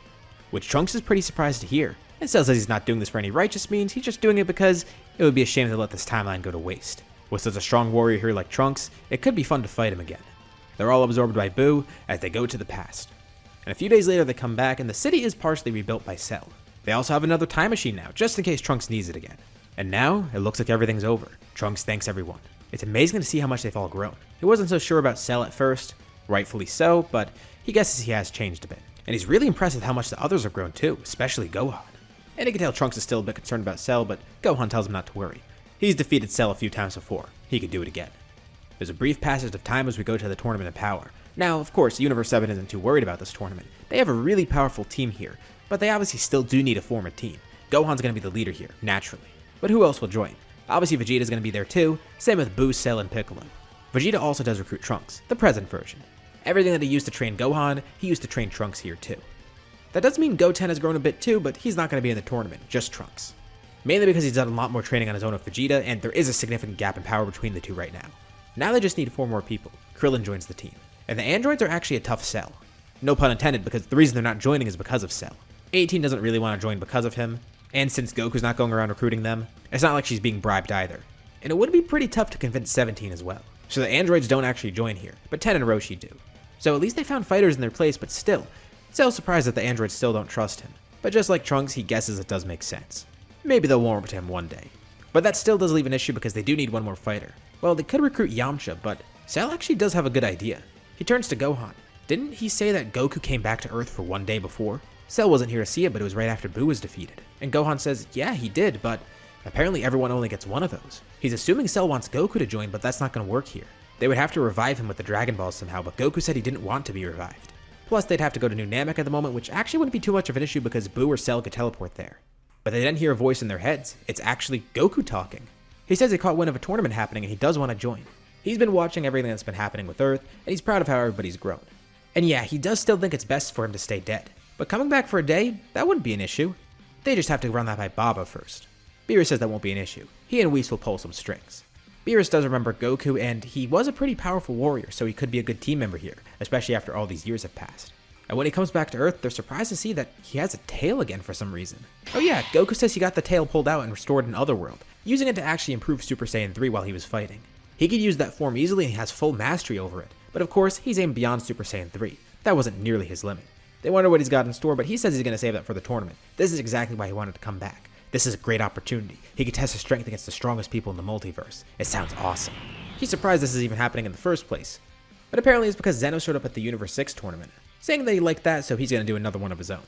[SPEAKER 1] which Trunks is pretty surprised to hear. And Cell says he's not doing this for any righteous means, he's just doing it because it would be a shame to let this timeline go to waste. With such a strong warrior here like Trunks, it could be fun to fight him again. They're all absorbed by Buu as they go to the past. And a few days later they come back and the city is partially rebuilt by Cell. They also have another time machine now, just in case Trunks needs it again. And now, it looks like everything's over. Trunks thanks everyone. It's amazing to see how much they've all grown. He wasn't so sure about Cell at first, rightfully so, but he guesses he has changed a bit. And he's really impressed with how much the others have grown too, especially Gohan. And he can tell Trunks is still a bit concerned about Cell, but Gohan tells him not to worry. He's defeated Cell a few times before. He could do it again. There's a brief passage of time as we go to the Tournament of Power. Now, of course, Universe 7 isn't too worried about this tournament. They have a really powerful team here, but they obviously still do need to form a team. Gohan's going to be the leader here, naturally. But who else will join? Obviously Vegeta's going to be there too, same with Buu, Cell, and Piccolo. Vegeta also does recruit Trunks, the present version. Everything that he used to train Gohan, he used to train Trunks here too. That does mean Goten has grown a bit too, but he's not going to be in the tournament, just Trunks. Mainly because he's done a lot more training on his own with Vegeta, and there is a significant gap in power between the two right now. Now they just need 4 more people. Krillin joins the team. And the androids are actually a tough sell. No pun intended, because the reason they're not joining is because of Cell. 18 doesn't really want to join because of him, and since Goku's not going around recruiting them, it's not like she's being bribed either. And it would be pretty tough to convince 17 as well. So the androids don't actually join here, but 10 and Roshi do. So at least they found fighters in their place, but still, Cell's surprised that the androids still don't trust him. But just like Trunks, he guesses it does make sense. Maybe they'll warm up to him one day. But that still does leave an issue because they do need one more fighter. Well, they could recruit Yamcha, but Cell actually does have a good idea. He turns to Gohan. Didn't he say that Goku came back to Earth for one day before? Cell wasn't here to see it, but it was right after Buu was defeated. And Gohan says, yeah, he did, but apparently everyone only gets one of those. He's assuming Cell wants Goku to join, but that's not going to work here. They would have to revive him with the Dragon Balls somehow, but Goku said he didn't want to be revived. Plus, they'd have to go to New Namek at the moment, which actually wouldn't be too much of an issue because Buu or Cell could teleport there. But they then hear a voice in their heads. It's actually Goku talking. He says he caught wind of a tournament happening and he does want to join. He's been watching everything that's been happening with Earth, and he's proud of how everybody's grown. And yeah, he does still think it's best for him to stay dead. But coming back for a day, that wouldn't be an issue. They just have to run that by Baba first. Beerus says that won't be an issue. He and Whis will pull some strings. Beerus does remember Goku, and he was a pretty powerful warrior, so he could be a good team member here, especially after all these years have passed. And when he comes back to Earth, they're surprised to see that he has a tail again for some reason. Oh yeah, Goku says he got the tail pulled out and restored in Otherworld, using it to actually improve Super Saiyan 3 while he was fighting. He could use that form easily and he has full mastery over it, but of course, he's aimed beyond Super Saiyan 3. That wasn't nearly his limit. They wonder what he's got in store, but he says he's going to save that for the tournament. This is exactly why he wanted to come back. This is a great opportunity. He could test his strength against the strongest people in the multiverse. It sounds awesome. He's surprised this is even happening in the first place. But apparently it's because Zeno showed up at the Universe 6 tournament, saying that he liked that, so he's going to do another one of his own.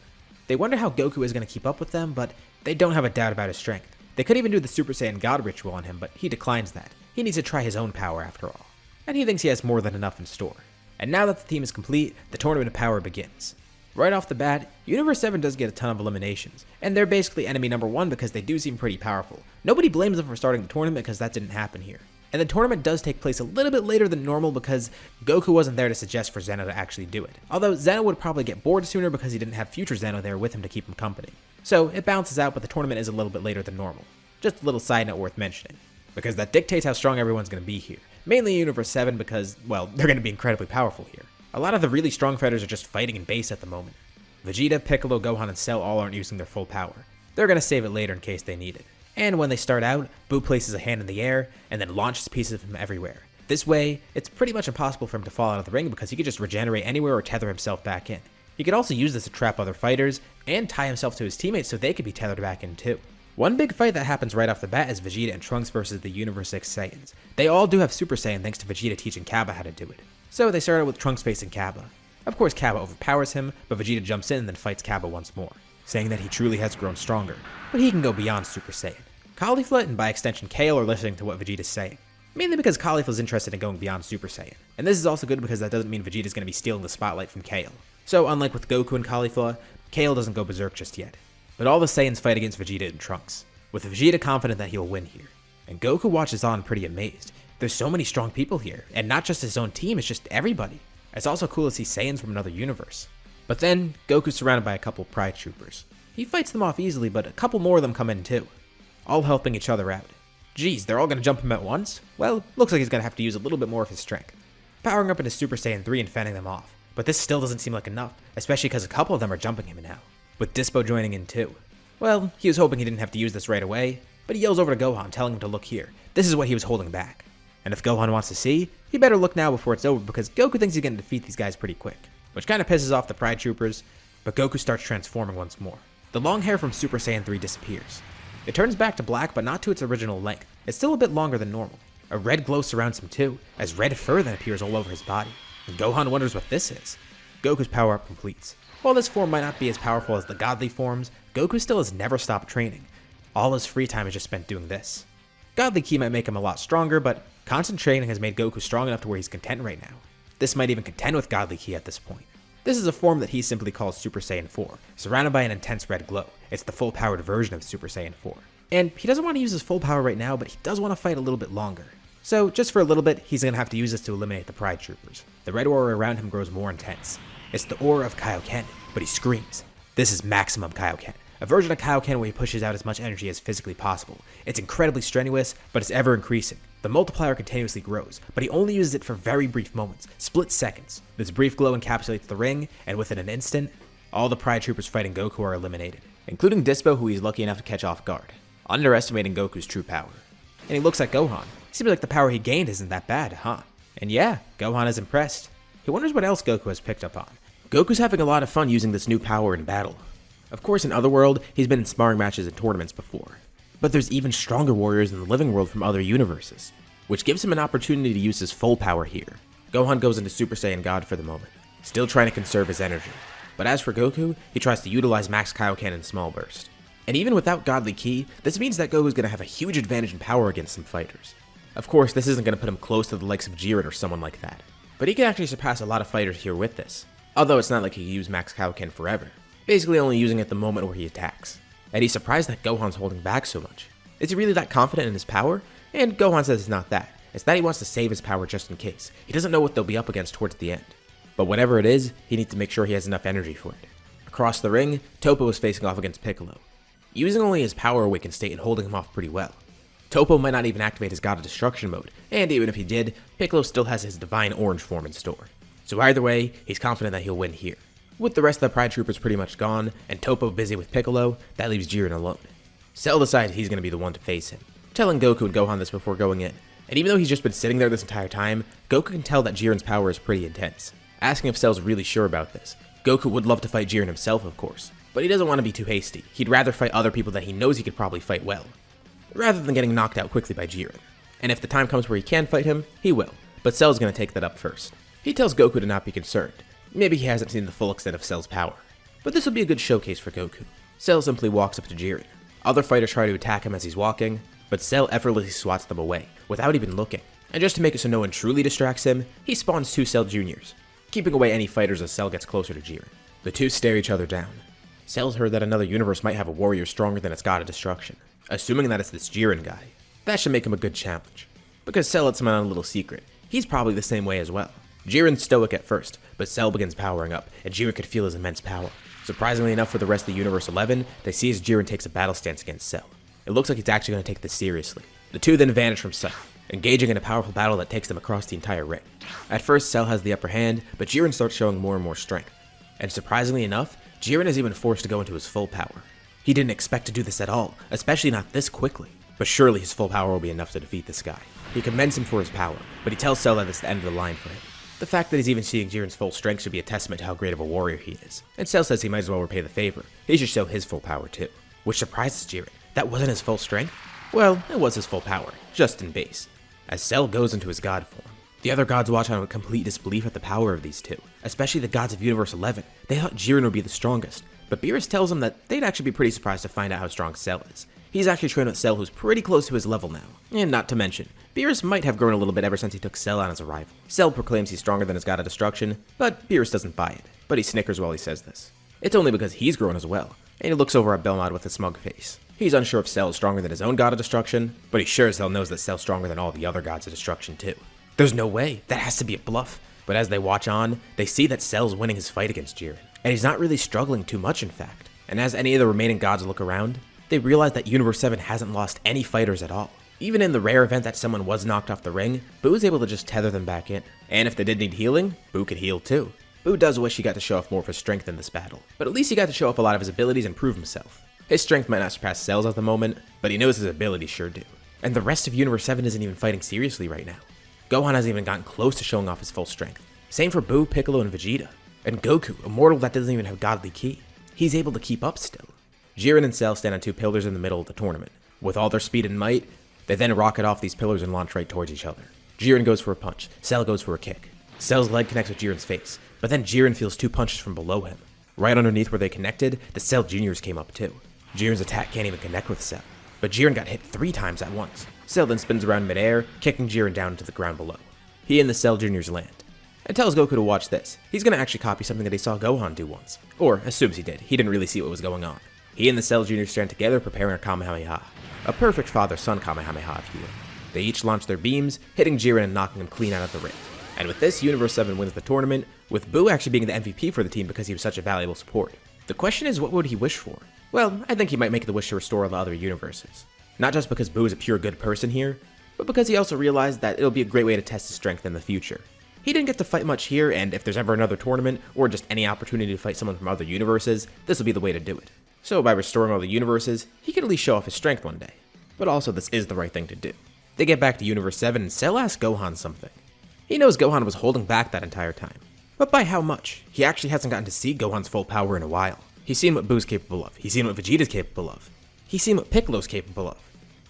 [SPEAKER 1] They wonder how Goku is going to keep up with them, but they don't have a doubt about his strength. They could even do the Super Saiyan God ritual on him, but he declines that. He needs to try his own power after all. And he thinks he has more than enough in store. And now that the team is complete, the Tournament of Power begins. Right off the bat, Universe 7 does get a ton of eliminations, and they're basically enemy number 1 because they do seem pretty powerful. Nobody blames them for starting the tournament because that didn't happen here. And the tournament does take place a little bit later than normal because Goku wasn't there to suggest for Zeno to actually do it. Although Zeno would probably get bored sooner because he didn't have future Zeno there with him to keep him company. So it balances out, but the tournament is a little bit later than normal. Just a little side note worth mentioning, because that dictates how strong everyone's going to be here. Mainly Universe 7 because, well, they're going to be incredibly powerful here. A lot of the really strong fighters are just fighting in base at the moment. Vegeta, Piccolo, Gohan, and Cell all aren't using their full power. They're going to save it later in case they need it. And when they start out, Buu places a hand in the air and then launches pieces of him everywhere. This way, it's pretty much impossible for him to fall out of the ring because he could just regenerate anywhere or tether himself back in. He could also use this to trap other fighters and tie himself to his teammates so they could be tethered back in too. One big fight that happens right off the bat is Vegeta and Trunks versus the Universe 6 Saiyans. They all do have Super Saiyan thanks to Vegeta teaching Cabba how to do it. So they start out with Trunks facing Cabba. Of course Cabba overpowers him, but Vegeta jumps in and then fights Cabba once more, saying that he truly has grown stronger, but he can go beyond Super Saiyan. Caulifla and by extension Kale are listening to what Vegeta's saying, mainly because Caulifla's interested in going beyond Super Saiyan. And this is also good because that doesn't mean Vegeta's going to be stealing the spotlight from Kale. So unlike with Goku and Caulifla, Kale doesn't go berserk just yet. But all the Saiyans fight against Vegeta and Trunks, with Vegeta confident that he'll win here. And Goku watches on pretty amazed. There's so many strong people here, and not just his own team, it's just everybody. It's also cool to see Saiyans from another universe. But then, Goku's surrounded by a couple Pride Troopers. He fights them off easily, but a couple more of them come in too, all helping each other out. Geez, they're all gonna jump him at once? Well, looks like he's gonna have to use a little bit more of his strength, powering up into Super Saiyan 3 and fending them off. But this still doesn't seem like enough, especially because a couple of them are jumping him now, with Dispo joining in too. Well, he was hoping he didn't have to use this right away, but he yells over to Gohan, telling him to look here. This is what he was holding back. And if Gohan wants to see, he better look now before it's over because Goku thinks he's gonna defeat these guys pretty quick, which kinda pisses off the Pride Troopers, but Goku starts transforming once more. The long hair from Super Saiyan 3 disappears. It turns back to black, but not to its original length. It's still a bit longer than normal. A red glow surrounds him too, as red fur then appears all over his body. And Gohan wonders what this is. Goku's power-up completes. While this form might not be as powerful as the godly forms, Goku still has never stopped training. All his free time is just spent doing this. Godly Ki might make him a lot stronger, but constant training has made Goku strong enough to where he's content right now. This might even contend with Godly Ki at this point. This is a form that he simply calls Super Saiyan 4, surrounded by an intense red glow. It's the full-powered version of Super Saiyan 4. And he doesn't want to use his full power right now, but he does want to fight a little bit longer. So, just for a little bit, he's going to have to use this to eliminate the Pride Troopers. The red aura around him grows more intense. It's the aura of Kaioken, but he screams. This is Maximum Kaioken, a version of Kaioken where he pushes out as much energy as physically possible. It's incredibly strenuous, but it's ever increasing. The multiplier continuously grows, but he only uses it for very brief moments, split seconds. This brief glow encapsulates the ring, and within an instant, all the Pride Troopers fighting Goku are eliminated, including Dispo, who he's lucky enough to catch off guard, underestimating Goku's true power. And he looks at Gohan. Seems like the power he gained isn't that bad, huh? And yeah, Gohan is impressed. He wonders what else Goku has picked up on. Goku's having a lot of fun using this new power in battle. Of course, in Otherworld, he's been in sparring matches and tournaments before. But there's even stronger warriors in the living world from other universes, which gives him an opportunity to use his full power here. Gohan goes into Super Saiyan God for the moment, still trying to conserve his energy. But as for Goku, he tries to utilize Max Kaioken in small burst. And even without Godly Ki, this means that Goku's going to have a huge advantage in power against some fighters. Of course, this isn't going to put him close to the likes of Jiren or someone like that, but he can actually surpass a lot of fighters here with this. Although it's not like he can use Max Kaioken forever, basically only using it the moment where he attacks. And he's surprised that Gohan's holding back so much. Is he really that confident in his power? And Gohan says it's not that. It's that he wants to save his power just in case. He doesn't know what they'll be up against towards the end. But whatever it is, he needs to make sure he has enough energy for it. Across the ring, Topo is facing off against Piccolo, using only his power awakened state and holding him off pretty well. Topo might not even activate his God of Destruction mode, and even if he did, Piccolo still has his Divine Orange form in store. So either way, he's confident that he'll win here. With the rest of the Pride Troopers pretty much gone, and Toppo busy with Piccolo, that leaves Jiren alone. Cell decides he's going to be the one to face him, telling Goku and Gohan this before going in. And even though he's just been sitting there this entire time, Goku can tell that Jiren's power is pretty intense. Asking if Cell's really sure about this. Goku would love to fight Jiren himself, of course, but he doesn't want to be too hasty. He'd rather fight other people that he knows he could probably fight well, rather than getting knocked out quickly by Jiren. And if the time comes where he can fight him, he will, but Cell's going to take that up first. He tells Goku to not be concerned. Maybe he hasn't seen the full extent of Cell's power, but this will be a good showcase for Goku. Cell simply walks up to Jiren. Other fighters try to attack him as he's walking, but Cell effortlessly swats them away, without even looking. And just to make it so no one truly distracts him, he spawns 2 Cell Juniors, keeping away any fighters as Cell gets closer to Jiren. The two stare each other down. Cell's heard that another universe might have a warrior stronger than its god of destruction, assuming that it's this Jiren guy. That should make him a good challenge, because Cell lets him in on a little secret. He's probably the same way as well. Jiren's stoic at first, but Cell begins powering up, and Jiren could feel his immense power. Surprisingly enough for the rest of the Universe 11, they see as Jiren takes a battle stance against Cell. It looks like he's actually going to take this seriously. The two then vanish from sight, engaging in a powerful battle that takes them across the entire ring. At first, Cell has the upper hand, but Jiren starts showing more and more strength. And surprisingly enough, Jiren is even forced to go into his full power. He didn't expect to do this at all, especially not this quickly. But surely his full power will be enough to defeat this guy. He commends him for his power, but he tells Cell that it's the end of the line for him. The fact that he's even seeing Jiren's full strength should be a testament to how great of a warrior he is. And Cell says he might as well repay the favor. He should show his full power too. Which surprises Jiren. That wasn't his full strength? Well, it was his full power, just in base. As Cell goes into his god form, the other gods watch on with complete disbelief at the power of these two, especially the gods of Universe 11. They thought Jiren would be the strongest, but Beerus tells them that they'd actually be pretty surprised to find out how strong Cell is. He's actually trained with Cell, who's pretty close to his level now. And not to mention, Beerus might have grown a little bit ever since he took Cell on as a rival. Cell proclaims he's stronger than his god of destruction, but Beerus doesn't buy it. But he snickers while he says this. It's only because he's grown as well, and he looks over at Belmont with a smug face. He's unsure if Cell is stronger than his own god of destruction, but he sure as hell knows that Cell's stronger than all the other gods of destruction too. There's no way, that has to be a bluff. But as they watch on, they see that Cell's winning his fight against Jiren, and he's not really struggling too much in fact. And as any of the remaining gods look around, they realize that Universe 7 hasn't lost any fighters at all. Even in the rare event that someone was knocked off the ring, Buu is able to just tether them back in. And if they did need healing, Buu could heal too. Buu does wish he got to show off more of his strength in this battle, but at least he got to show off a lot of his abilities and prove himself. His strength might not surpass Cell's at the moment, but he knows his abilities sure do. And the rest of Universe 7 isn't even fighting seriously right now. Gohan hasn't even gotten close to showing off his full strength. Same for Buu, Piccolo, and Vegeta. And Goku, a mortal that doesn't even have godly ki. He's able to keep up still. Jiren and Cell stand on 2 pillars in the middle of the tournament. With all their speed and might, they then rocket off these pillars and launch right towards each other. Jiren goes for a punch, Cell goes for a kick. Cell's leg connects with Jiren's face, but then Jiren feels 2 punches from below him. Right underneath where they connected, the Cell Juniors came up too. Jiren's attack can't even connect with Cell, but Jiren got hit 3 times at once. Cell then spins around midair, kicking Jiren down into the ground below. He and the Cell Juniors land, and tells Goku to watch this. He's gonna actually copy something that he saw Gohan do once. Or, assumes he did, he didn't really see what was going on. He and the Cell Juniors stand together preparing a Kamehameha. A perfect father-son Kamehameha, if you will. They each launch their beams, hitting Jiren and knocking him clean out of the ring. And with this, Universe 7 wins the tournament, with Buu actually being the MVP for the team because he was such a valuable support. The question is, what would he wish for? Well, I think he might make the wish to restore all the other universes. Not just because Buu is a pure good person here, but because he also realized that it'll be a great way to test his strength in the future. He didn't get to fight much here, and if there's ever another tournament, or just any opportunity to fight someone from other universes, this will be the way to do it. So by restoring all the universes, he could at least show off his strength one day. But also, this is the right thing to do. They get back to Universe 7, and Cell asks Gohan something. He knows Gohan was holding back that entire time. But by how much? He actually hasn't gotten to see Gohan's full power in a while. He's seen what Buu's capable of. He's seen what Vegeta's capable of. He's seen what Piccolo's capable of.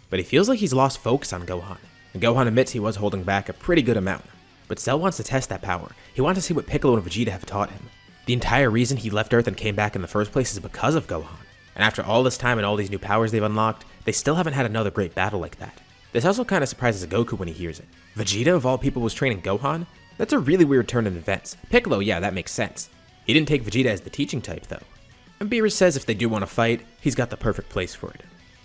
[SPEAKER 1] But he feels like he's lost focus on Gohan. And Gohan admits he was holding back a pretty good amount. But Cell wants to test that power. He wants to see what Piccolo and Vegeta have taught him. The entire reason he left Earth and came back in the first place is because of Gohan. And after all this time and all these new powers they've unlocked, they still haven't had another great battle like that. This also kind of surprises Goku when he hears it. Vegeta, of all people, was training Gohan? That's a really weird turn in events. Piccolo, yeah, that makes sense. He didn't take Vegeta as the teaching type, though. And Beerus says if they do want to fight, he's got the perfect place for it.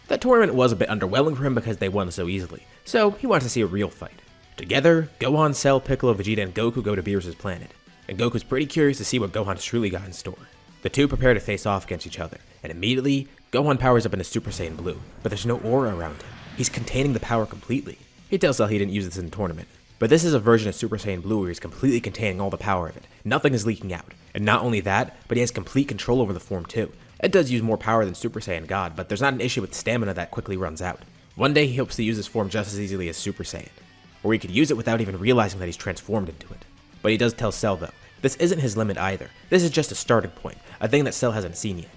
[SPEAKER 1] That tournament was a bit underwhelming for him because they won so easily, so he wants to see a real fight. Together, Gohan, Cell, Piccolo, Vegeta, and Goku go to Beerus' planet, and Goku's pretty curious to see what Gohan's truly got in store. The two prepare to face off against each other, and immediately, Gohan powers up into Super Saiyan Blue, but there's no aura around him. He's containing the power completely. He tells Cell he didn't use this in the tournament, but this is a version of Super Saiyan Blue where he's completely containing all the power of it. Nothing is leaking out, And not only that, but he has complete control over the form too. It does use more power than Super Saiyan God, but there's not an issue with stamina that quickly runs out. One day he hopes to use this form just as easily as Super Saiyan, or he could use it without even realizing that he's transformed into it. But he does tell Cell though, this isn't his limit either. This is just a starting point, a thing that Cell hasn't seen yet.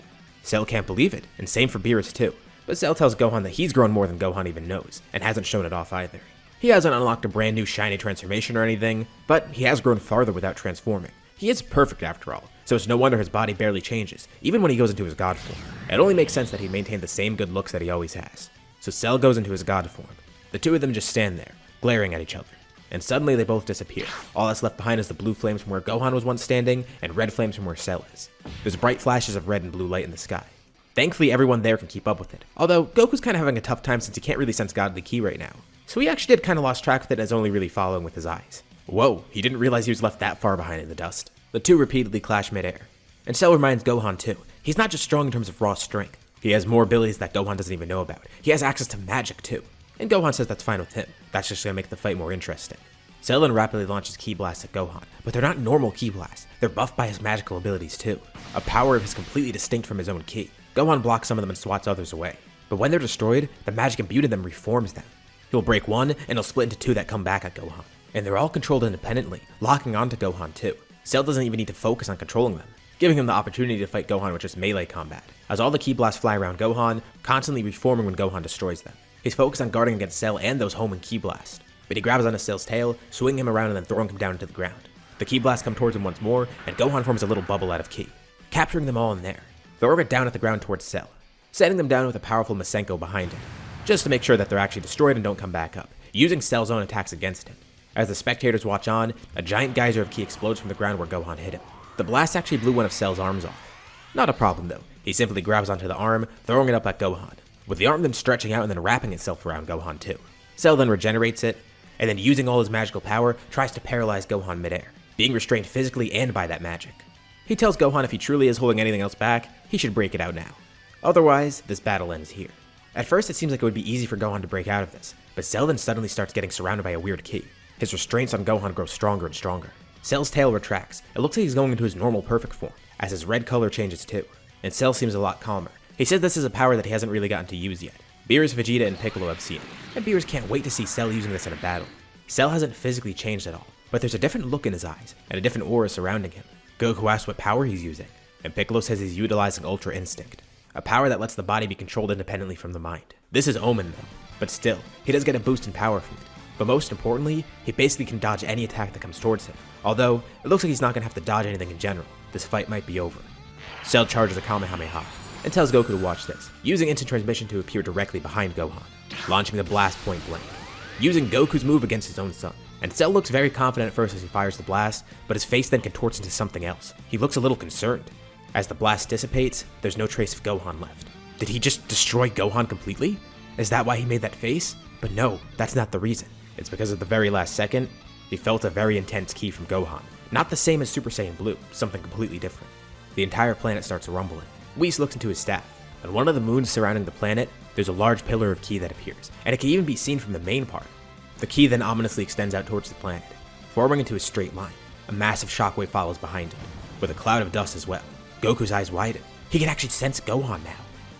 [SPEAKER 1] Cell can't believe it, and same for Beerus too. But Cell tells Gohan that he's grown more than Gohan even knows, and hasn't shown it off either. He hasn't unlocked a brand new shiny transformation or anything, but he has grown farther without transforming. He is perfect after all, so it's no wonder his body barely changes, even when he goes into his God form. It only makes sense that he maintained the same good looks that he always has. So Cell goes into his God form. The two of them just stand there, glaring at each other. And suddenly they both disappear. All that's left behind is the blue flames from where Gohan was once standing, and red flames from where Cell is. There's bright flashes of red and blue light in the sky. Thankfully everyone there can keep up with it, although Goku's kind of having a tough time since he can't really sense godly ki right now. So he actually did kind of lost track with it as only really following with his eyes. Whoa, he didn't realize he was left that far behind in the dust. The two repeatedly clash midair. And Cell reminds Gohan too, he's not just strong in terms of raw strength. He has more abilities that Gohan doesn't even know about. He has access to magic too. And Gohan says that's fine with him. That's just gonna make the fight more interesting. Cell then rapidly launches Ki Blasts at Gohan, but they're not normal Ki Blasts. They're buffed by his magical abilities too. A power of his completely distinct from his own Ki. Gohan blocks some of them and swats others away. But when they're destroyed, the magic imbued in them reforms them. He'll break one, and he'll split into two that come back at Gohan. And they're all controlled independently, locking onto Gohan too. Cell doesn't even need to focus on controlling them, giving him the opportunity to fight Gohan with just melee combat, as all the Ki Blasts fly around Gohan, constantly reforming when Gohan destroys them. He's focused on guarding against Cell and those homing Ki Blasts, but he grabs onto Cell's tail, swinging him around and then throwing him down into the ground. The Ki Blasts come towards him once more, and Gohan forms a little bubble out of Ki, capturing them all in there, throwing it down at the ground towards Cell, setting them down with a powerful Masenko behind him, just to make sure that they're actually destroyed and don't come back up, using Cell's own attacks against him. As the spectators watch on, a giant geyser of Ki explodes from the ground where Gohan hit him. The blast actually blew one of Cell's arms off. Not a problem though, he simply grabs onto the arm, throwing it up at Gohan, with the arm then stretching out and then wrapping itself around Gohan too. Cell then regenerates it, and then using all his magical power, tries to paralyze Gohan midair, being restrained physically and by that magic. He tells Gohan if he truly is holding anything else back, he should break it out now. Otherwise, this battle ends here. At first it seems like it would be easy for Gohan to break out of this, but Cell then suddenly starts getting surrounded by a weird ki. His restraints on Gohan grow stronger and stronger. Cell's tail retracts. It looks like he's going into his normal perfect form, as his red color changes too. And Cell seems a lot calmer. He says this is a power that he hasn't really gotten to use yet. Beerus, Vegeta, and Piccolo have seen it, and Beerus can't wait to see Cell using this in a battle. Cell hasn't physically changed at all, but there's a different look in his eyes, and a different aura surrounding him. Goku asks what power he's using, and Piccolo says he's utilizing Ultra Instinct, a power that lets the body be controlled independently from the mind. This is Omen though, but still, he does get a boost in power from it. But most importantly, he basically can dodge any attack that comes towards him. Although, it looks like he's not going to have to dodge anything in general. This fight might be over. Cell charges a Kamehameha, and tells Goku to watch this, using instant transmission to appear directly behind Gohan, launching the blast point blank, using Goku's move against his own son. And Cell looks very confident at first as he fires the blast, but his face then contorts into something else. He looks a little concerned. As the blast dissipates, there's no trace of Gohan left. Did he just destroy Gohan completely? Is that why he made that face? But no, that's not the reason. It's because at the very last second, he felt a very intense ki from Gohan. Not the same as Super Saiyan Blue, something completely different. The entire planet starts rumbling. Whis looks into his staff. On one of the moons surrounding the planet, there's a large pillar of ki that appears, and it can even be seen from the main part. The ki then ominously extends out towards the planet, forming into a straight line. A massive shockwave follows behind it, with a cloud of dust as well. Goku's eyes widen. He can actually sense Gohan now.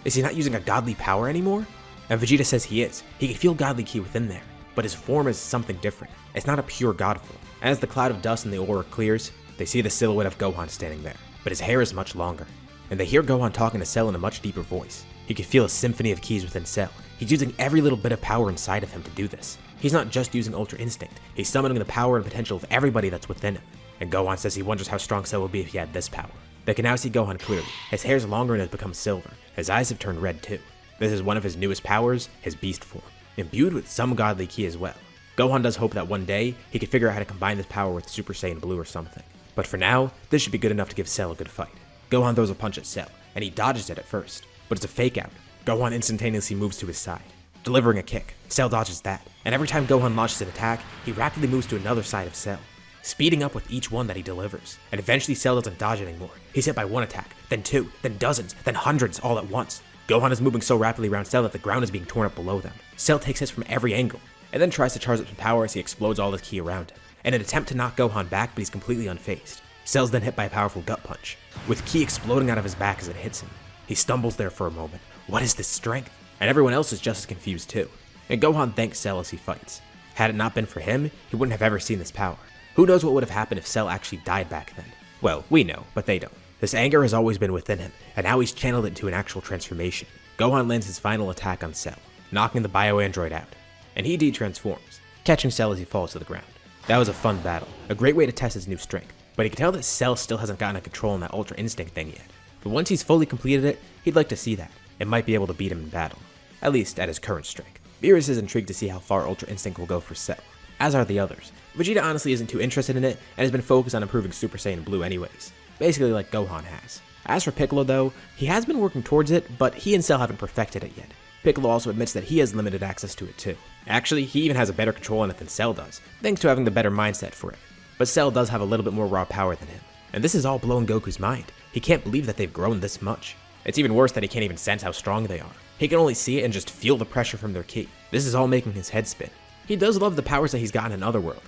[SPEAKER 1] Is he not using a godly power anymore? And Vegeta says he is. He can feel godly ki within there, but his form is something different. It's not a pure god form. As the cloud of dust and the aura clears, they see the silhouette of Gohan standing there, but his hair is much longer. And they hear Gohan talking to Cell in a much deeper voice. He can feel a symphony of keys within Cell. He's using every little bit of power inside of him to do this. He's not just using Ultra Instinct, he's summoning the power and potential of everybody that's within him. And Gohan says he wonders how strong Cell would be if he had this power. They can now see Gohan clearly. His hair's longer and has become silver. His eyes have turned red too. This is one of his newest powers, his beast form, imbued with some godly ki as well. Gohan does hope that one day, he could figure out how to combine this power with Super Saiyan Blue or something. But for now, this should be good enough to give Cell a good fight. Gohan throws a punch at Cell, and he dodges it at first, but it's a fake out. Gohan instantaneously moves to his side, delivering a kick. Cell dodges that, and every time Gohan launches an attack, he rapidly moves to another side of Cell, speeding up with each one that he delivers. And eventually Cell doesn't dodge anymore. He's hit by one attack, then two, then dozens, then hundreds all at once. Gohan is moving so rapidly around Cell that the ground is being torn up below them. Cell takes hits from every angle, and then tries to charge up some power as he explodes all his ki around him, in an attempt to knock Gohan back, but he's completely unfazed. Cell's then hit by a powerful gut punch, with ki exploding out of his back as it hits him. He stumbles there for a moment. What is this strength? And everyone else is just as confused too. And Gohan thanks Cell as he fights. Had it not been for him, he wouldn't have ever seen this power. Who knows what would have happened if Cell actually died back then? Well, we know, but they don't. This anger has always been within him, and now he's channeled it into an actual transformation. Gohan lands his final attack on Cell, knocking the bio-android out. And he de-transforms, catching Cell as he falls to the ground. That was a fun battle, a great way to test his new strength. But he can tell that Cell still hasn't gotten a control on that Ultra Instinct thing yet. But once he's fully completed it, he'd like to see that, and might be able to beat him in battle. At least at his current strength. Beerus is intrigued to see how far Ultra Instinct will go for Cell, as are the others. Vegeta honestly isn't too interested in it, and has been focused on improving Super Saiyan Blue anyways. Basically like Gohan has. As for Piccolo though, he has been working towards it, but he and Cell haven't perfected it yet. Piccolo also admits that he has limited access to it too. Actually, he even has a better control on it than Cell does, thanks to having the better mindset for it. But Cell does have a little bit more raw power than him. And this is all blowing Goku's mind. He can't believe that they've grown this much. It's even worse that he can't even sense how strong they are. He can only see it and just feel the pressure from their ki. This is all making his head spin. He does love the powers that he's gotten in Otherworld.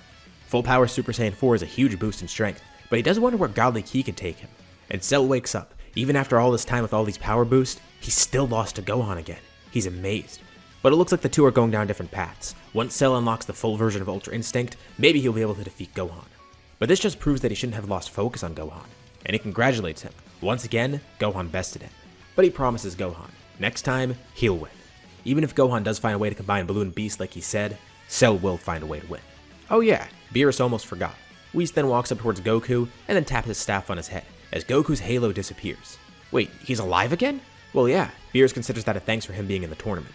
[SPEAKER 1] Full power Super Saiyan 4 is a huge boost in strength, but he does wonder where godly ki can take him. And Cell wakes up. Even after all this time with all these power boosts, he's still lost to Gohan again. He's amazed. But it looks like the two are going down different paths. Once Cell unlocks the full version of Ultra Instinct, maybe he'll be able to defeat Gohan. But this just proves that he shouldn't have lost focus on Gohan, and he congratulates him. Once again, Gohan bested him. But he promises Gohan, next time, he'll win. Even if Gohan does find a way to combine Blue and Beast like he said, Cell will find a way to win. Oh yeah, Beerus almost forgot. Whis then walks up towards Goku, and then taps his staff on his head, as Goku's halo disappears. Wait, he's alive again? Well yeah, Beerus considers that a thanks for him being in the tournament.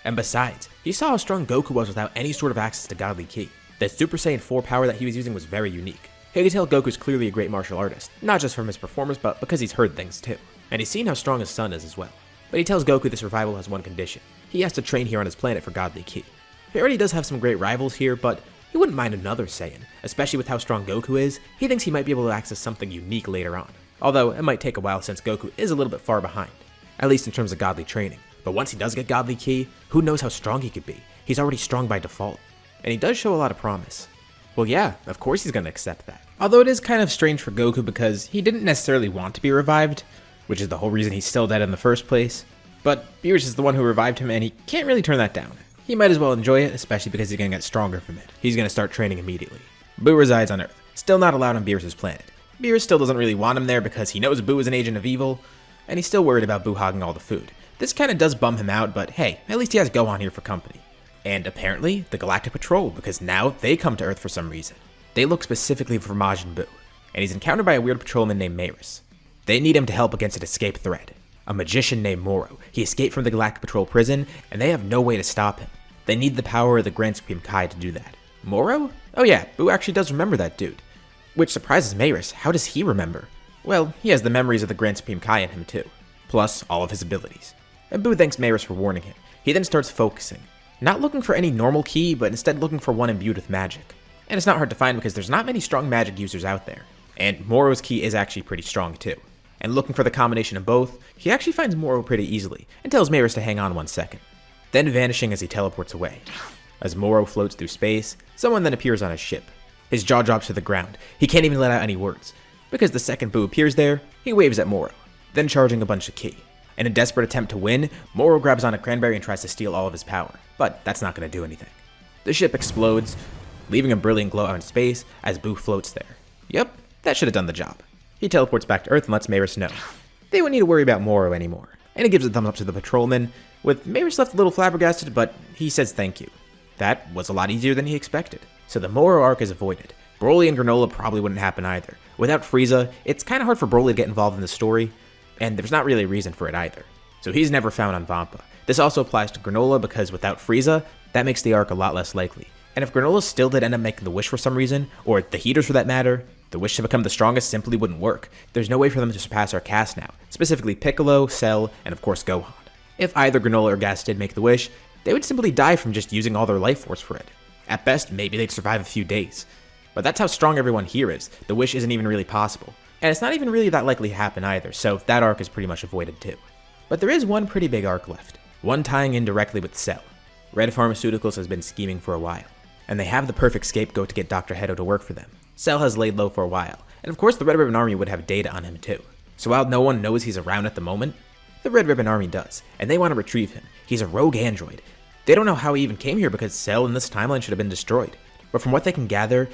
[SPEAKER 1] And besides, he saw how strong Goku was without any sort of access to godly ki. That Super Saiyan 4 power that he was using was very unique. He could tell Goku's clearly a great martial artist, not just from his performance, but because he's heard things too. And he's seen how strong his son is as well. But he tells Goku this revival has one condition. He has to train here on his planet for godly ki. He already does have some great rivals here, but he wouldn't mind another Saiyan, especially with how strong Goku is. He thinks he might be able to access something unique later on. Although, it might take a while since Goku is a little bit far behind, at least in terms of godly training. But once he does get godly ki, who knows how strong he could be. He's already strong by default. And he does show a lot of promise. Well yeah, of course he's gonna accept that. Although it is kind of strange for Goku because he didn't necessarily want to be revived, which is the whole reason he's still dead in the first place. But Beerus is the one who revived him and he can't really turn that down. He might as well enjoy it, especially because he's gonna get stronger from it. He's gonna start training immediately. Buu resides on Earth, still not allowed on Beerus' planet. Beerus still doesn't really want him there because he knows Buu is an agent of evil, and he's still worried about Buu hogging all the food. This kinda does bum him out, but hey, at least he has Gohan here for company. And apparently, the Galactic Patrol, because now they come to Earth for some reason. They look specifically for Majin Buu, and he's encountered by a weird patrolman named Maris. They need him to help against an escape threat, a magician named Moro. He escaped from the Galactic Patrol prison, and they have no way to stop him. They need the power of the Grand Supreme Kai to do that. Moro? Oh yeah, Buu actually does remember that dude. Which surprises Maris. How does he remember? Well, he has the memories of the Grand Supreme Kai in him too, plus all of his abilities. And Buu thanks Maris for warning him. He then starts focusing, not looking for any normal ki, but instead looking for one imbued with magic. And it's not hard to find because there's not many strong magic users out there. And Moro's ki is actually pretty strong too. And looking for the combination of both, he actually finds Moro pretty easily, and tells Maris to hang on 1 second. Then vanishing as he teleports away. As Moro floats through space, someone then appears on his ship. His jaw drops to the ground. He can't even let out any words. Because the second Buu appears there, he waves at Moro, then charging a bunch of ki. In a desperate attempt to win, Moro grabs on a cranberry and tries to steal all of his power, but that's not going to do anything. The ship explodes, leaving a brilliant glow out in space as Buu floats there. Yep, that should have done the job. He teleports back to Earth and lets Maris know. They won't need to worry about Moro anymore, and he gives a thumbs up to the patrolman, with Maris left a little flabbergasted, but he says thank you. That was a lot easier than he expected. So the Moro arc is avoided. Broly and Granola probably wouldn't happen either. Without Frieza, it's kind of hard for Broly to get involved in the story, and there's not really a reason for it either. So he's never found on Vampa. This also applies to Granola because without Frieza, that makes the arc a lot less likely. And if Granola still did end up making the wish for some reason, or the heaters for that matter, the wish to become the strongest simply wouldn't work. There's no way for them to surpass our cast now, specifically Piccolo, Cell, and of course Gohan. If either Granola or Gas did make the wish, they would simply die from just using all their life force for it. At best, maybe they'd survive a few days. But that's how strong everyone here is. The wish isn't even really possible. And it's not even really that likely to happen either, so that arc is pretty much avoided too. But there is one pretty big arc left, one tying in directly with Cell. Red Pharmaceuticals has been scheming for a while, and they have the perfect scapegoat to get Dr. Hedo to work for them. Cell has laid low for a while, And of course the Red Ribbon Army would have data on him too. So while no one knows he's around at the moment, the Red Ribbon Army does, and they want to retrieve him. He's a rogue android. They don't know how he even came here because Cell in this timeline should have been destroyed. But from what they can gather,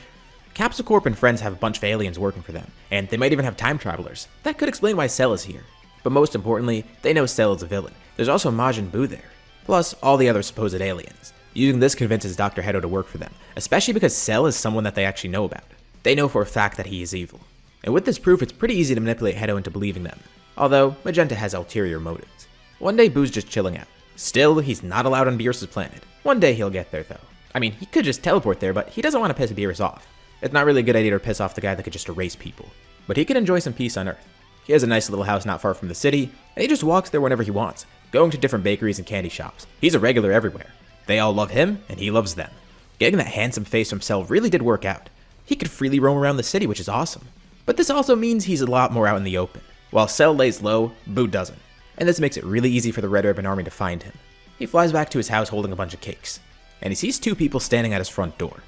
[SPEAKER 1] Capsule Corp and friends have a bunch of aliens working for them, and they might even have time travelers. That could explain why Cell is here. But most importantly, they know Cell is a villain. There's also Majin Buu there, plus all the other supposed aliens. Using this convinces Dr. Hedo to work for them, especially because Cell is someone that they actually know about. They know for a fact that he is evil. And with this proof, it's pretty easy to manipulate Hedo into believing them, although Magenta has ulterior motives. One day Buu's just chilling out. Still, he's not allowed on Beerus' planet. One day he'll get there though. I mean, he could just teleport there, but he doesn't want to piss Beerus off. It's not really a good idea to piss off the guy that could just erase people. But he can enjoy some peace on Earth. He has a nice little house not far from the city, and he just walks there whenever he wants, going to different bakeries and candy shops. He's a regular everywhere. They all love him, and he loves them. Getting that handsome face from Cell really did work out. He could freely roam around the city, which is awesome. But this also means he's a lot more out in the open. While Cell lays low, Buu doesn't. And this makes it really easy for the Red Ribbon Army to find him. He flies back to his house holding a bunch of cakes, and he sees two people standing at his front door,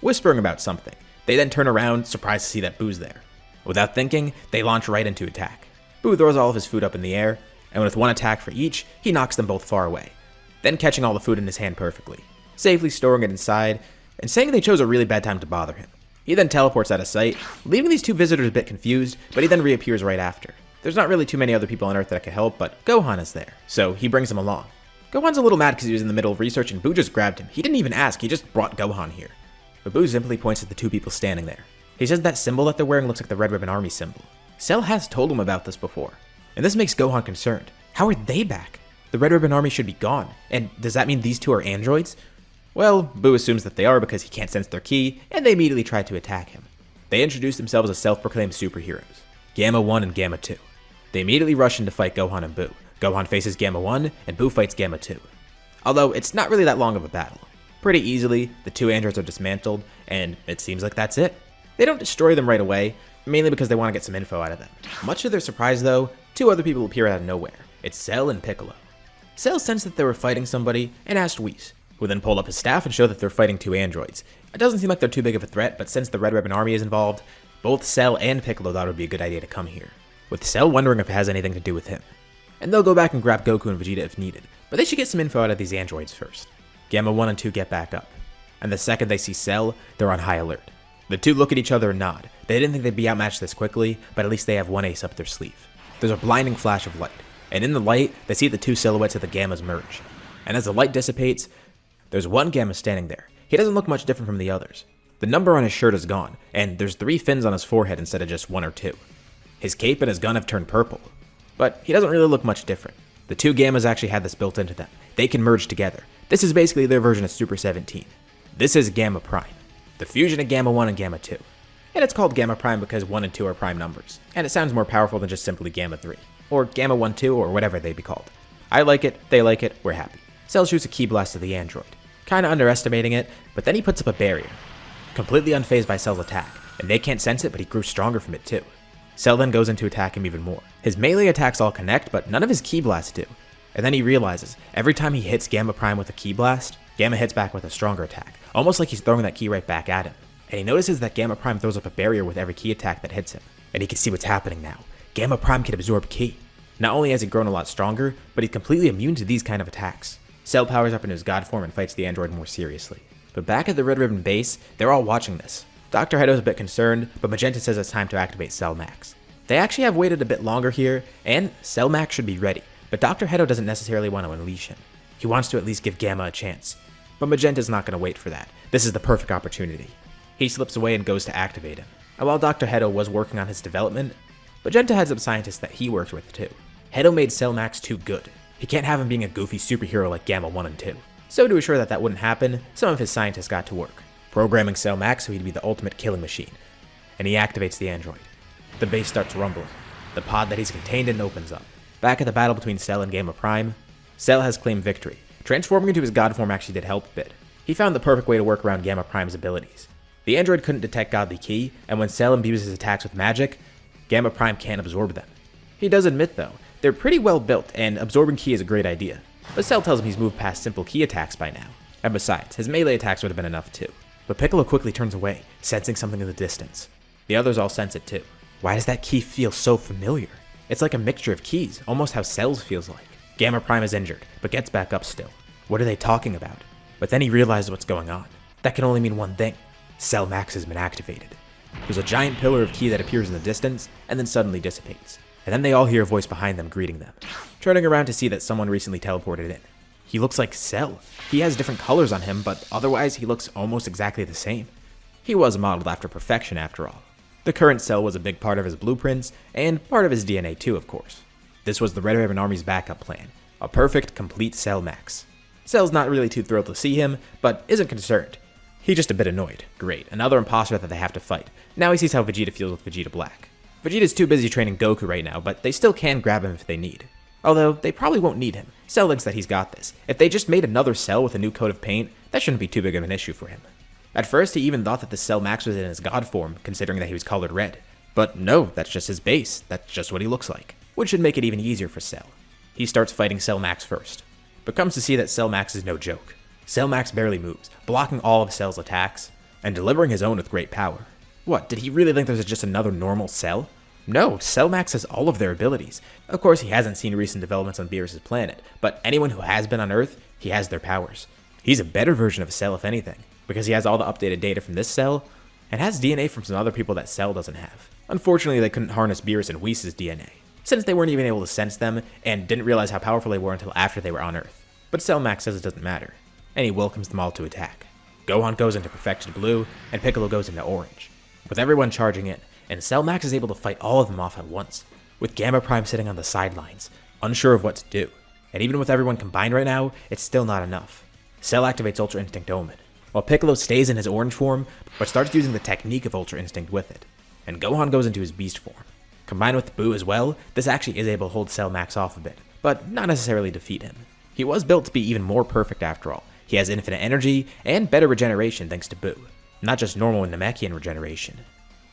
[SPEAKER 1] whispering about something. They then turn around, surprised to see that Buu's there. Without thinking, they launch right into attack. Buu throws all of his food up in the air, and with one attack for each, he knocks them both far away, then catching all the food in his hand perfectly, safely storing it inside, and saying they chose a really bad time to bother him. He then teleports out of sight, leaving these two visitors a bit confused, but he then reappears right after. There's not really too many other people on Earth that could help, but Gohan is there, so he brings him along. Gohan's a little mad because he was in the middle of research and Buu just grabbed him. He didn't even ask, he just brought Gohan here. But Buu simply points at the two people standing there. He says that symbol that they're wearing looks like the Red Ribbon Army symbol. Cell has told him about this before, and this makes Gohan concerned. How are they back? The Red Ribbon Army should be gone, and does that mean these two are androids? Well, Buu assumes that they are because he can't sense their ki, and they immediately try to attack him. They introduce themselves as self-proclaimed superheroes, Gamma 1 and Gamma 2. They immediately rush in to fight Gohan and Buu. Gohan faces Gamma 1, and Buu fights Gamma 2. Although, it's not really that long of a battle. Pretty easily, the two androids are dismantled, and it seems like that's it. They don't destroy them right away, mainly because they want to get some info out of them. Much to their surprise though, two other people appear out of nowhere. It's Cell and Piccolo. Cell sensed that they were fighting somebody, and asked Whis, who then pulled up his staff and showed that they're fighting two androids. It doesn't seem like they're too big of a threat, but since the Red Ribbon Army is involved, both Cell and Piccolo thought it would be a good idea to come here, with Cell wondering if it has anything to do with him. And they'll go back and grab Goku and Vegeta if needed, but they should get some info out of these androids first. Gamma 1 and 2 get back up, and the second they see Cell, they're on high alert. The two look at each other and nod. They didn't think they'd be outmatched this quickly, but at least they have one ace up their sleeve. There's a blinding flash of light, and in the light, they see the two silhouettes of the Gammas merge. And as the light dissipates, there's one Gamma standing there. He doesn't look much different from the others. The number on his shirt is gone, and there's 3 fins on his forehead instead of just 1 or 2. His cape and his gun have turned purple, but he doesn't really look much different. The two Gammas actually had this built into them. They can merge together. This is basically their version of Super 17. This is Gamma Prime, the fusion of Gamma 1 and Gamma 2. And it's called Gamma Prime because 1 and 2 are prime numbers, and it sounds more powerful than just simply Gamma 3, or Gamma 1 2, or whatever they be called. I like it, they like it, we're happy. Cell shoots a ki blast to the android, kinda underestimating it, but then he puts up a barrier, completely unfazed by Cell's attack, and they can't sense it, but he grew stronger from it too. Cell then goes in to attack him even more. His melee attacks all connect, but none of his ki blasts do. And then he realizes, every time he hits Gamma Prime with a ki blast, Gamma hits back with a stronger attack, almost like he's throwing that ki right back at him. And he notices that Gamma Prime throws up a barrier with every ki attack that hits him, and he can see what's happening now. Gamma Prime can absorb ki. Not only has he grown a lot stronger, but he's completely immune to these kind of attacks. Cell powers up into his god form and fights the android more seriously. But back at the Red Ribbon base, they're all watching this. Dr. Hedo's a bit concerned, but Magenta says it's time to activate Cell Max. They actually have waited a bit longer here, and Cell Max should be ready, but Dr. Hedo doesn't necessarily want to unleash him. He wants to at least give Gamma a chance. But Magenta's not going to wait for that. This is the perfect opportunity. He slips away and goes to activate him. And while Dr. Hedo was working on his development, Magenta had some scientists that he worked with too. Hedo made Cell Max too good. He can't have him being a goofy superhero like Gamma 1 and 2. So to assure that that wouldn't happen, some of his scientists got to work, programming Cell Max so he'd be the ultimate killing machine. And he activates the android. The base starts rumbling. The pod that he's contained in opens up. Back at the battle between Cell and Gamma Prime, Cell has claimed victory. Transforming into his god form actually did help a bit. He found the perfect way to work around Gamma Prime's abilities. The android couldn't detect godly ki, and when Cell imbues his attacks with magic, Gamma Prime can't absorb them. He does admit though, they're pretty well built, and absorbing ki is a great idea. But Cell tells him he's moved past simple ki attacks by now. And besides, his melee attacks would have been enough too. But Piccolo quickly turns away, sensing something in the distance. The others all sense it too. Why does that ki feel so familiar? It's like a mixture of keys, almost how Cell's feels like. Gamma Prime is injured, but gets back up still. What are they talking about? But then he realizes what's going on. That can only mean one thing. Cell Max has been activated. There's a giant pillar of ki that appears in the distance, and then suddenly dissipates. And then they all hear a voice behind them greeting them, turning around to see that someone recently teleported in. He looks like Cell. He has different colors on him, but otherwise he looks almost exactly the same. He was modeled after perfection after all. The current Cell was a big part of his blueprints, and part of his DNA too, of course. This was the Red Ribbon Army's backup plan, a perfect, complete Cell Max. Cell's not really too thrilled to see him, but isn't concerned. He's just a bit annoyed. Great, another imposter that they have to fight. Now he sees how Vegeta feels with Vegeta Black. Vegeta's too busy training Goku right now, but they still can grab him if they need. Although, they probably won't need him. Cell thinks that he's got this. If they just made another Cell with a new coat of paint, that shouldn't be too big of an issue for him. At first, he even thought that the Cell Max was in his god form, considering that he was colored red. But no, that's just his base. That's just what he looks like. Which should make it even easier for Cell. He starts fighting Cell Max first, but comes to see that Cell Max is no joke. Cell Max barely moves, blocking all of Cell's attacks, and delivering his own with great power. What, did he really think this was just another normal Cell? No, Cell Max has all of their abilities. Of course, he hasn't seen recent developments on Beerus' planet, but anyone who has been on Earth, he has their powers. He's a better version of Cell if anything, because he has all the updated data from this Cell, and has DNA from some other people that Cell doesn't have. Unfortunately, they couldn't harness Beerus and Whis' DNA, since they weren't even able to sense them, and didn't realize how powerful they were until after they were on Earth. But Cell Max says it doesn't matter, and he welcomes them all to attack. Gohan goes into Perfected Blue, and Piccolo goes into Orange, with everyone charging in, and Cell Max is able to fight all of them off at once, with Gamma Prime sitting on the sidelines, unsure of what to do. And even with everyone combined right now, it's still not enough. Cell activates Ultra Instinct Omen, while Piccolo stays in his orange form, but starts using the technique of Ultra Instinct with it, and Gohan goes into his beast form. Combined with Buu as well, this actually is able to hold Cell Max off a bit, but not necessarily defeat him. He was built to be even more perfect after all. He has infinite energy, and better regeneration thanks to Buu, not just normal Namekian regeneration.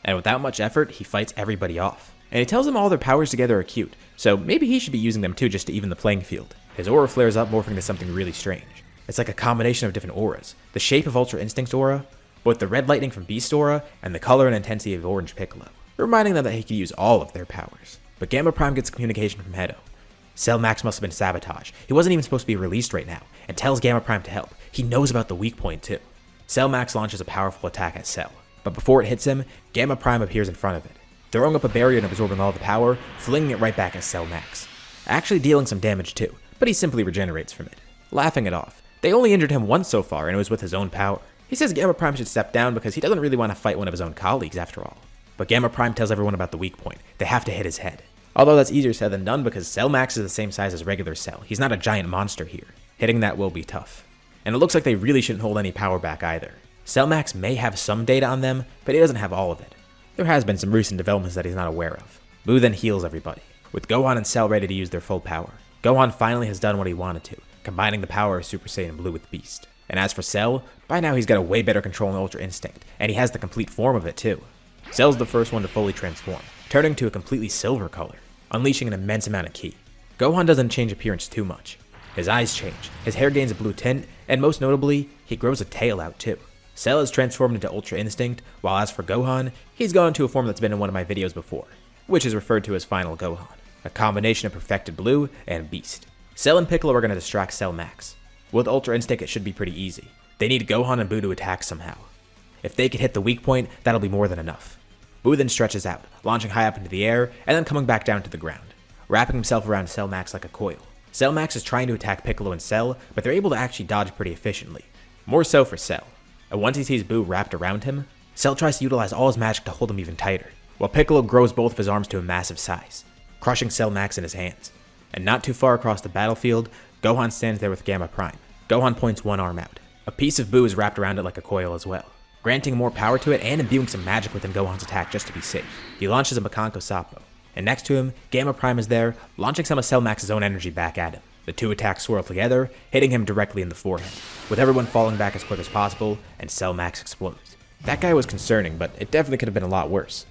[SPEAKER 1] And without much effort, he fights everybody off. And he tells them all their powers together are cute, so maybe he should be using them too just to even the playing field. His aura flares up, morphing into something really strange. It's like a combination of different auras, the shape of Ultra Instinct aura, both the red lightning from Beast aura, and the color and intensity of Orange Piccolo, reminding them that he could use all of their powers. But Gamma Prime gets communication from Hedo. Cell Max must have been sabotaged. He wasn't even supposed to be released right now, and tells Gamma Prime to help. He knows about the weak point too. Cell Max launches a powerful attack at Cell, but before it hits him, Gamma Prime appears in front of it, throwing up a barrier and absorbing all the power, flinging it right back at Cell Max. Actually dealing some damage too, but he simply regenerates from it, laughing it off. They only injured him once so far, and it was with his own power. He says Gamma Prime should step down because he doesn't really want to fight one of his own colleagues after all. But Gamma Prime tells everyone about the weak point. They have to hit his head. Although that's easier said than done because Cell Max is the same size as regular Cell. He's not a giant monster here. Hitting that will be tough. And it looks like they really shouldn't hold any power back either. Cell Max may have some data on them, but he doesn't have all of it. There has been some recent developments that he's not aware of. Buu then heals everybody, with Gohan and Cell ready to use their full power. Gohan finally has done what he wanted to, combining the power of Super Saiyan Blue with Beast. And as for Cell, by now he's got a way better control on Ultra Instinct, and he has the complete form of it too. Cell's the first one to fully transform, turning to a completely silver color, unleashing an immense amount of ki. Gohan doesn't change appearance too much. His eyes change, his hair gains a blue tint, and most notably, he grows a tail out too. Cell is transformed into Ultra Instinct, while as for Gohan, he's gone to a form that's been in one of my videos before, which is referred to as Final Gohan, a combination of Perfected Blue and Beast. Cell and Piccolo are going to distract Cell Max. With Ultra Instinct, it should be pretty easy. They need Gohan and Buu to attack somehow. If they could hit the weak point, that'll be more than enough. Buu then stretches out, launching high up into the air, and then coming back down to the ground, wrapping himself around Cell Max like a coil. Cell Max is trying to attack Piccolo and Cell, but they're able to actually dodge pretty efficiently. More so for Cell. And once he sees Buu wrapped around him, Cell tries to utilize all his magic to hold him even tighter, while Piccolo grows both of his arms to a massive size, crushing Cell Max in his hands. And not too far across the battlefield, Gohan stands there with Gamma Prime. Gohan points one arm out. A piece of Buu is wrapped around it like a coil as well, granting more power to it and imbuing some magic within Gohan's attack just to be safe. He launches a Makanko Sappo, and next to him, Gamma Prime is there, launching some of Cell Max's own energy back at him. The two attacks swirl together, hitting him directly in the forehead, with everyone falling back as quick as possible, and Cell Max explodes. That guy was concerning, but it definitely could have been a lot worse.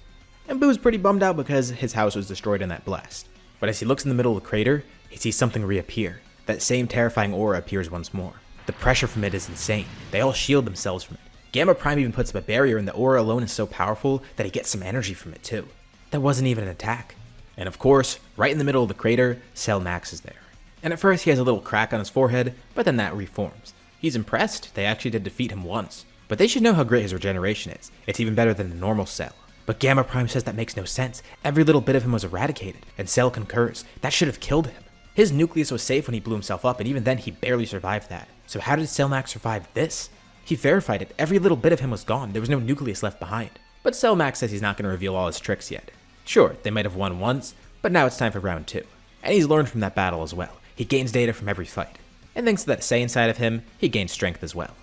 [SPEAKER 1] And Buu's pretty bummed out because his house was destroyed in that blast. But as he looks in the middle of the crater, he sees something reappear. That same terrifying aura appears once more. The pressure from it is insane. They all shield themselves from it. Gamma Prime even puts up a barrier, and the aura alone is so powerful that he gets some energy from it too. That wasn't even an attack. And of course, right in the middle of the crater, Cell Max is there. And at first he has a little crack on his forehead, but then that reforms. He's impressed, they actually did defeat him once. But they should know how great his regeneration is. It's even better than the normal Cell. But Gamma Prime says that makes no sense. Every little bit of him was eradicated, and Cell concurs. That should have killed him. His nucleus was safe when he blew himself up, and even then he barely survived that. So how did Cell Max survive this? He verified it. Every little bit of him was gone. There was no nucleus left behind. But Cell Max says he's not going to reveal all his tricks yet. Sure, they might have won once, but now it's time for round 2. And he's learned from that battle as well. He gains data from every fight. And thanks to that Saiyan side of him, he gains strength as well.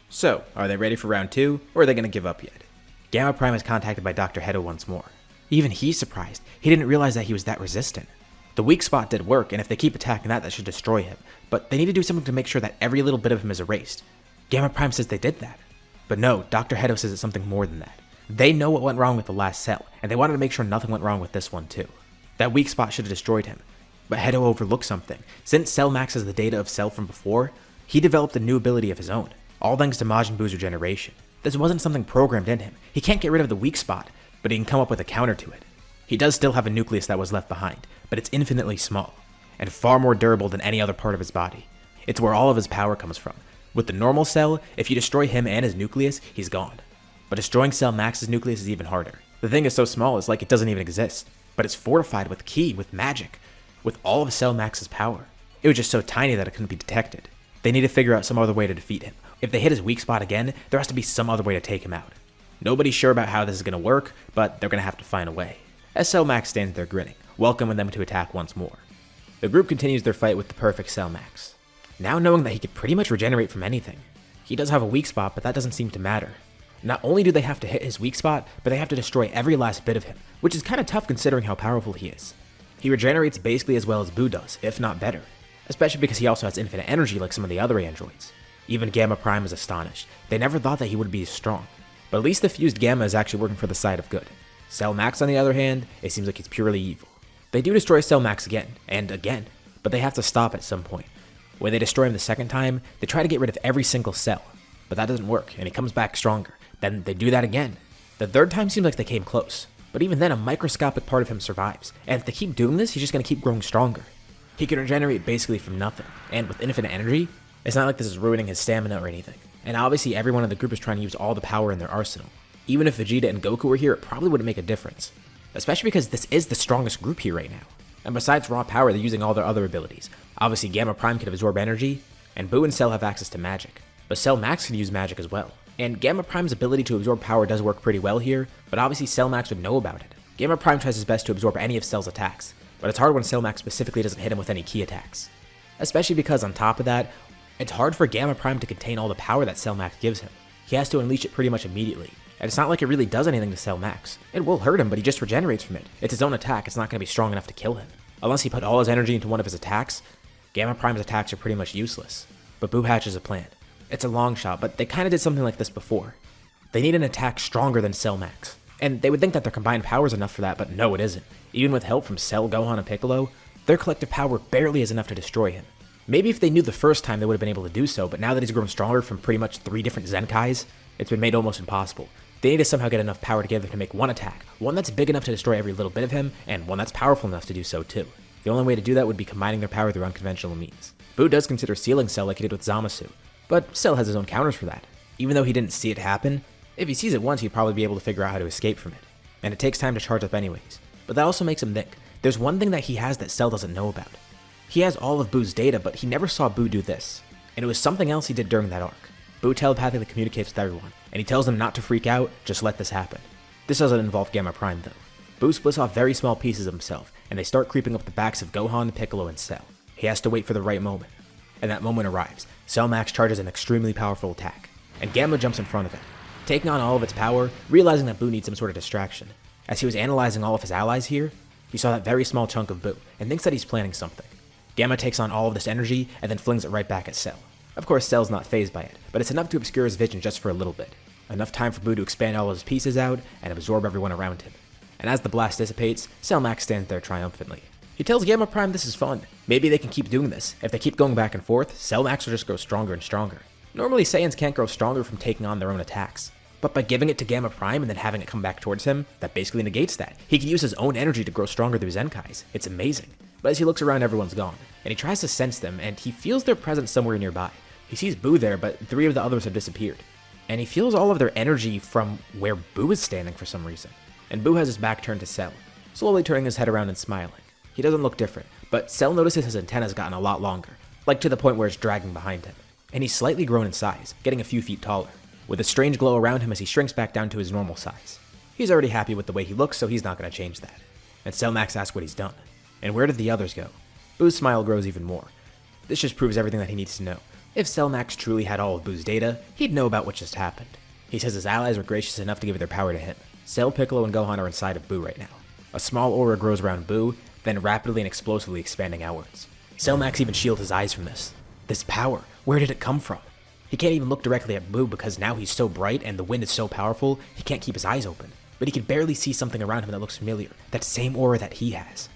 [SPEAKER 1] So, are they ready for round 2, or are they going to give up yet? Gamma Prime is contacted by Dr. Hedo once more. Even he's surprised. He didn't realize that he was that resistant. The weak spot did work, and if they keep attacking that should destroy him. But they need to do something to make sure that every little bit of him is erased. Gamma Prime says they did that. But no, Dr. Hedo says it's something more than that. They know what went wrong with the last Cell, and they wanted to make sure nothing went wrong with this one too. That weak spot should have destroyed him. But Hedo overlooked something. Since Cell Max has the data of Cell from before, he developed a new ability of his own, all thanks to Majin Buu's regeneration. This wasn't something programmed in him. He can't get rid of the weak spot, but he can come up with a counter to it. He does still have a nucleus that was left behind, but it's infinitely small, and far more durable than any other part of his body. It's where all of his power comes from. With the normal Cell, if you destroy him and his nucleus, he's gone. But destroying Cell Max's nucleus is even harder. The thing is so small, it's like it doesn't even exist. But it's fortified with ki, with magic, with all of Cell Max's power. It was just so tiny that it couldn't be detected. They need to figure out some other way to defeat him. If they hit his weak spot again, there has to be some other way to take him out. Nobody's sure about how this is going to work, but they're going to have to find a way. As Cell Max stands there grinning, welcoming them to attack once more. The group continues their fight with the perfect Cell Max. Now knowing that he could pretty much regenerate from anything. He does have a weak spot, but that doesn't seem to matter. Not only do they have to hit his weak spot, but they have to destroy every last bit of him, which is kind of tough considering how powerful he is. He regenerates basically as well as Buu does, if not better. Especially because he also has infinite energy like some of the other androids. Even Gamma Prime is astonished. They never thought that he would be as strong. But at least the fused Gamma is actually working for the side of good. Cell Max on the other hand, it seems like he's purely evil. They do destroy Cell Max again, and again, but they have to stop at some point. When they destroy him the second time, they try to get rid of every single cell. But that doesn't work, and he comes back stronger. Then they do that again. The third time seems like they came close. But even then, a microscopic part of him survives. And if they keep doing this, he's just going to keep growing stronger. He can regenerate basically from nothing. And with infinite energy, it's not like this is ruining his stamina or anything. And obviously everyone in the group is trying to use all the power in their arsenal. Even if Vegeta and Goku were here, it probably wouldn't make a difference. Especially because this is the strongest group here right now. And besides raw power, they're using all their other abilities. Obviously Gamma Prime can absorb energy, and Buu and Cell have access to magic. But Cell Max can use magic as well. And Gamma Prime's ability to absorb power does work pretty well here, but obviously Cell Max would know about it. Gamma Prime tries his best to absorb any of Cell's attacks, but it's hard when Cell Max specifically doesn't hit him with any key attacks. Especially because on top of that, it's hard for Gamma Prime to contain all the power that Cell Max gives him. He has to unleash it pretty much immediately. And it's not like it really does anything to Cell Max. It will hurt him, but he just regenerates from it. It's his own attack, it's not going to be strong enough to kill him. Unless he put all his energy into one of his attacks, Gamma Prime's attacks are pretty much useless. But Buu hatches a plan. It's a long shot, but they kinda did something like this before. They need an attack stronger than Cell Max. And they would think that their combined power is enough for that, but no it isn't. Even with help from Cell, Gohan, and Piccolo, their collective power barely is enough to destroy him. Maybe if they knew the first time they would have been able to do so, but now that he's grown stronger from pretty much 3 different Zenkais, it's been made almost impossible. They need to somehow get enough power together to make one attack, one that's big enough to destroy every little bit of him, and one that's powerful enough to do so too. The only way to do that would be combining their power through unconventional means. Buu does consider sealing Cell like he did with Zamasu, but Cell has his own counters for that. Even though he didn't see it happen, if he sees it once he'd probably be able to figure out how to escape from it. And it takes time to charge up anyways. But that also makes him think. There's one thing that he has that Cell doesn't know about. He has all of Buu's data, but he never saw Buu do this. And it was something else he did during that arc. Buu telepathically communicates with everyone, and he tells them not to freak out, just let this happen. This doesn't involve Gamma Prime though. Buu splits off very small pieces of himself, and they start creeping up the backs of Gohan, Piccolo, and Cell. He has to wait for the right moment. And that moment arrives. Cell Max charges an extremely powerful attack, and Gamma jumps in front of it, taking on all of its power, realizing that Buu needs some sort of distraction. As he was analyzing all of his allies here, he saw that very small chunk of Buu, and thinks that he's planning something. Gamma takes on all of this energy, and then flings it right back at Cell. Of course, Cell's not fazed by it, but it's enough to obscure his vision just for a little bit. Enough time for Buu to expand all of his pieces out, and absorb everyone around him. And as the blast dissipates, Cell Max stands there triumphantly. He tells Gamma Prime this is fun. Maybe they can keep doing this. If they keep going back and forth, Cell Max will just grow stronger and stronger. Normally, Saiyans can't grow stronger from taking on their own attacks. But by giving it to Gamma Prime and then having it come back towards him, that basically negates that. He can use his own energy to grow stronger through Zenkais. It's amazing. But as he looks around, everyone's gone, and he tries to sense them, and he feels their presence somewhere nearby. He sees Buu there, but 3 of the others have disappeared. And he feels all of their energy from where Buu is standing for some reason. And Buu has his back turned to Cell, slowly turning his head around and smiling. He doesn't look different, but Cell notices his antenna's gotten a lot longer, like to the point where it's dragging behind him. And he's slightly grown in size, getting a few feet taller, with a strange glow around him as he shrinks back down to his normal size. He's already happy with the way he looks, so he's not going to change that. And Cell Max asks what he's done. And where did the others go? Buu's smile grows even more. This just proves everything that he needs to know. If Cell Max truly had all of Buu's data, he'd know about what just happened. He says his allies were gracious enough to give their power to him. Cell, Piccolo, and Gohan are inside of Buu right now. A small aura grows around Buu, then rapidly and explosively expanding outwards. Cell Max even shields his eyes from this. This power, where did it come from? He can't even look directly at Buu because now he's so bright and the wind is so powerful, he can't keep his eyes open. But he can barely see something around him that looks familiar, that same aura that he has.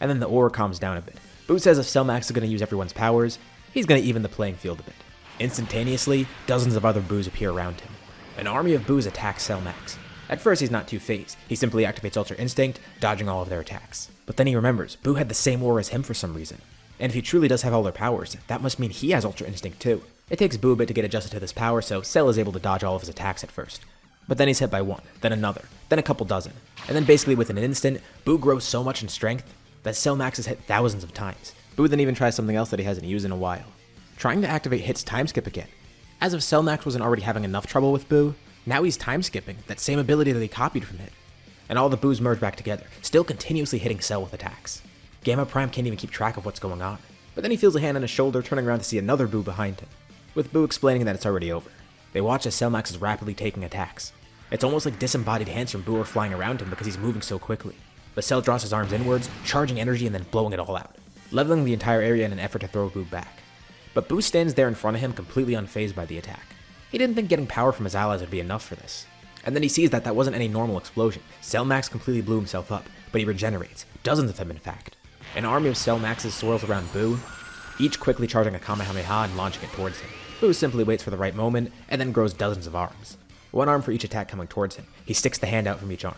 [SPEAKER 1] And then the aura calms down a bit. Buu says if Cell Max is going to use everyone's powers, he's going to even the playing field a bit. Instantaneously, dozens of other Buus appear around him. An army of Buus attacks Cell Max. At first, he's not too phased. He simply activates Ultra Instinct, dodging all of their attacks. But then he remembers, Buu had the same aura as him for some reason. And if he truly does have all their powers, that must mean he has Ultra Instinct too. It takes Buu a bit to get adjusted to this power, so Cell is able to dodge all of his attacks at first. But then he's hit by one, then another, then a couple dozen. And then basically within an instant, Buu grows so much in strength that Cell Max is hit thousands of times. Buu then even tries something else that he hasn't used in a while. Trying to activate Hit's time skip again. As if Cell Max wasn't already having enough trouble with Buu, now he's time skipping, that same ability that he copied from Hit. And all the Buus merge back together, still continuously hitting Cell with attacks. Gamma Prime can't even keep track of what's going on. But then he feels a hand on his shoulder, turning around to see another Buu behind him, with Buu explaining that it's already over. They watch as Cell Max is rapidly taking attacks. It's almost like disembodied hands from Buu are flying around him because he's moving so quickly. But Cell draws his arms inwards, charging energy and then blowing it all out, leveling the entire area in an effort to throw Buu back. But Buu stands there in front of him, completely unfazed by the attack. He didn't think getting power from his allies would be enough for this. And then he sees that wasn't any normal explosion. Cell Max completely blew himself up, but he regenerates, dozens of them in fact. An army of Cell Maxes swirls around Buu, each quickly charging a Kamehameha and launching it towards him. Buu simply waits for the right moment, and then grows dozens of arms. One arm for each attack coming towards him. He sticks the hand out from each arm,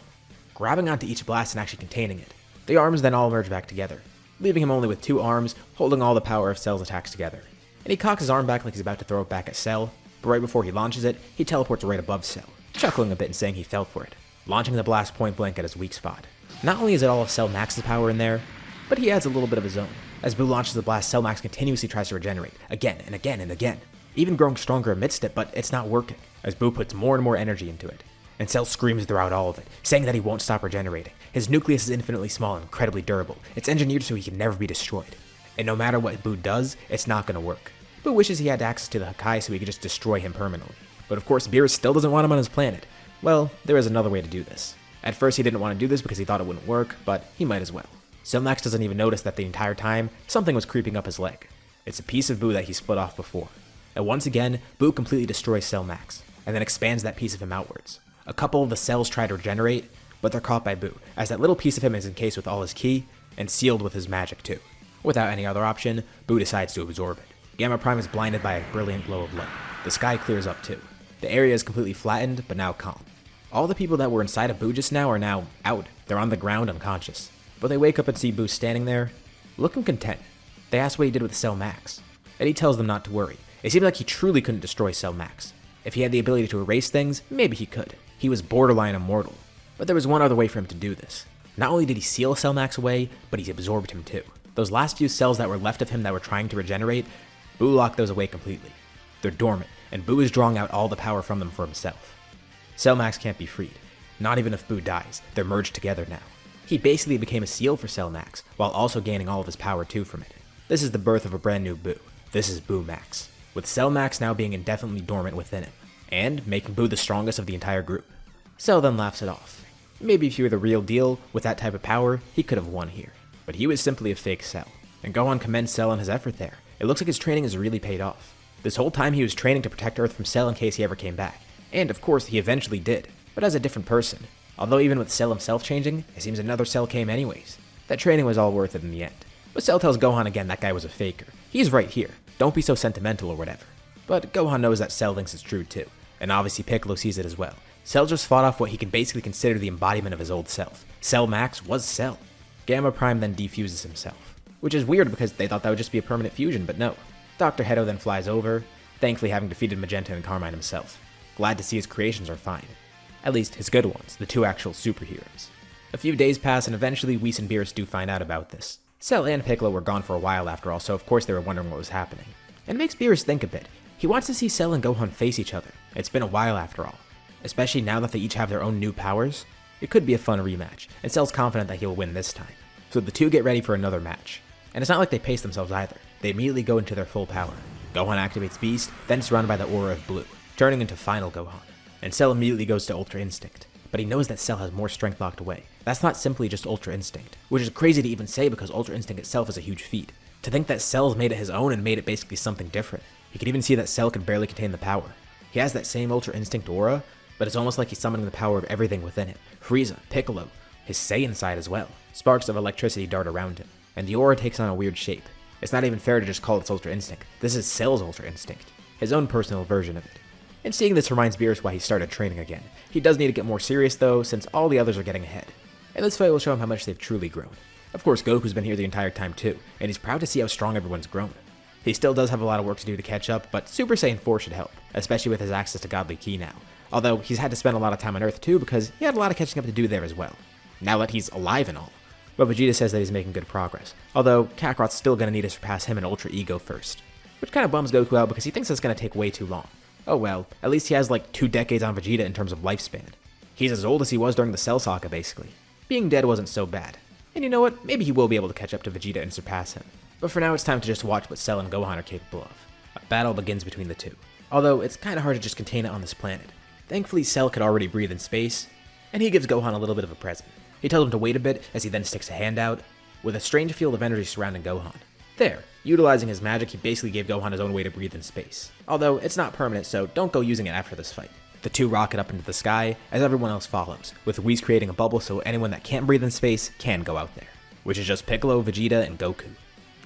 [SPEAKER 1] grabbing onto each blast and actually containing it. The arms then all merge back together, leaving him only with 2 arms, holding all the power of Cell's attacks together. And he cocks his arm back like he's about to throw it back at Cell, but right before he launches it, he teleports right above Cell, chuckling a bit and saying he fell for it, launching the blast point blank at his weak spot. Not only is it all of Cell Max's power in there, but he adds a little bit of his own. As Buu launches the blast, Cell Max continuously tries to regenerate, again and again and again, even growing stronger amidst it, but it's not working, as Buu puts more and more energy into it. And Cell screams throughout all of it, saying that he won't stop regenerating. His nucleus is infinitely small and incredibly durable. It's engineered so he can never be destroyed. And no matter what Buu does, it's not going to work. Buu wishes he had access to the Hakai so he could just destroy him permanently. But of course, Beerus still doesn't want him on his planet. Well, there is another way to do this. At first he didn't want to do this because he thought it wouldn't work, but he might as well. Cell Max doesn't even notice that the entire time, something was creeping up his leg. It's a piece of Buu that he split off before. And once again, Buu completely destroys Cell Max, and then expands that piece of him outwards. A couple of the cells try to regenerate, but they're caught by Buu, as that little piece of him is encased with all his ki, and sealed with his magic too. Without any other option, Buu decides to absorb it. Gamma Prime is blinded by a brilliant glow of light. The sky clears up too. The area is completely flattened, but now calm. All the people that were inside of Buu just now are now out. They're on the ground unconscious. But they wake up and see Buu standing there, looking content. They ask what he did with Cell Max, and he tells them not to worry. It seemed like he truly couldn't destroy Cell Max. If he had the ability to erase things, maybe he could. He was borderline immortal. But there was one other way for him to do this. Not only did he seal Cell Max away, but he absorbed him too. Those last few cells that were left of him that were trying to regenerate, Buu locked those away completely. They're dormant, and Buu is drawing out all the power from them for himself. Cell Max can't be freed. Not even if Buu dies. They're merged together now. He basically became a seal for Cell Max, while also gaining all of his power too from it. This is the birth of a brand new Buu. This is Buu Max, with Cell Max now being indefinitely dormant within him, and making Buu the strongest of the entire group. Cell then laughs it off. Maybe if he were the real deal, with that type of power, he could have won here. But he was simply a fake Cell. And Gohan commends Cell on his effort there. It looks like his training has really paid off. This whole time he was training to protect Earth from Cell in case he ever came back. And of course he eventually did, but as a different person. Although even with Cell himself changing, it seems another Cell came anyways. That training was all worth it in the end. But Cell tells Gohan again that guy was a faker. He's right here. Don't be so sentimental or whatever. But Gohan knows that Cell thinks it's true too, and obviously Piccolo sees it as well. Cell just fought off what he can basically consider the embodiment of his old self. Cell Max was Cell. Gamma Prime then defuses himself, which is weird because they thought that would just be a permanent fusion, but no. Dr. Hedo then flies over, thankfully having defeated Magenta and Carmine himself. Glad to see his creations are fine. At least his good ones, the two actual superheroes. A few days pass and eventually Whis and Beerus do find out about this. Cell and Piccolo were gone for a while after all, so of course they were wondering what was happening. And it makes Beerus think a bit. He wants to see Cell and Gohan face each other. It's been a while after all. Especially now that they each have their own new powers. It could be a fun rematch, and Cell's confident that he'll win this time. So the two get ready for another match. And it's not like they pace themselves either. They immediately go into their full power. Gohan activates Beast, then surrounded by the aura of blue, turning into Final Gohan. And Cell immediately goes to Ultra Instinct. But he knows that Cell has more strength locked away. That's not simply just Ultra Instinct, which is crazy to even say because Ultra Instinct itself is a huge feat. To think that Cell's made it his own and made it basically something different. You can even see that Cell can barely contain the power. He has that same Ultra Instinct aura, but it's almost like he's summoning the power of everything within him. Frieza, Piccolo, his Saiyan side as well. Sparks of electricity dart around him, and the aura takes on a weird shape. It's not even fair to just call it Ultra Instinct. This is Cell's Ultra Instinct, his own personal version of it. And seeing this reminds Beerus why he started training again. He does need to get more serious though, since all the others are getting ahead. And this fight will show him how much they've truly grown. Of course, Goku's been here the entire time too, and he's proud to see how strong everyone's grown. He still does have a lot of work to do to catch up, but Super Saiyan 4 should help, especially with his access to Godly Ki now. Although he's had to spend a lot of time on Earth too because he had a lot of catching up to do there as well. Now that he's alive and all. But Vegeta says that he's making good progress, although Kakarot's still going to need to surpass him in Ultra Ego first. Which kind of bums Goku out because he thinks it's going to take way too long. Oh well, at least he has like 2 decades on Vegeta in terms of lifespan. He's as old as he was during the Cell Saga basically. Being dead wasn't so bad. And you know what, maybe he will be able to catch up to Vegeta and surpass him. But for now it's time to just watch what Cell and Gohan are capable of. A battle begins between the two. Although it's kind of hard to just contain it on this planet. Thankfully Cell could already breathe in space, and he gives Gohan a little bit of a present. He tells him to wait a bit as he then sticks a hand out, with a strange field of energy surrounding Gohan. There, utilizing his magic, he basically gave Gohan his own way to breathe in space. Although it's not permanent, so don't go using it after this fight. The two rocket up into the sky as everyone else follows, with Whis creating a bubble so anyone that can't breathe in space can go out there, which is just Piccolo, Vegeta, and Goku.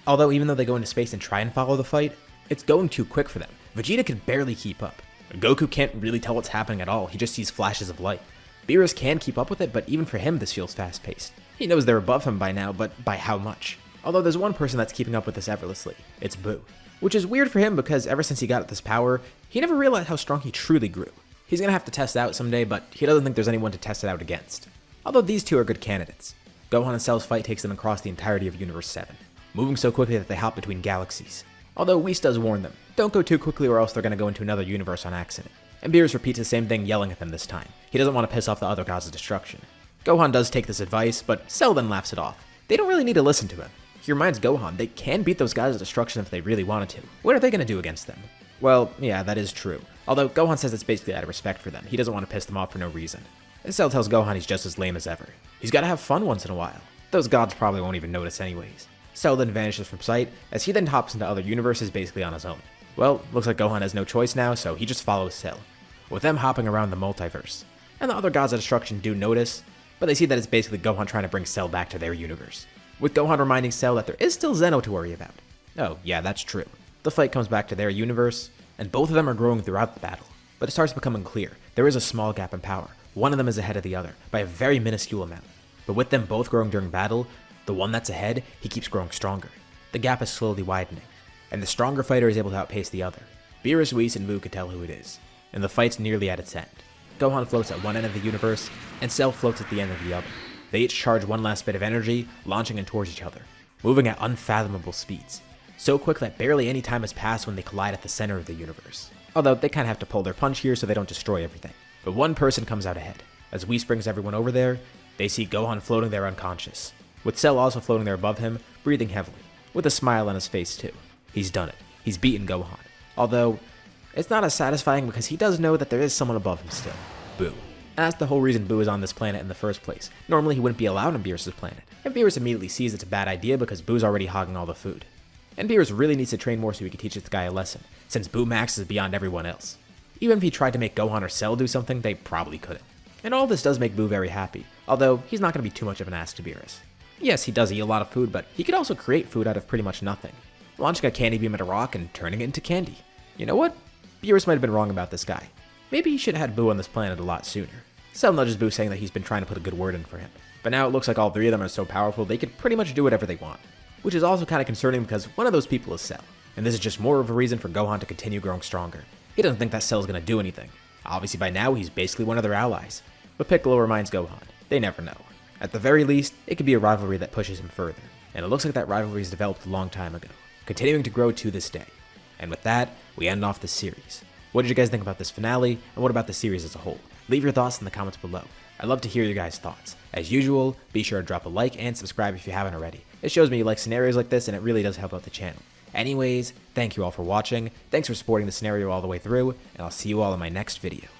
[SPEAKER 1] Although even though they go into space and try and follow the fight, it's going too quick for them. Vegeta can barely keep up. Goku can't really tell what's happening at all, he just sees flashes of light. Beerus can keep up with it, but even for him this feels fast-paced. He knows they're above him by now, but by how much? Although there's one person that's keeping up with this effortlessly, it's Buu. Which is weird for him because ever since he got this power, he never realized how strong he truly grew. He's gonna have to test it out someday, but he doesn't think there's anyone to test it out against. Although these two are good candidates. Gohan and Cell's fight takes them across the entirety of Universe 7, moving so quickly that they hop between galaxies. Although Whis does warn them, don't go too quickly or else they're gonna go into another universe on accident. And Beerus repeats the same thing, yelling at them this time. He doesn't want to piss off the other gods of destruction. Gohan does take this advice, but Cell then laughs it off. They don't really need to listen to him. He reminds Gohan they can beat those gods of destruction if they really wanted to. What are they going to do against them? Well, yeah, that is true. Although Gohan says it's basically out of respect for them. He doesn't want to piss them off for no reason. And Cell tells Gohan he's just as lame as ever. He's got to have fun once in a while. Those gods probably won't even notice anyways. Cell then vanishes from sight, as he then hops into other universes basically on his own. Well, looks like Gohan has no choice now, so he just follows Cell, with them hopping around the multiverse. And the other gods of destruction do notice, but they see that it's basically Gohan trying to bring Cell back to their universe, with Gohan reminding Cell that there is still Zeno to worry about. Oh, yeah, that's true. The fight comes back to their universe, and both of them are growing throughout the battle. But it starts becoming clear, there is a small gap in power. One of them is ahead of the other, by a very minuscule amount. But with them both growing during battle, the one that's ahead, he keeps growing stronger. The gap is slowly widening, and the stronger fighter is able to outpace the other. Beerus, Whis, and Buu can tell who it is, and the fight's nearly at its end. Gohan floats at one end of the universe, and Cell floats at the end of the other. They each charge one last bit of energy, launching in towards each other, moving at unfathomable speeds. So quick that barely any time has passed when they collide at the center of the universe. Although they kind of have to pull their punch here so they don't destroy everything. But one person comes out ahead. As Whis brings everyone over there, they see Gohan floating there unconscious, with Cell also floating there above him, breathing heavily, with a smile on his face too. He's done it. He's beaten Gohan. Although, it's not as satisfying because he does know that there is someone above him still, Buu. And that's the whole reason Buu is on this planet in the first place. Normally he wouldn't be allowed on Beerus' planet, and Beerus immediately sees it's a bad idea because Buu's already hogging all the food. And Beerus really needs to train more so he can teach this guy a lesson, since Buu Max is beyond everyone else. Even if he tried to make Gohan or Cell do something, they probably couldn't. And all this does make Buu very happy, although he's not going to be too much of an ass to Beerus. Yes, he does eat a lot of food, but he could also create food out of pretty much nothing, launching a candy beam at a rock and turning it into candy. You know what? Beerus might have been wrong about this guy. Maybe he should have had Buu on this planet a lot sooner. Cell nudges Buu saying that he's been trying to put a good word in for him. But now it looks like all three of them are so powerful they could pretty much do whatever they want. Which is also kind of concerning because one of those people is Cell. And this is just more of a reason for Gohan to continue growing stronger. He doesn't think that Cell is going to do anything. Obviously by now he's basically one of their allies. But Piccolo reminds Gohan, they never know. At the very least, it could be a rivalry that pushes him further. And it looks like that rivalry is developed a long time ago, continuing to grow to this day. And with that, we end off this series. What did you guys think about this finale, and what about the series as a whole? Leave your thoughts in the comments below. I'd love to hear your guys' thoughts. As usual, be sure to drop a like and subscribe if you haven't already. It shows me you like scenarios like this, and it really does help out the channel. Anyways, thank you all for watching, thanks for supporting the scenario all the way through, and I'll see you all in my next video.